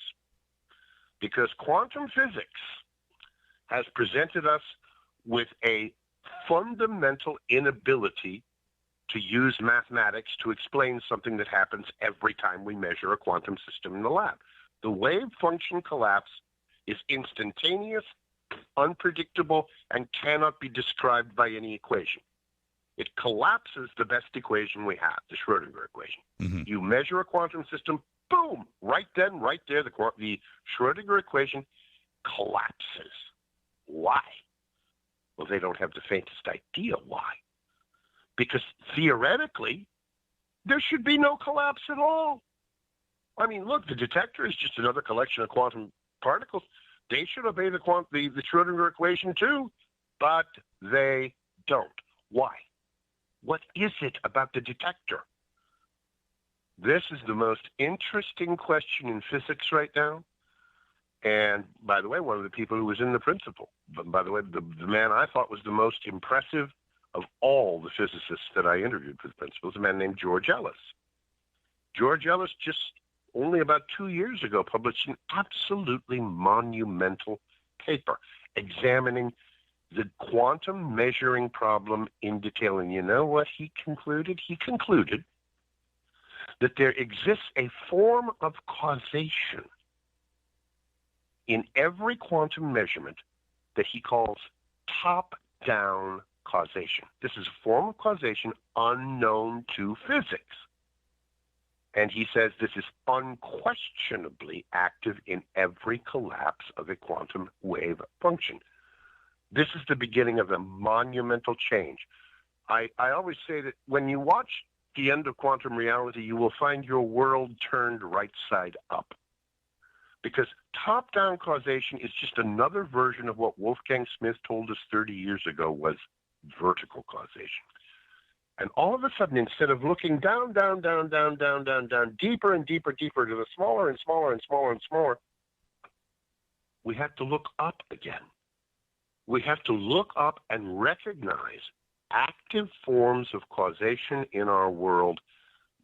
because quantum physics has presented us with a fundamental inability to use mathematics to explain something that happens every time we measure a quantum system in the lab. The wave function collapse is instantaneous, unpredictable, and cannot be described by any equation. It collapses the best equation we have, the Schrödinger equation. Mm-hmm. You measure a quantum system, boom, right then, right there, the Schrödinger equation collapses. Why? Well, they don't have the faintest idea why. Because theoretically, there should be no collapse at all. I mean, look, the detector is just another collection of quantum particles. They should obey the Schrödinger equation too, but they don't. Why? What is it about the detector? This is the most interesting question in physics right now. And by the way, one of the people who was in the principle, by the way, the man I thought was the most impressive of all the physicists that I interviewed for the principle is a man named George Ellis. George Ellis just only about 2 years ago published an absolutely monumental paper examining the quantum measuring problem in detail. And you know what he concluded? He concluded that there exists a form of causation in every quantum measurement that he calls top-down causation. This is a form of causation unknown to physics. And he says this is unquestionably active in every collapse of a quantum wave function. This is the beginning of a monumental change. I always say that when you watch the end of quantum reality, you will find your world turned right side up. Because top-down causation is just another version of what Wolfgang Smith told us 30 years ago was vertical causation. And all of a sudden, instead of looking down, deeper and deeper to the smaller and smaller, we have to look up again. We have to look up and recognize active forms of causation in our world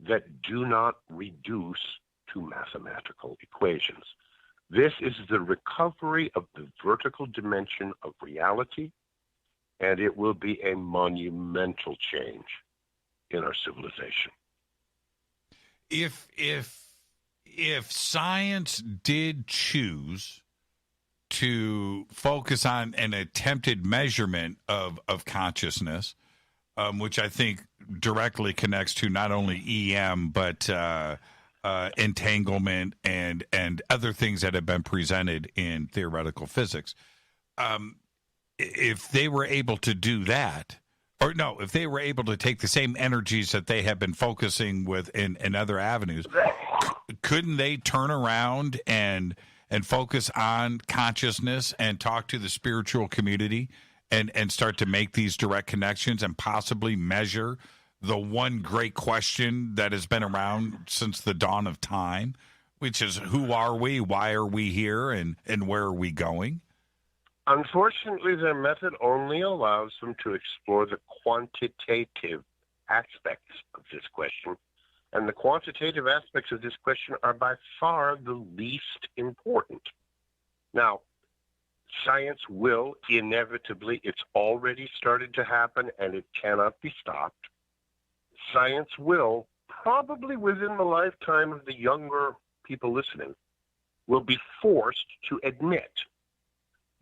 that do not reduce to mathematical equations. This is the recovery of the vertical dimension of reality, and it will be a monumental change in our civilization. If science did choose to focus on an attempted measurement of consciousness, which I think directly connects to not only EM but entanglement and other things that have been presented in theoretical physics. If they were able to do that, or no, if they were able to take the same energies that they have been focusing with in other avenues, couldn't they turn around and focus on consciousness and talk to the spiritual community and start to make these direct connections and possibly measure the one great question that has been around since the dawn of time, which is who are we, why are we here, and where are we going? Unfortunately, their method only allows them to explore the quantitative aspects of this question. And the quantitative aspects of this question are by far the least important. Now, science will inevitably, it's already started to happen and it cannot be stopped. Science will, probably within the lifetime of the younger people listening, will be forced to admit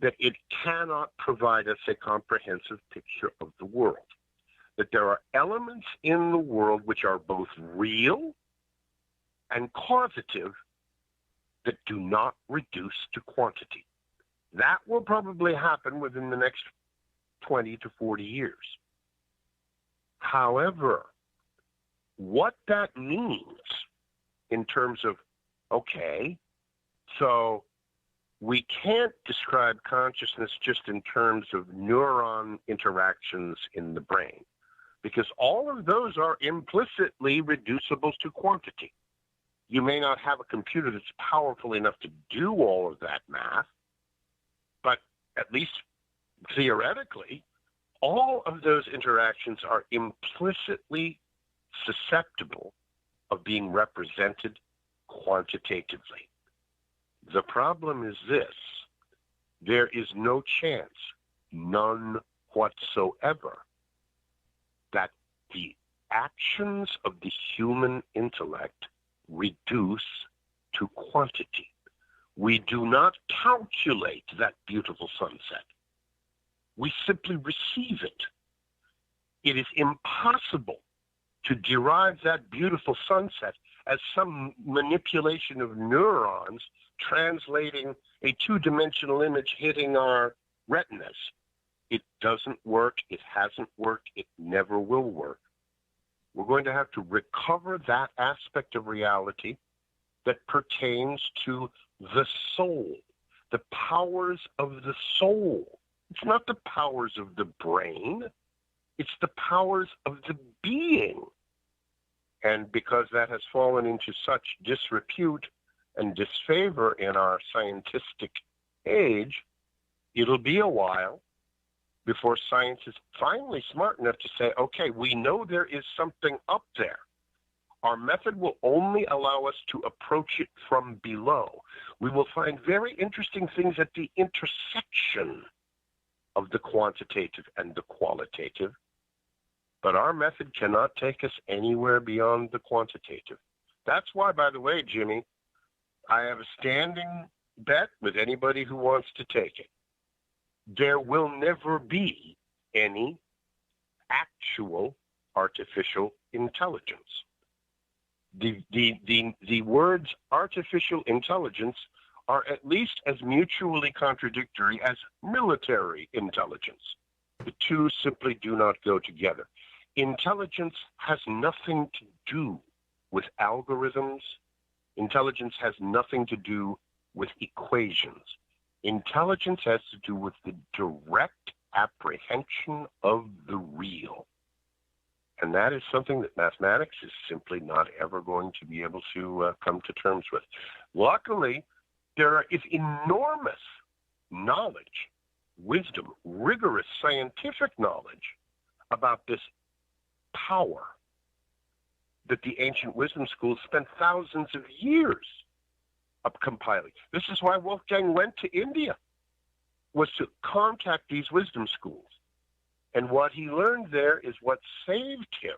that it cannot provide us a comprehensive picture of the world. That there are elements in the world which are both real and causative that do not reduce to quantity. That will probably happen within the next 20 to 40 years. However, what that means in terms of, okay, so we can't describe consciousness just in terms of neuron interactions in the brain, because all of those are implicitly reducible to quantity. You may not have a computer that's powerful enough to do all of that math, but at least theoretically, all of those interactions are implicitly susceptible of being represented quantitatively. The problem is this: there is no chance, none whatsoever, that the actions of the human intellect reduce to quantity. We do not calculate that beautiful sunset. We simply receive it. It is impossible to derive that beautiful sunset as some manipulation of neurons translating a two-dimensional image hitting our retinas. It doesn't work. It hasn't worked. It never will work. We're going to have to recover that aspect of reality that pertains to the soul, the powers of the soul. It's not the powers of the brain. It's the powers of the being. And because that has fallen into such disrepute and disfavor in our scientific age, it'll be a while before science is finally smart enough to say, okay, we know there is something up there. Our method will only allow us to approach it from below. We will find very interesting things at the intersection of the quantitative and the qualitative, but our method cannot take us anywhere beyond the quantitative. That's why, by the way, Jimmy, I have a standing bet with anybody who wants to take it. There will never be any actual artificial intelligence. The words artificial intelligence are at least as mutually contradictory as military intelligence. The two simply do not go together. Intelligence has nothing to do with algorithms. Intelligence has nothing to do with equations. Intelligence has to do with the direct apprehension of the real. And that is something that mathematics is simply not ever going to be able to come to terms with. Luckily, there is enormous knowledge, wisdom, rigorous scientific knowledge about this power that the ancient wisdom schools spent thousands of years of compiling. This is why Wolfgang went to India, was to contact these wisdom schools. And what he learned there is what saved him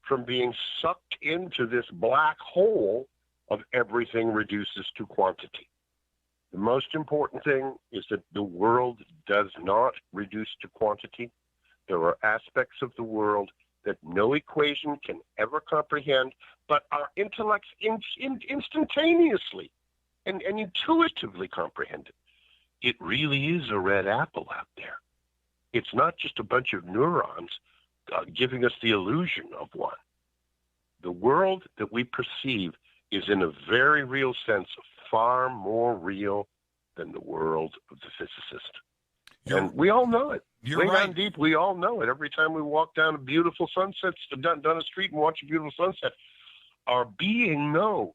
from being sucked into this black hole of everything reduces to quantity. The most important thing is that the world does not reduce to quantity. There are aspects of the world that no equation can ever comprehend, but our intellects instantaneously and intuitively comprehend it. It really is a red apple out there. It's not just a bunch of neurons giving us the illusion of one. The world that we perceive is in a very real sense far more real than the world of the physicist. And we all know it. You're right. Down deep, we all know it. Every time we walk down a beautiful sunset, down a street and watch a beautiful sunset, our being knows,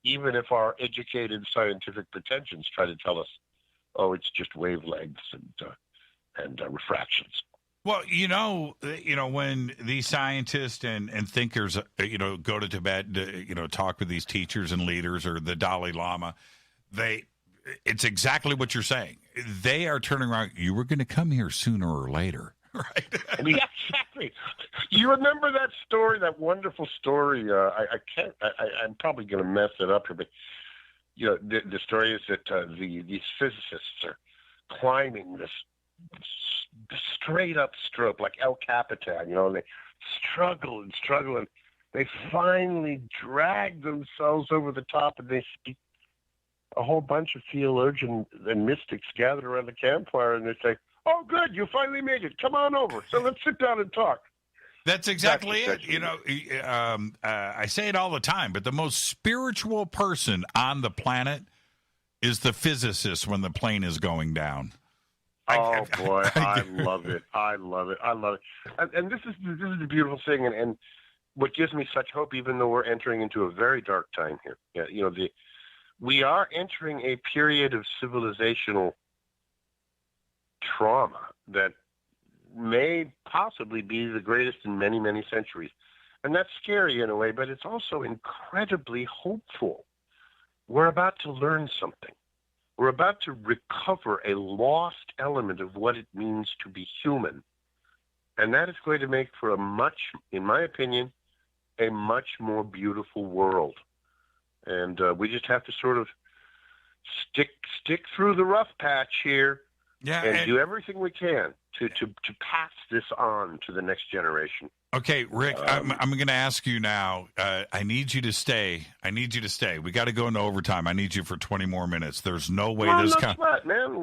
even if our educated scientific pretensions try to tell us, oh, it's just wavelengths and refractions. Well, when these scientists and thinkers, go to Tibet, talk with these teachers and leaders or the Dalai Lama, it's exactly what you're saying. They are turning around. You were going to come here sooner or later, right? Yeah, exactly. You remember that story, that wonderful story? I'm probably going to mess it up here, but the story is that these physicists are climbing this straight up slope like El Capitan, they struggle and they finally drag themselves over the top, and they speak. A whole bunch of theologians and mystics gather around the campfire, and they say, oh, good, you finally made it. Come on over. So let's sit down and talk. That's exactly it. I say it all the time, but the most spiritual person on the planet is the physicist when the plane is going down. Oh, boy, I love it. I love it. And this is the beautiful thing, and what gives me such hope, even though we're entering into a very dark time here. We are entering a period of civilizational trauma that may possibly be the greatest in many, many centuries. And that's scary in a way, but it's also incredibly hopeful. We're about to learn something. We're about to recover a lost element of what it means to be human. And that is going to make for in my opinion, a much more beautiful world. And we just have to sort of stick through the rough patch here, and do everything we can to pass this on to the next generation. Okay, Rick, I'm going to ask you now. I need you to stay. We got to go into overtime. I need you for 20 more minutes. There's no way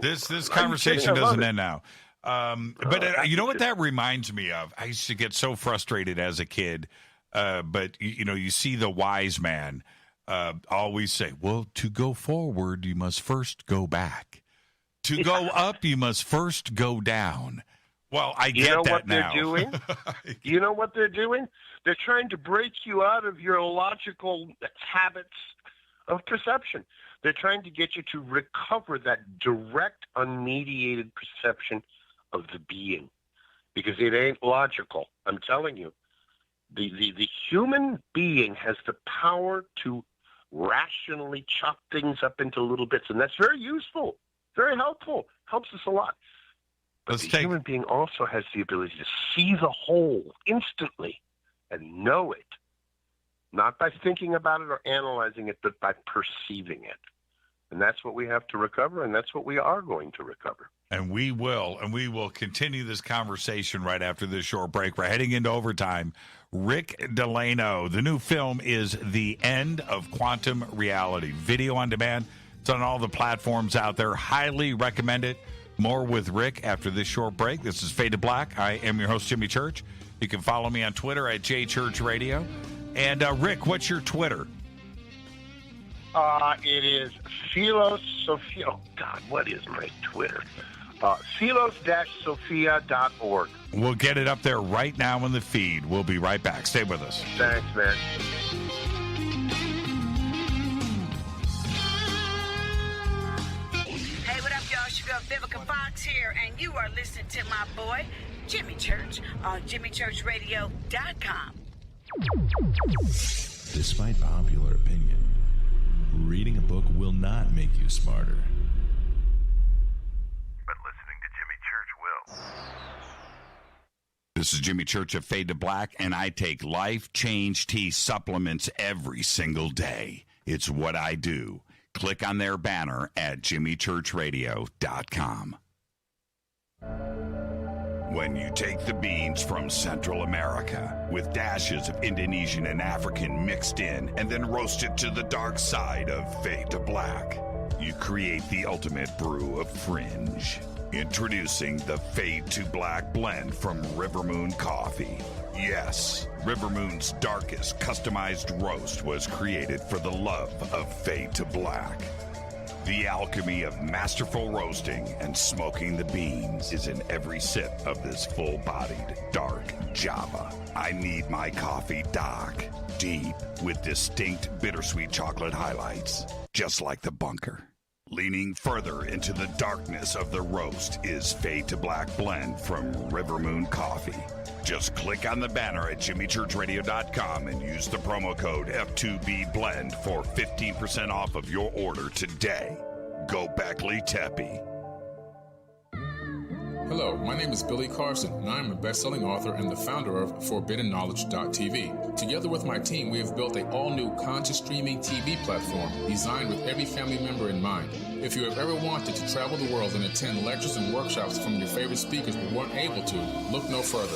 this conversation doesn't end now. But you know what that reminds me of? I used to get so frustrated as a kid. But you see the wise man always say, well, to go forward, you must first go back. To go up, you must first go down. Well, I get that now. You know what they're doing? They're trying to break you out of your illogical habits of perception. They're trying to get you to recover that direct, unmediated perception of the being, because it ain't logical. I'm telling you. The human being has the power to rationally chop things up into little bits, and that's very useful, very helpful, helps us a lot. But the human being also has the ability to see the whole instantly and know it, not by thinking about it or analyzing it, but by perceiving it. And that's what we have to recover, and that's what we are going to recover. And we will continue this conversation right after this short break. We're heading into overtime. Rick Delano. The new film is The End of Quantum Reality. Video on demand. It's on all the platforms out there. Highly recommend it. More with Rick after this short break. This is Fade to Black. I am your host, Jimmy Church. You can follow me on Twitter at JChurchRadio. And Rick, what's your Twitter? It is Philos Sophia. Oh, God, what is my Twitter? Philos-Sophia.org. We'll get it up there right now in the feed. We'll be right back. Stay with us. Thanks, man. Hey, what up, y'all? Sugar Vivica Fox here, and you are listening to my boy, Jimmy Church, on JimmyChurchRadio.com. Despite popular opinion, reading a book will not make you smarter. But listening to Jimmy Church will. This is Jimmy Church of Fade to Black, and I take Life Change Tea supplements every single day. It's what I do. Click on their banner at jimmychurchradio.com. When you take the beans from Central America with dashes of Indonesian and African mixed in and then roast it to the dark side of Fade to Black, you create the ultimate brew of fringe. Introducing the Fade to Black blend from River Moon Coffee. Yes, River Moon's darkest customized roast was created for the love of Fade to Black. The alchemy of masterful roasting and smoking the beans is in every sip of this full-bodied, dark Java. I need my coffee dark, deep, with distinct bittersweet chocolate highlights, just like the bunker. Leaning further into the darkness of the roast is Fade to Black blend from River Moon Coffee. Just click on the banner at jimmychurchradio.com and use the promo code F2BBLEND for 15% off of your order today. Go Beckley Teppy. Hello, my name is Billy Carson, and I am a best-selling author and the founder of ForbiddenKnowledge.tv. Together with my team, we have built an all-new conscious streaming TV platform designed with every family member in mind. If you have ever wanted to travel the world and attend lectures and workshops from your favorite speakers but weren't able to, look no further.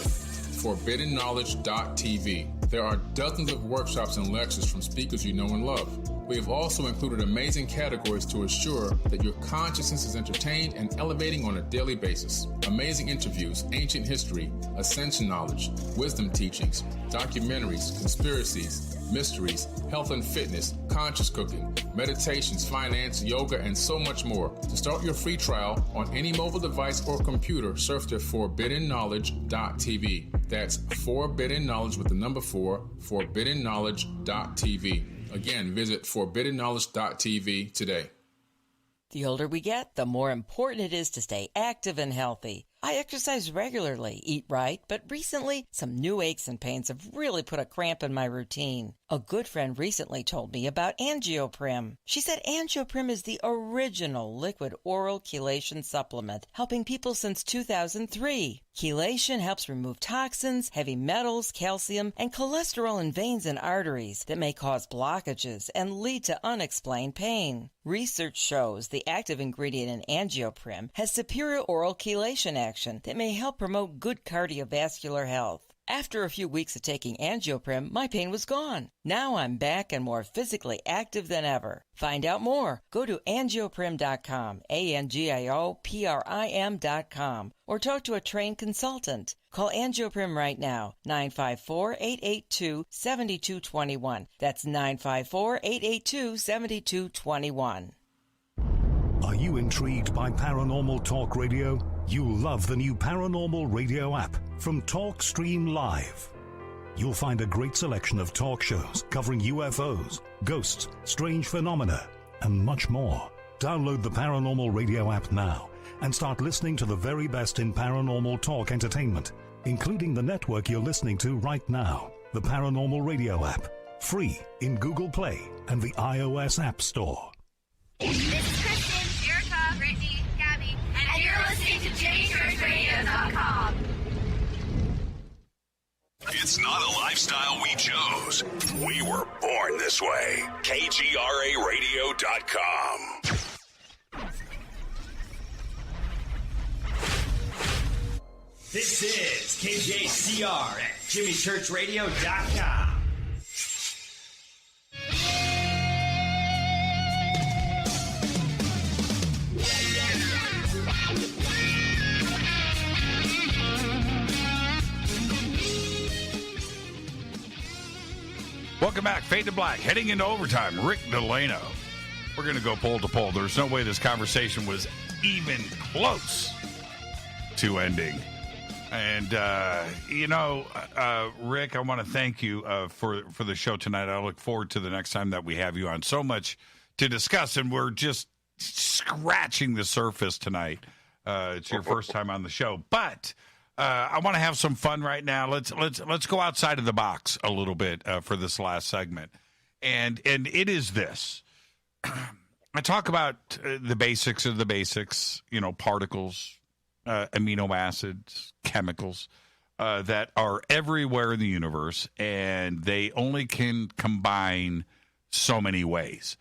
ForbiddenKnowledge.tv. There are dozens of workshops and lectures from speakers you know and love. We have also included amazing categories to assure that your consciousness is entertained and elevating on a daily basis. Amazing interviews, ancient history, ascension knowledge, wisdom teachings, documentaries, conspiracies, mysteries, health and fitness, conscious cooking, meditations, finance, yoga, and so much more. To start your free trial on any mobile device or computer, surf to ForbiddenKnowledge.tv. That's Forbidden Knowledge with the number 4, ForbiddenKnowledge.tv. Again, visit ForbiddenKnowledge.tv today. The older we get, the more important it is to stay active and healthy. I exercise regularly, eat right, but recently some new aches and pains have really put a cramp in my routine. A good friend recently told me about Angioprim. She said Angioprim is the original liquid oral chelation supplement, helping people since 2003. Chelation helps remove toxins, heavy metals, calcium, and cholesterol in veins and arteries that may cause blockages and lead to unexplained pain. Research shows the active ingredient in Angioprim has superior oral chelation action that may help promote good cardiovascular health. After a few weeks of taking Angioprim, my pain was gone. Now I'm back and more physically active than ever. Find out more. Go to angioprim.com, ANGIOPRIM.com, or talk to a trained consultant. Call Angioprim right now, 954-882-7221. That's 954-882-7221. Are you intrigued by Paranormal Talk Radio? You'll love the new Paranormal Radio app from TalkStream Live. You'll find a great selection of talk shows covering UFOs, ghosts, strange phenomena, and much more. Download the Paranormal Radio app now and start listening to the very best in paranormal talk entertainment, including the network you're listening to right now, the Paranormal Radio app, free in Google Play and the iOS App Store. This is Kristen, Erica, Brittany, Gabby, and you're listening to JimmyChurchRadio.com. It's not a lifestyle we chose. We were born this way. KGRARadio.com. This is KJCR at JimmyChurchRadio.com. Welcome back. Fade to Black. Heading into overtime. Rick Delano. We're going to go poll to poll. There's no way this conversation was even close to ending. And, Rick, I want to thank you for the show tonight. I look forward to the next time that we have you on. So much to discuss, and we're just scratching the surface tonight. It's your first time on the show. But I want to have some fun right now. Let's go outside of the box a little bit for this last segment. And it is this. I talk about the basics of the basics, particles, amino acids, chemicals that are everywhere in the universe, and they only can combine so many ways.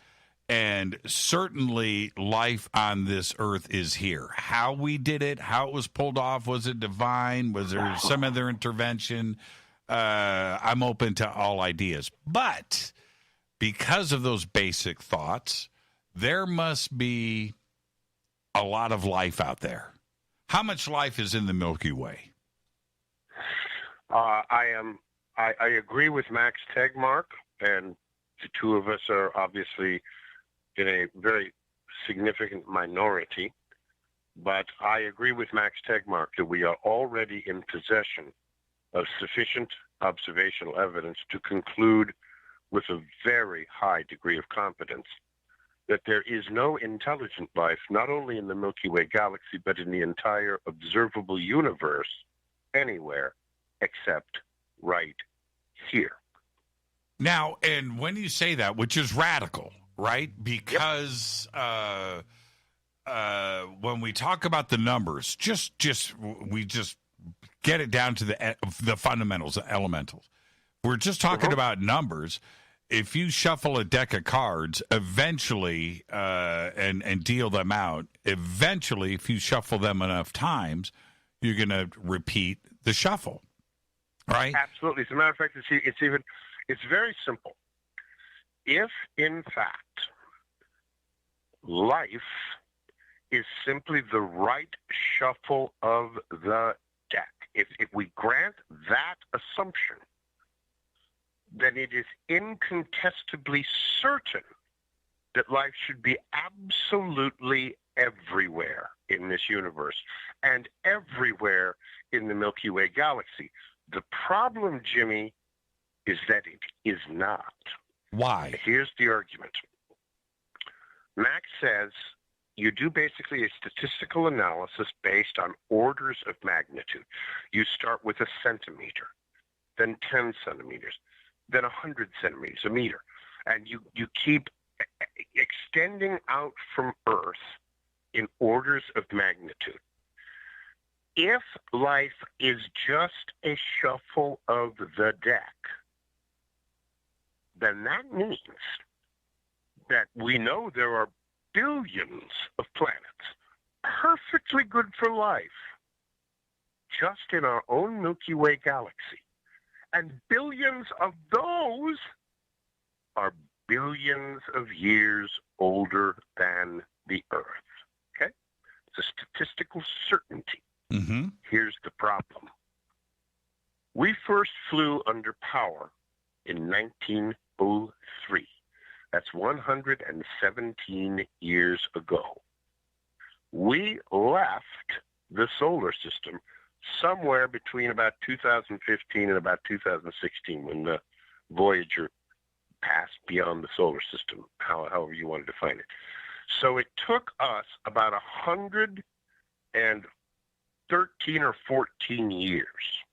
And certainly life on this earth is here. How we did it, how it was pulled off, was it divine? Was there some other intervention? I'm open to all ideas. But because of those basic thoughts, there must be a lot of life out there. How much life is in the Milky Way? I agree with Max Tegmark, and the two of us are obviously in a very significant minority, but I agree with Max Tegmark that we are already in possession of sufficient observational evidence to conclude with a very high degree of confidence that there is no intelligent life, not only in the Milky Way galaxy, but in the entire observable universe anywhere except right here. Now, and when you say that, which is radical, right? Because when we talk about the numbers, we just get it down to the fundamentals, the elementals. We're just talking about numbers. If you shuffle a deck of cards, eventually, and deal them out, eventually, if you shuffle them enough times, you're going to repeat the shuffle, right? Absolutely. As a matter of fact, it's very simple. If, in fact, life is simply the right shuffle of the deck, if we grant that assumption, then it is incontestably certain that life should be absolutely everywhere in this universe and everywhere in the Milky Way galaxy. The problem, Jimmy, is that it is not. Why? Here's the argument. Max says you do basically a statistical analysis based on orders of magnitude. You start with a centimeter, then 10 centimeters, then 100 centimeters, a meter. And you keep extending out from Earth in orders of magnitude. If life is just a shuffle of the deck, then that means that we know there are billions of planets perfectly good for life just in our own Milky Way galaxy. And billions of those are billions of years older than the Earth. Okay? It's a statistical certainty. Mm-hmm. Here's the problem. We first flew under power in 1903. That's 117 years ago. We left the solar system somewhere between about 2015 and about 2016 when the Voyager passed beyond the solar system, however you want to define it. So it took us about 113 or 14 years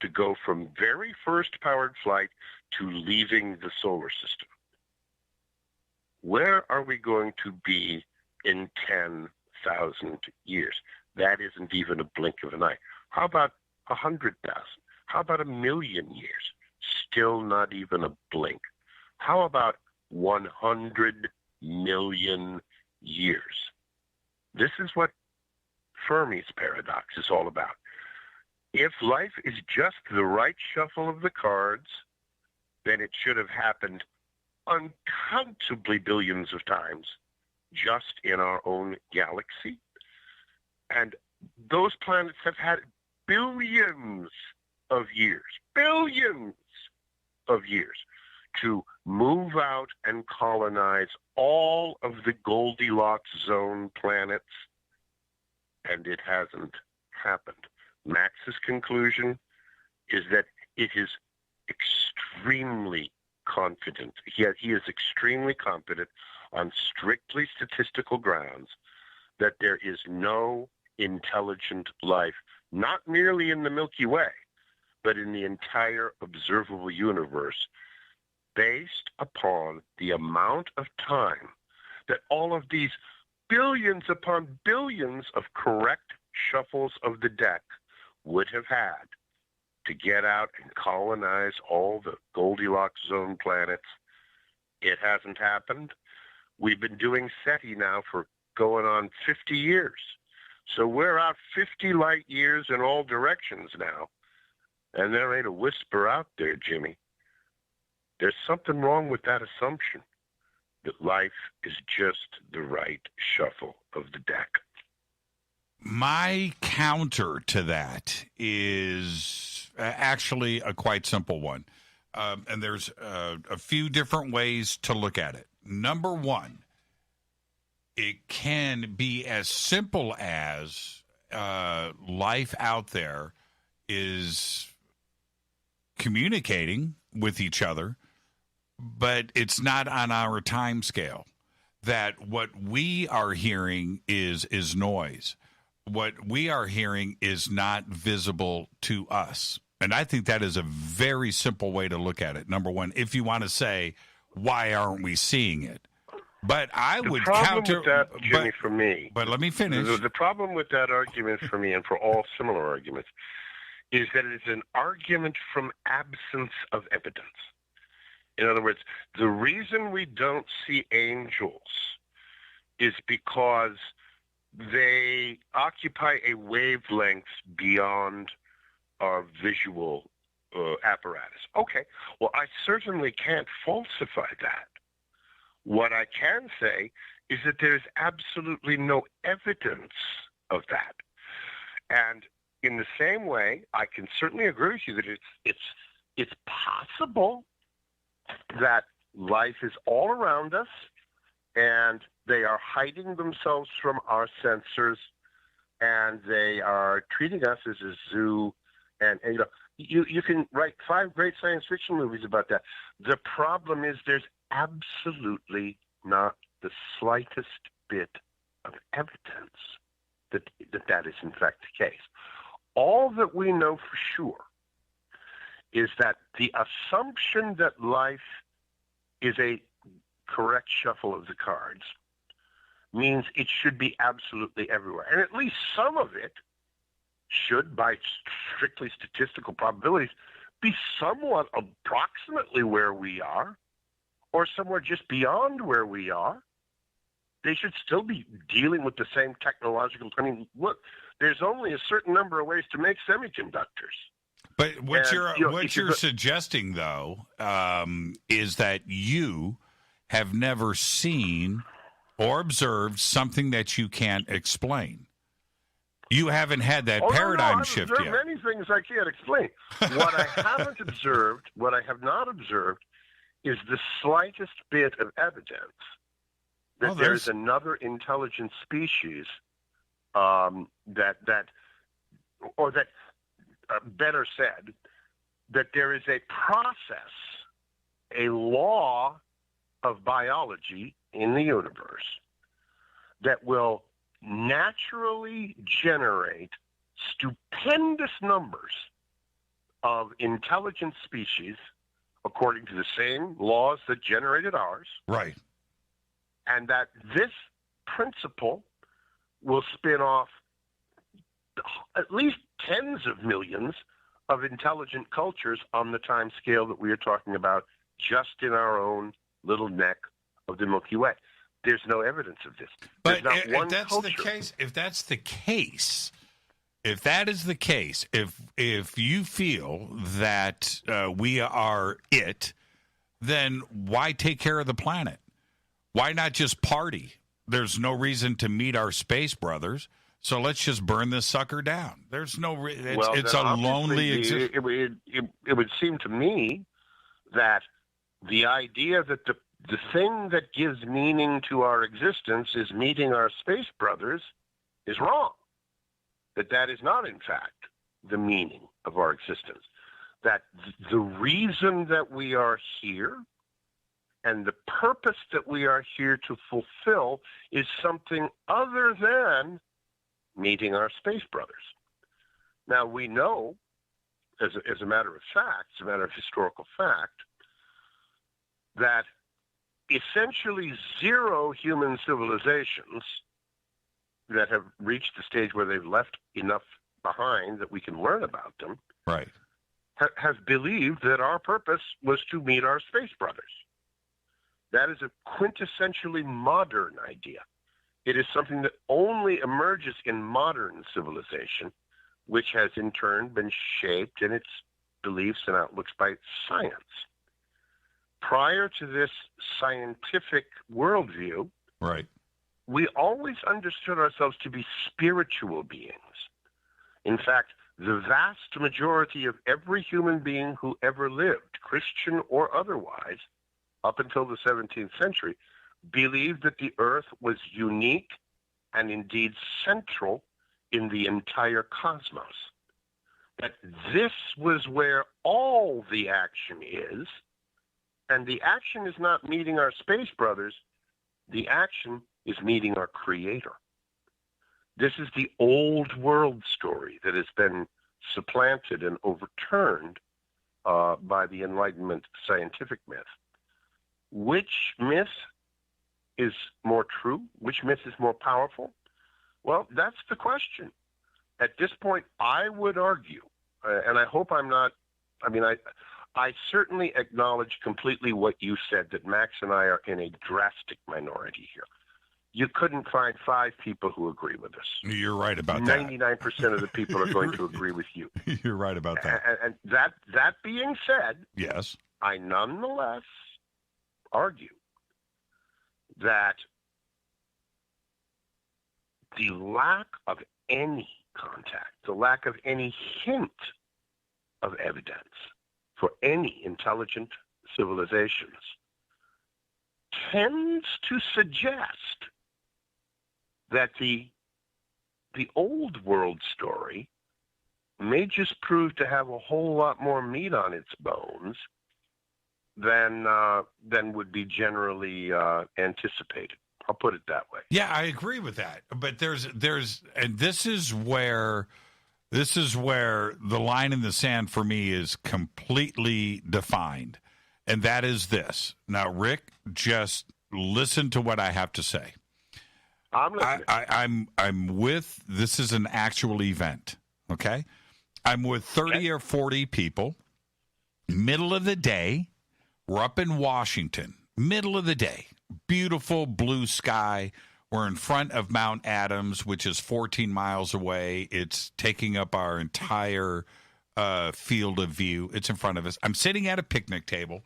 to go from very first powered flight to leaving the solar system. Where are we going to be in 10,000 years? That isn't even a blink of an eye. How about 100,000? How about 1 million years? Still not even a blink. How about 100 million years? This is what Fermi's paradox is all about. If life is just the right shuffle of the cards, then it should have happened uncountably billions of times just in our own galaxy. And those planets have had billions of years to move out and colonize all of the Goldilocks zone planets, and it hasn't happened. Max's conclusion is that it is extremely confident. He is extremely confident on strictly statistical grounds that there is no intelligent life, not merely in the Milky Way, but in the entire observable universe, based upon the amount of time that all of these billions upon billions of correct shuffles of the deck would have had to get out and colonize all the Goldilocks zone planets. It hasn't happened. We've been doing SETI now for going on 50 years. So we're out 50 light years in all directions now. And there ain't a whisper out there, Jimmy. There's something wrong with that assumption that life is just the right shuffle of the deck. My counter to that is actually a quite simple one. And there's a few different ways to look at it. Number one, it can be as simple as life out there is communicating with each other, but it's not on our time scale. That what we are hearing is noise. What we are hearing is not visible to us. And I think that is a very simple way to look at it. Number one, if you want to say, why aren't we seeing it? But I would counter with that, Jimmy, for me. But let me finish. The problem with that argument for me, and for all similar arguments, is that it is an argument from absence of evidence. In other words, the reason we don't see angels is because they occupy a wavelength beyond our visual apparatus. Okay, well, I certainly can't falsify that. What I can say is that there's absolutely no evidence of that. And in the same way, I can certainly agree with you that it's possible that life is all around us and they are hiding themselves from our sensors and they are treating us as a zoo. And you know, you can write 5 great science fiction movies about that. The problem is there's absolutely not the slightest bit of evidence that is in fact the case. All that we know for sure is that the assumption that life is a correct shuffle of the cards means it should be absolutely everywhere. And at least some of it should, by strictly statistical probabilities, be somewhat approximately where we are or somewhere just beyond where we are. They should still be dealing with the same technological... I mean, look, there's only a certain number of ways to make semiconductors. But what you're suggesting, though, is that you have never seen or observed something that you can't explain. You haven't had that paradigm shift yet. I've observed many things I can't explain. What I haven't observed, what I have not observed, is the slightest bit of evidence that there's another intelligent species better said, that there is a process, a law of biology in the universe that will naturally generate stupendous numbers of intelligent species according to the same laws that generated ours. Right. And that this principle will spin off at least tens of millions of intelligent cultures on the time scale that we are talking about just in our own little neck of the Milky Way. There's no evidence of this. But if that's the case, if you feel that we are it, then why take care of the planet? Why not just party? There's no reason to meet our space brothers, so let's just burn this sucker down. There's no it's a lonely existence. It would seem to me that the idea that the thing that gives meaning to our existence is meeting our space brothers is wrong. That is not, in fact, the meaning of our existence. That the reason that we are here and the purpose that we are here to fulfill is something other than meeting our space brothers. Now, we know, as a matter of fact, as a matter of historical fact, that essentially zero human civilizations that have reached the stage where they've left enough behind that we can learn about them, right, have believed that our purpose was to meet our space brothers. That is a quintessentially modern idea. It is something that only emerges in modern civilization, which has in turn been shaped in its beliefs and outlooks by science. Prior to this scientific worldview, right, we always understood ourselves to be spiritual beings. In fact, the vast majority of every human being who ever lived, Christian or otherwise, up until the 17th century, believed that the earth was unique and indeed central in the entire cosmos. That this was where all the action is, and the action is not meeting our space brothers, the action is meeting our creator. This is the old world story that has been supplanted and overturned by the Enlightenment scientific myth. Which myth is more true? Which myth is more powerful? Well, that's the question. At this point, I would argue, and I hope I'm not, I certainly acknowledge completely what you said, that Max and I are in a drastic minority here. You couldn't find 5 people who agree with us. You're right about that. 99% of the people are going to agree with you. You're right about that. And that being said, yes, I nonetheless argue that the lack of any contact, the lack of any hint of evidence for any intelligent civilizations tends to suggest that the old world story may just prove to have a whole lot more meat on its bones than would be generally anticipated. I'll put it that way. Yeah, I agree with that. But there's and this is where the line in the sand for me is completely defined. And that is this. Now, Rick, just listen to what I have to say. I'm listening. I'm with, this is an actual event, okay? I'm with 30 or 40 people, middle of the day. We're up in Washington, middle of the day, beautiful blue sky. We're in front of Mount Adams, which is 14 miles away. It's taking up our entire field of view. It's in front of us. I'm sitting at a picnic table,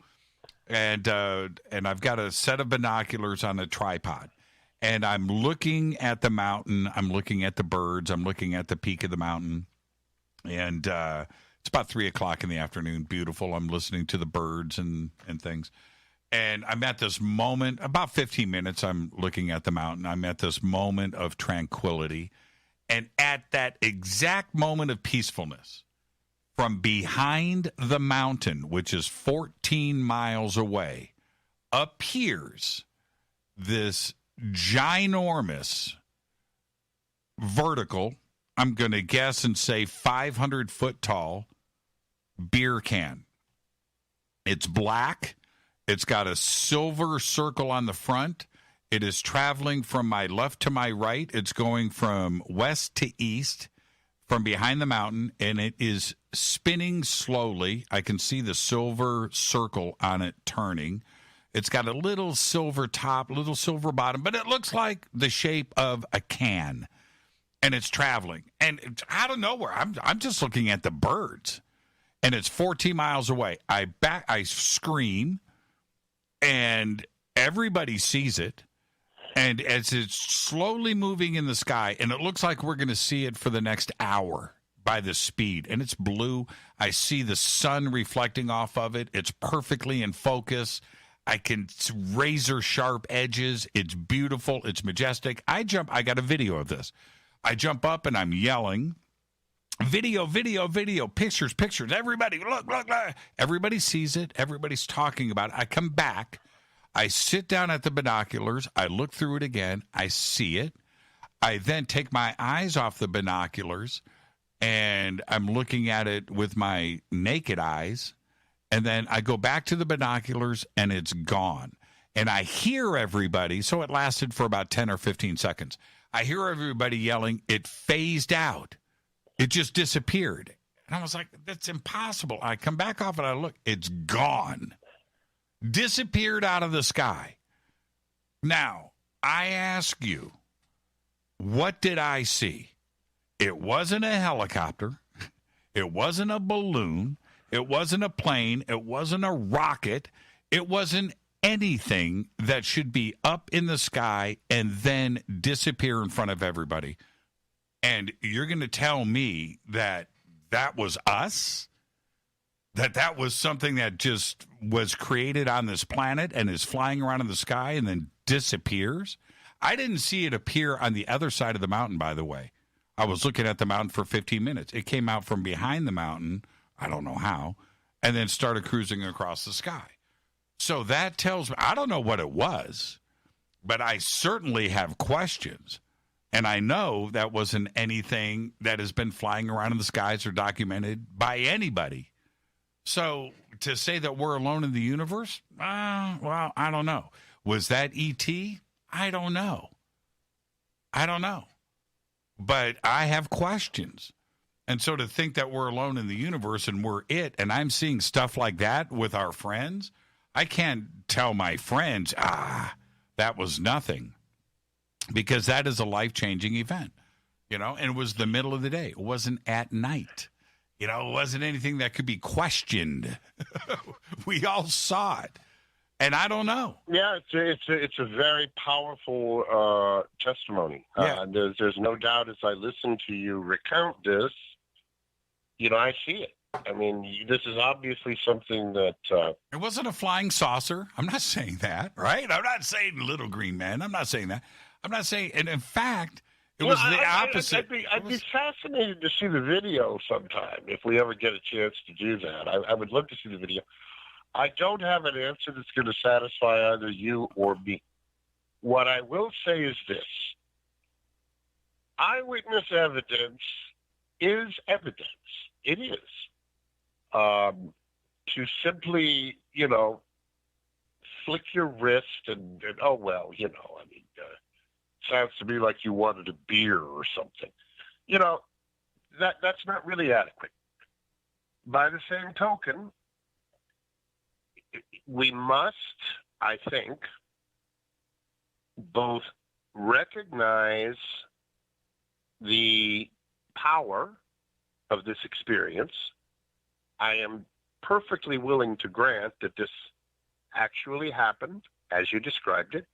and I've got a set of binoculars on a tripod. And I'm looking at the mountain. I'm looking at the birds. I'm looking at the peak of the mountain. And it's about 3 o'clock in the afternoon. Beautiful. I'm listening to the birds and things. And I'm at this moment, about 15 minutes, I'm looking at the mountain. I'm at this moment of tranquility. And at that exact moment of peacefulness, from behind the mountain, which is 14 miles away, appears this ginormous vertical, I'm going to guess and say 500 foot tall beer can. It's black. It's got a silver circle on the front. It is traveling from my left to my right. It's going from west to east from behind the mountain, and it is spinning slowly. I can see the silver circle on it turning. It's got a little silver top, little silver bottom, but it looks like the shape of a can, and it's traveling. And out of nowhere, I'm just looking at the birds, and it's 14 miles away. I scream, and everybody sees it. And as it's slowly moving in the sky, and it looks like we're going to see it for the next hour by the speed, and it's blue. I see the sun reflecting off of it. It's perfectly in focus. I can razor sharp edges. It's beautiful. It's majestic. I got a video of this. I jump up and I'm yelling, video, video, video, pictures, pictures. Everybody, look, look, look. Everybody sees it. Everybody's talking about it. I come back. I sit down at the binoculars. I look through it again. I see it. I then take my eyes off the binoculars, and I'm looking at it with my naked eyes. And then I go back to the binoculars, and it's gone. and I hear everybody, so it lasted for about 10 or 15 seconds. I hear everybody yelling, it phased out. It just disappeared. And I was like, that's impossible. I come back off and I look, it's gone. Disappeared out of the sky. Now, I ask you, what did I see? It wasn't a helicopter. It wasn't a balloon. It wasn't a plane. It wasn't a rocket. It wasn't anything that should be up in the sky and then disappear in front of everybody. And you're going to tell me that that was us? That was something that just was created on this planet and is flying around in the sky and then disappears? I didn't see it appear on the other side of the mountain, by the way. I was looking at the mountain for 15 minutes. It came out from behind the mountain, I don't know how, and then started cruising across the sky. So that tells me, I don't know what it was, but I certainly have questions. And I know that wasn't anything that has been flying around in the skies or documented by anybody. So to say that we're alone in the universe, well, I don't know. Was that E.T.? I don't know. But I have questions. And so to think that we're alone in the universe and we're it, and I'm seeing stuff like that with our friends, I can't tell my friends, that was nothing. Because that is a life-changing event, and it was the middle of the day. It wasn't at night. It wasn't anything that could be questioned. We all saw it. And I don't know. Yeah, it's a very powerful testimony. Yeah. There's no doubt as I listen to you recount this, I see it. I mean, this is obviously something that... It wasn't a flying saucer. I'm not saying that, right? I'm not saying little green man. I'm not saying that. I'm not saying... And in fact, it was the opposite. I'd be fascinated to see the video sometime if we ever get a chance to do that. I would love to see the video. I don't have an answer that's going to satisfy either you or me. What I will say is this. Eyewitness evidence is evidence. It is. To simply, flick your wrist and sounds to me like you wanted a beer or something. That's not really adequate. By the same token, we must, I think, both recognize the power of this experience. I am perfectly willing to grant that this actually happened, as you described it.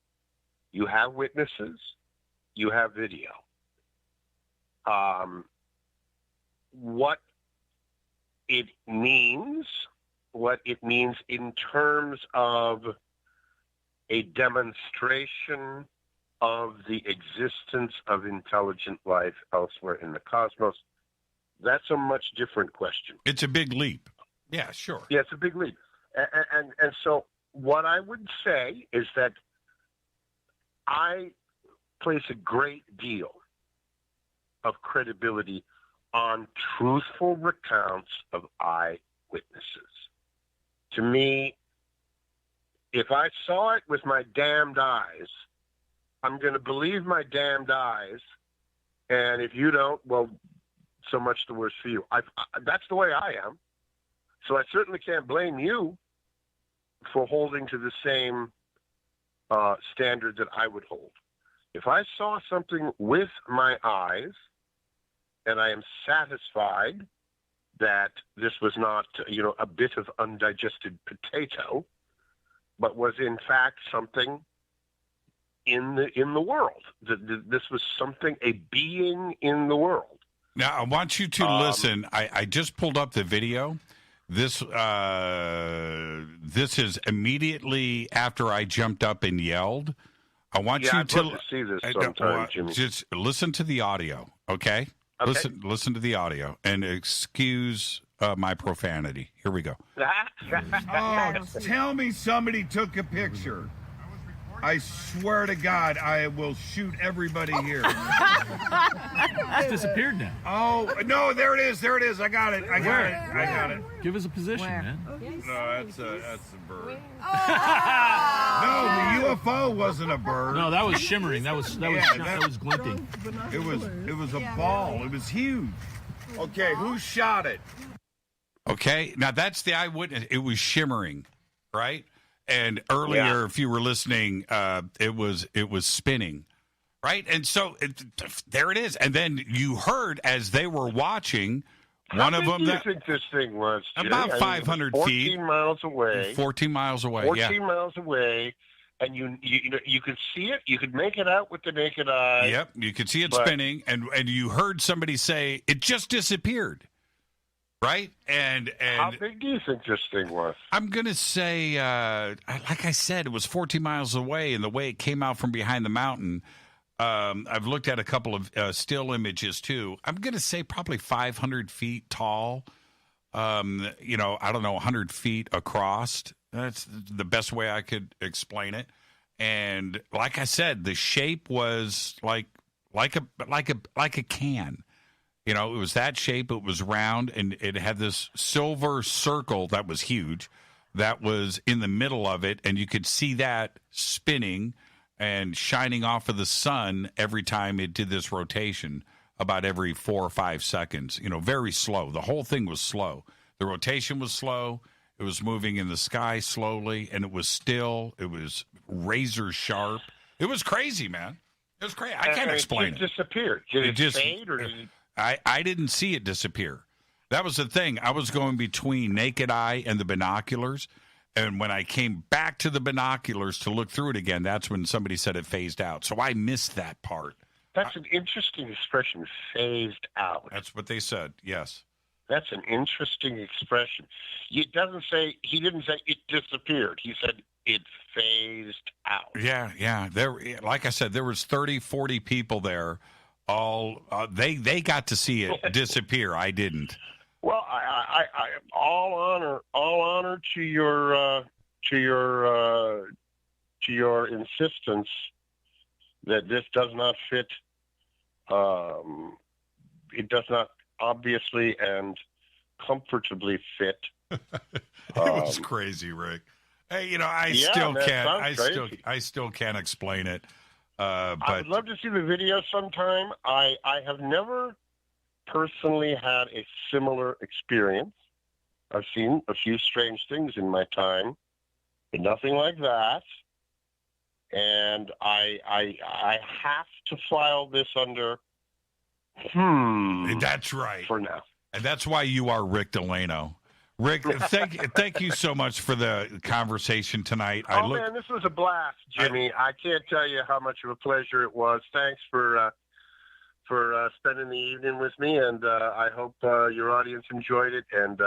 You have witnesses. You have video. What it means in terms of a demonstration of the existence of intelligent life elsewhere in the cosmos, that's a much different question. It's a big leap. Yeah, sure. Yeah, it's a big leap. And so what I would say is that I place a great deal of credibility on truthful recounts of eyewitnesses. To me, if I saw it with my damned eyes, I'm going to believe my damned eyes. And if you don't, well, so much the worse for you. That's the way I am. So I certainly can't blame you for holding to the same standard that I would hold. If I saw something with my eyes and I am satisfied that this was not, a bit of undigested potato, but was in fact something in the world, that this was something, a being in the world. Now, I want you to listen. I just pulled up the video. This is immediately after I jumped up and yelled. I want you I'd love to see this sometime, Jimmy. Just listen to the audio, okay? Listen to the audio and excuse my profanity. Here we go. Oh, tell me somebody took a picture. I swear to God, I will shoot everybody here. It's disappeared now. Oh, no, there it is. There it is. I got it. I got it. Give us a position, Where? man. No, that's a bird. Oh. No, the UFO wasn't a bird. No, that was shimmering. That was glinting. It was a ball. It was huge. Okay, who shot it? Okay, now that's the eyewitness. It was shimmering, right? And earlier, if you were listening, it was spinning, right? And so there it is. And then you heard as they were watching, one of them. How big do you think this thing was, Jimmy? About 500 feet. 14 miles away. 14 miles away. 14 miles away, and you could see it. You could make it out with the naked eye. Yep, you could see it spinning, and you heard somebody say it just disappeared. Right? And how big do you think this thing was? I'm going to say, like I said, it was 14 miles away, and the way it came out from behind the mountain, I've looked at a couple of still images, too. I'm going to say probably 500 feet tall, I don't know, 100 feet across. That's the best way I could explain it. And like I said, the shape was like a can. It was that shape. It was round, and it had this silver circle that was huge that was in the middle of it, and you could see that spinning and shining off of the sun every time it did this rotation, about every 4 or 5 seconds. Very slow. The whole thing was slow. The rotation was slow. It was moving in the sky slowly, and it was still. It was razor sharp. It was crazy, man. It was crazy. I can't explain it. It disappeared. Did it fade, or did it... I didn't see it disappear. That was the thing. I was going between naked eye and the binoculars, and when I came back to the binoculars to look through it again, that's when somebody said it phased out. So I missed that part. That's an interesting expression, phased out. That's what they said, yes. That's an interesting expression. He didn't say it disappeared. He said it phased out. Yeah. There, like I said, there was 30, 40 people there. They got to see it disappear. I didn't. Well, I all honor to your insistence that this does not fit. It does not obviously and comfortably fit. It was crazy, Rick. Hey, I still can't explain it. But I would love to see the video sometime. I have never personally had a similar experience. I've seen a few strange things in my time, but nothing like that. And I have to file this under That's right. For now. And that's why you are Rick Delano. Rick, thank you so much for the conversation tonight. Man, this was a blast, Jimmy. I can't tell you how much of a pleasure it was. Thanks for spending the evening with me, and I hope your audience enjoyed it, and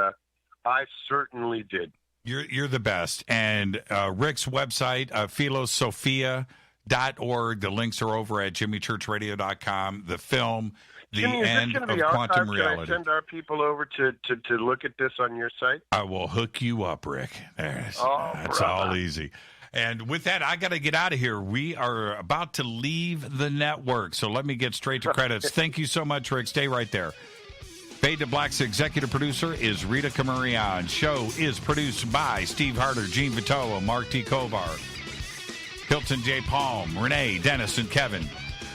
I certainly did. You're the best. And Rick's website, philosophia.org. The links are over at jimmychurchradio.com. The film, The Jimmy, End of Quantum Reality. Can I send our people over to look at this on your site? I will hook you up, Rick. That's all easy. And with that, I got to get out of here. We are about to leave the network, so let me get straight to credits. Thank you so much, Rick. Stay right there. Fade to Black's executive producer is Rita Camarion. Show is produced by Steve Harder, Gene Vitoa, Mark T. Kovar, Hilton J. Palm, Renee, Dennis, and Kevin.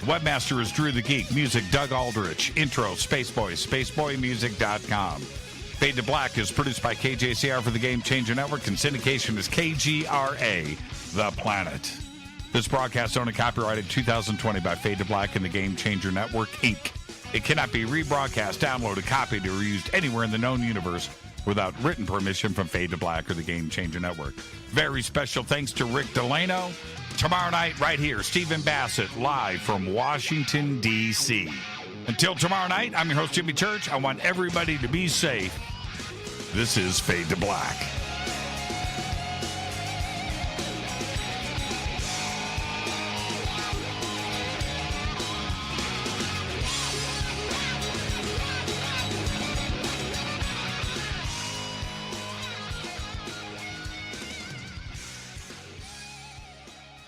Webmaster is Drew the Geek. Music, Doug Aldrich. Intro, Spaceboy, spaceboymusic.com. Fade to Black is produced by KJCR for the Game Changer Network, and syndication is KGRA, The Planet. This broadcast owned and copyrighted 2020 by Fade to Black and the Game Changer Network, Inc. It cannot be rebroadcast, downloaded, copied, or used anywhere in the known universe without written permission from Fade to Black or the Game Changer Network. Very special thanks to Rick Delano. Tomorrow night, right here, Stephen Bassett, live from Washington, D.C. Until tomorrow night, I'm your host, Jimmy Church. I want everybody to be safe. This is Fade to Black.